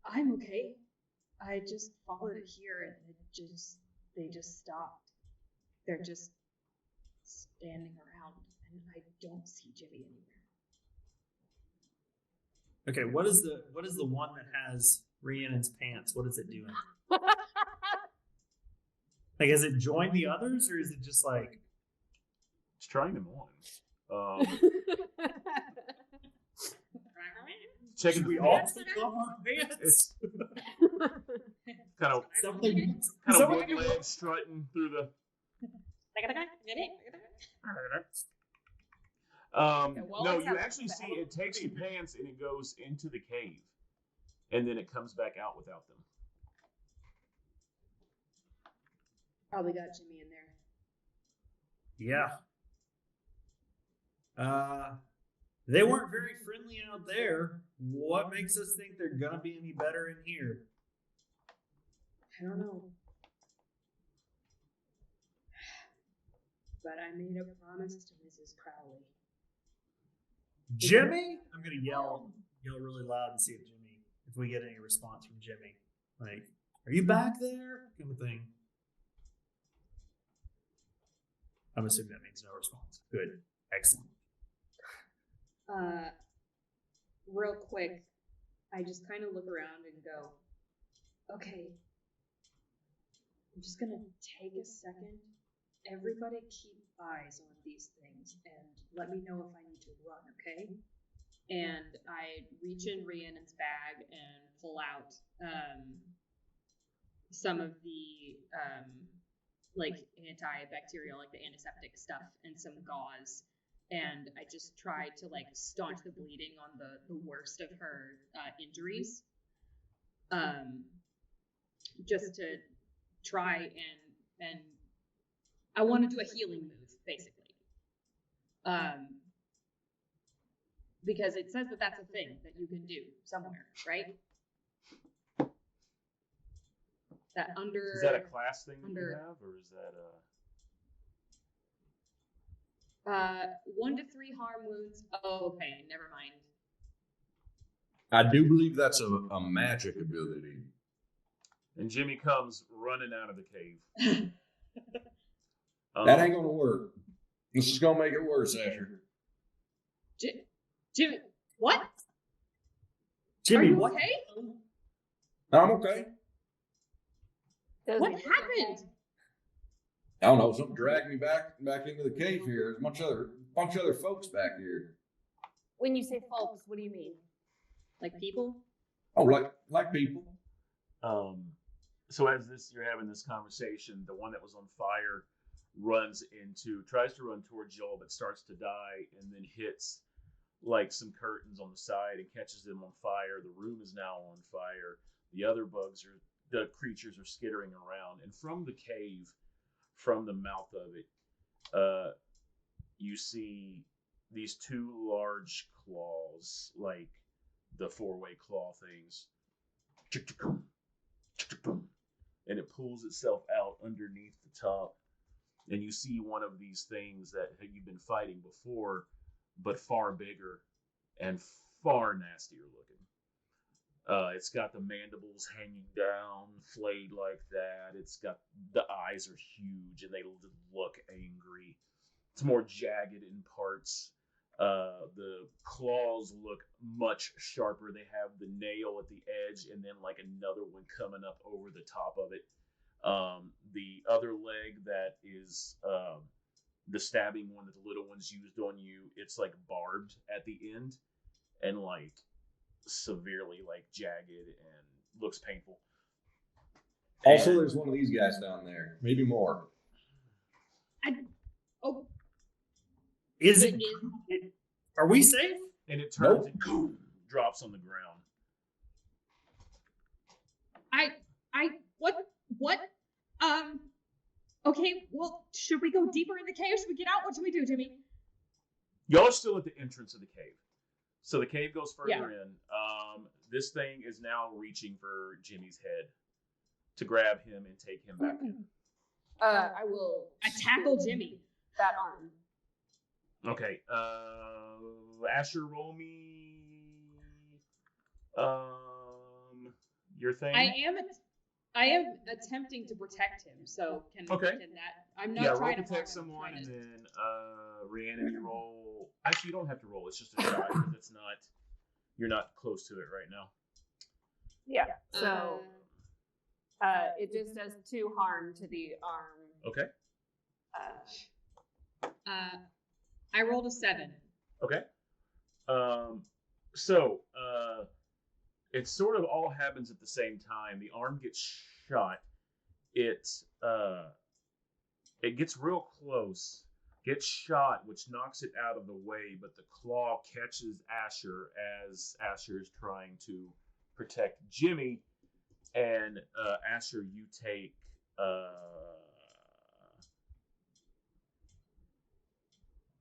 I'm okay. I just followed it here and they just stopped. They're just standing around and I don't see Jimmy anywhere. Okay, what is the one that has Rhiannon's pants? What is it doing? Like, has it joined the others, or is it just like It's trying them on. Checking should we the all pants. take off our pants? It's kind of Something. wood leg strutting through the. well, No, let's you have actually that. see it takes your pants and it goes into the cave, and then it comes back out without them. Probably got Jimmy in there. Yeah. They weren't very friendly out there. What makes us think they're gonna be any better in here? I don't know. But I made a promise to Mrs. Crowley. Jimmy? I'm gonna yell really loud and see if we get any response from Jimmy. Like, are you back there? Kind of thing. I'm assuming that means no response. Good. Excellent. Real quick, I just kind of look around and go, okay, I'm just gonna take a second. Everybody keep eyes on these things and let me know if I need to run, okay? And I reach in Rhiannon's bag and pull out some of the like antibacterial, like the antiseptic stuff, and some gauze. And I just tried to like staunch the bleeding on the worst of her injuries, just to try and I want to do a healing move basically, because it says that that's a thing that you can do somewhere, right? That under Is that a class thing that you under- have, or is that a? 1 to 3 harm wounds. Oh, okay, never mind. I do believe that's a magic ability. And Jimmy comes running out of the cave. That ain't gonna work. This is gonna make it worse, Asher. Jimmy, what? Are Jimmy, you what? okay? I'm okay. What happened? I don't know. Something dragged me back into the cave here. There's a bunch of other folks back here. When you say folks, what do you mean? Like people? Oh, like people. So as you're having this conversation, the one that was on fire tries to run towards y'all, but starts to die, and then hits like some curtains on the side and catches them on fire. The room is now on fire. The creatures are skittering around, and from the cave, from the mouth of it, you see these two large claws, like the four-way claw things, and it pulls itself out underneath the top, and you see one of these things that you've been fighting before, but far bigger and far nastier looking. It's got the mandibles hanging down, flayed like that. It's got the eyes are huge and they look angry. It's more jagged in parts. The claws look much sharper. They have the nail at the edge and then like another one coming up over the top of it. The other leg that is the stabbing one that the little ones used on you, it's like barbed at the end and like severely like jagged and looks painful. Also, there's one of these guys down there, maybe more. Is it? Are we safe? And it turns and drops on the ground. What? Okay, well, should we go deeper in the cave? Should we get out? What should we do, Jimmy? Y'all are still at the entrance of the cave. So the cave goes further in. This thing is now reaching for Jimmy's head to grab him and take him back in. I will tackle Jimmy. That arm. Okay. Asher, roll me your thing. I am attempting to protect him, so can that? I'm not trying to protect someone, and then Rhiannon, you roll. Actually, you don't have to roll. It's just a shot because it's not. You're not close to it right now. Yeah. So it just does 2 harm to the arm. Okay. I rolled a 7. Okay. So it sort of all happens at the same time. The arm gets shot. It gets real close, gets shot, which knocks it out of the way, but the claw catches Asher as Asher is trying to protect Jimmy. And Asher, you take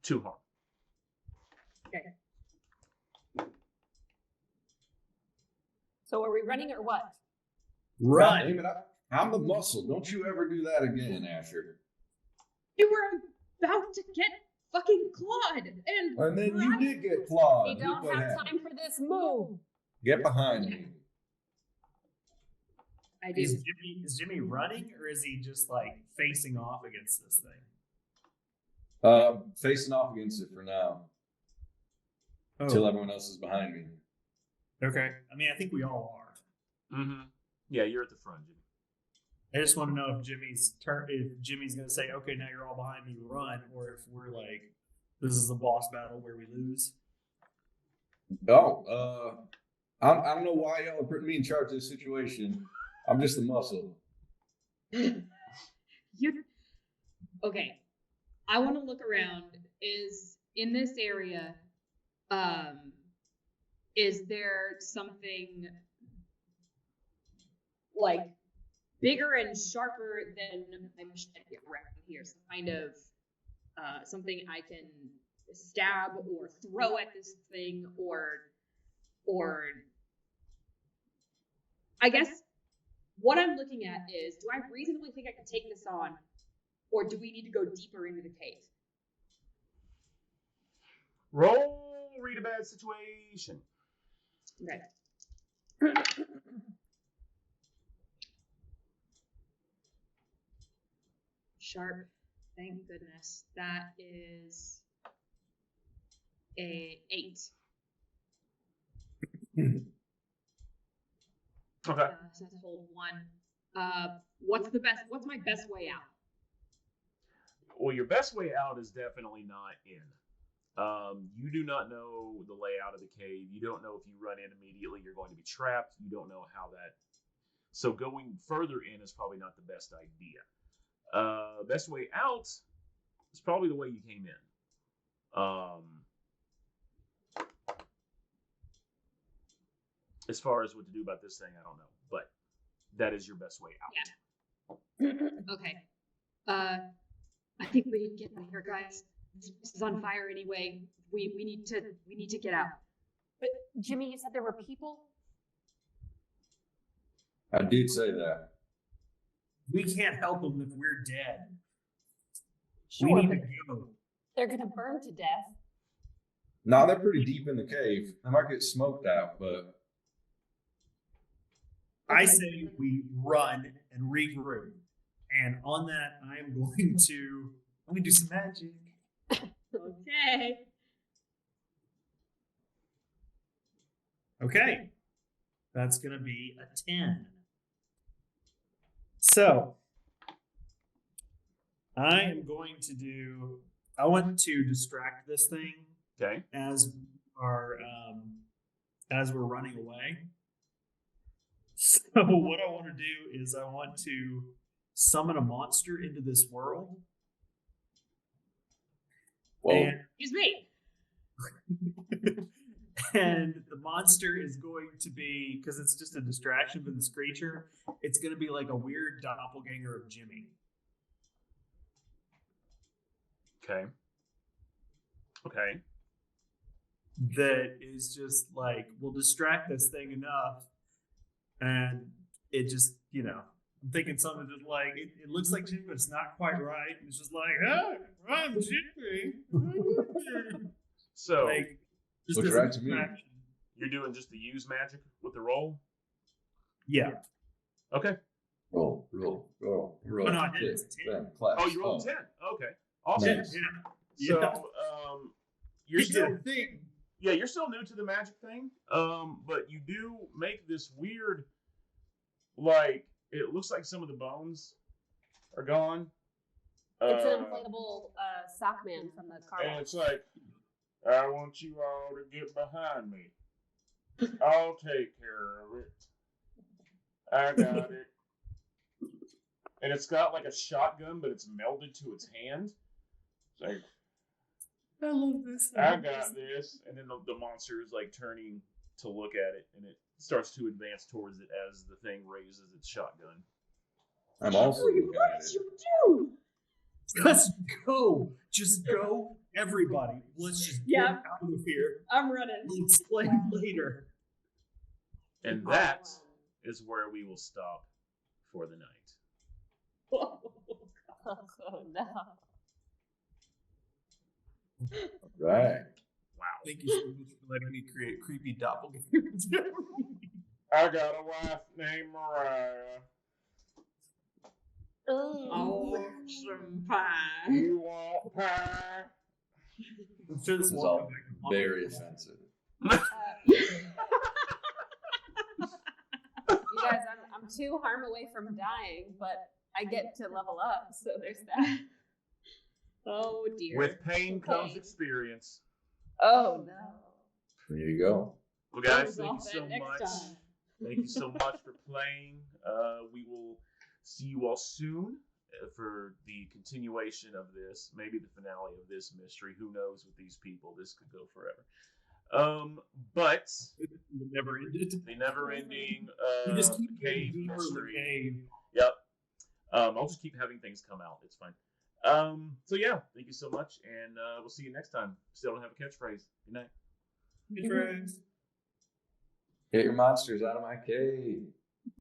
2 harm. Okay. So are we running or what? Run. Aim it up. I'm the muscle. Don't you ever do that again, Asher. You were about to get fucking clawed, and then you did get clawed. We don't have time for this. Move. Get behind me. I do. Is Jimmy running, or is he just like facing off against this thing? Facing off against it for now. Until everyone else is behind me. Okay. I mean, I think we all are. Mm-hmm. Yeah, you're at the front, Jimmy. I just want to know if Jimmy's going to say, okay, now you're all behind me, run, or if we're like, this is a boss battle where we lose. Oh, I don't know why y'all are putting me in charge of this situation. I'm just the muscle. Okay. I want to look around. Is in this area, is there something like bigger and sharper than my machete around here? Some kind of something I can stab or throw at this thing, or I guess what I'm looking at is, do I reasonably think I can take this on, or do we need to go deeper into the cave? Roll, read a bad situation. Okay. Sharp. Thank goodness. That is a 8. Okay. So that's a whole 1. What's my best way out? Well, your best way out is definitely not in. You do not know the layout of the cave. You don't know if you run in immediately, you're going to be trapped. You don't know how that. So going further in is probably not the best idea. Best way out is probably the way you came in. As far as what to do about this thing, I don't know, but that is your best way out. Yeah. Okay. I think we need to get out of here, guys. This is on fire anyway. We need to get out. But Jimmy, you said there were people? I did say that. We can't help them if we're dead. Sure, We need but to go. they're gonna burn to death. No, they're pretty deep in the cave. They might get smoked out, but I say we run and regroup. And on that, I'm going to do some magic. Okay. Okay. That's going to be a 10. So, I want to distract this thing Okay. as we're running away. So what I want to do is I want to summon a monster into this world. well, And Excuse me. and the monster is going to be, because it's just a distraction for this creature, it's going to be like a weird doppelganger of Jimmy. Okay. Okay. That is just like, will distract this thing enough. And it just, I'm thinking something just like, it looks like Jimmy, but it's not quite right. It's just like, oh, I'm Jimmy. So Like, just Looks as a right to me. distraction. you're doing just the use magic with the roll? Yeah. Okay. roll. Oh, no, I did. Hit, It's a 10. then clap. Oh, you rolled 10. Okay. Awesome. Nice. So Yeah. you're He did still a thing. yeah, you're still new to the magic thing. But you do make this weird, like, it looks like some of the bones are gone. It's an inflatable sock man from the car. And it's like, I want you all to get behind me. I'll take care of it. I got it. And it's got like a shotgun, but it's melded to its hand. It's like, I love this. I got this. And then the monster is like turning to look at it, and it starts to advance towards it as the thing raises its shotgun. I'm also looking What at did it. you do? Let's go. Just go, everybody. Let's just get Yeah. out of here. I'm running. We'll explain later. And that is where we will stop for the night. Oh no. Right. Wow. Thank you so much for letting me create creepy doppelgangers. I got a wife named Mariah. Oh, some pie. You want pie? I'm sure This is won't all come back to haunt very me. offensive. You guys, I'm 2 harm away from dying, but I get to level up, so there's that. Oh dear. With pain comes Okay. experience. Oh no. There you go. Well, guys, Goes thank you off so that next much. time. Thank you so much for playing. We will see you all soon for the continuation of this, maybe the finale of this mystery. Who knows with these people? This could go forever. But It never ended. the never-ending We just keep cave getting deeper in the mystery. cave. Yep. I'll just keep having things come out. It's fine. So yeah, thank you so much, and we'll see you next time. Still don't have a catchphrase. Good night. Good friends. Get your monsters out of my cave.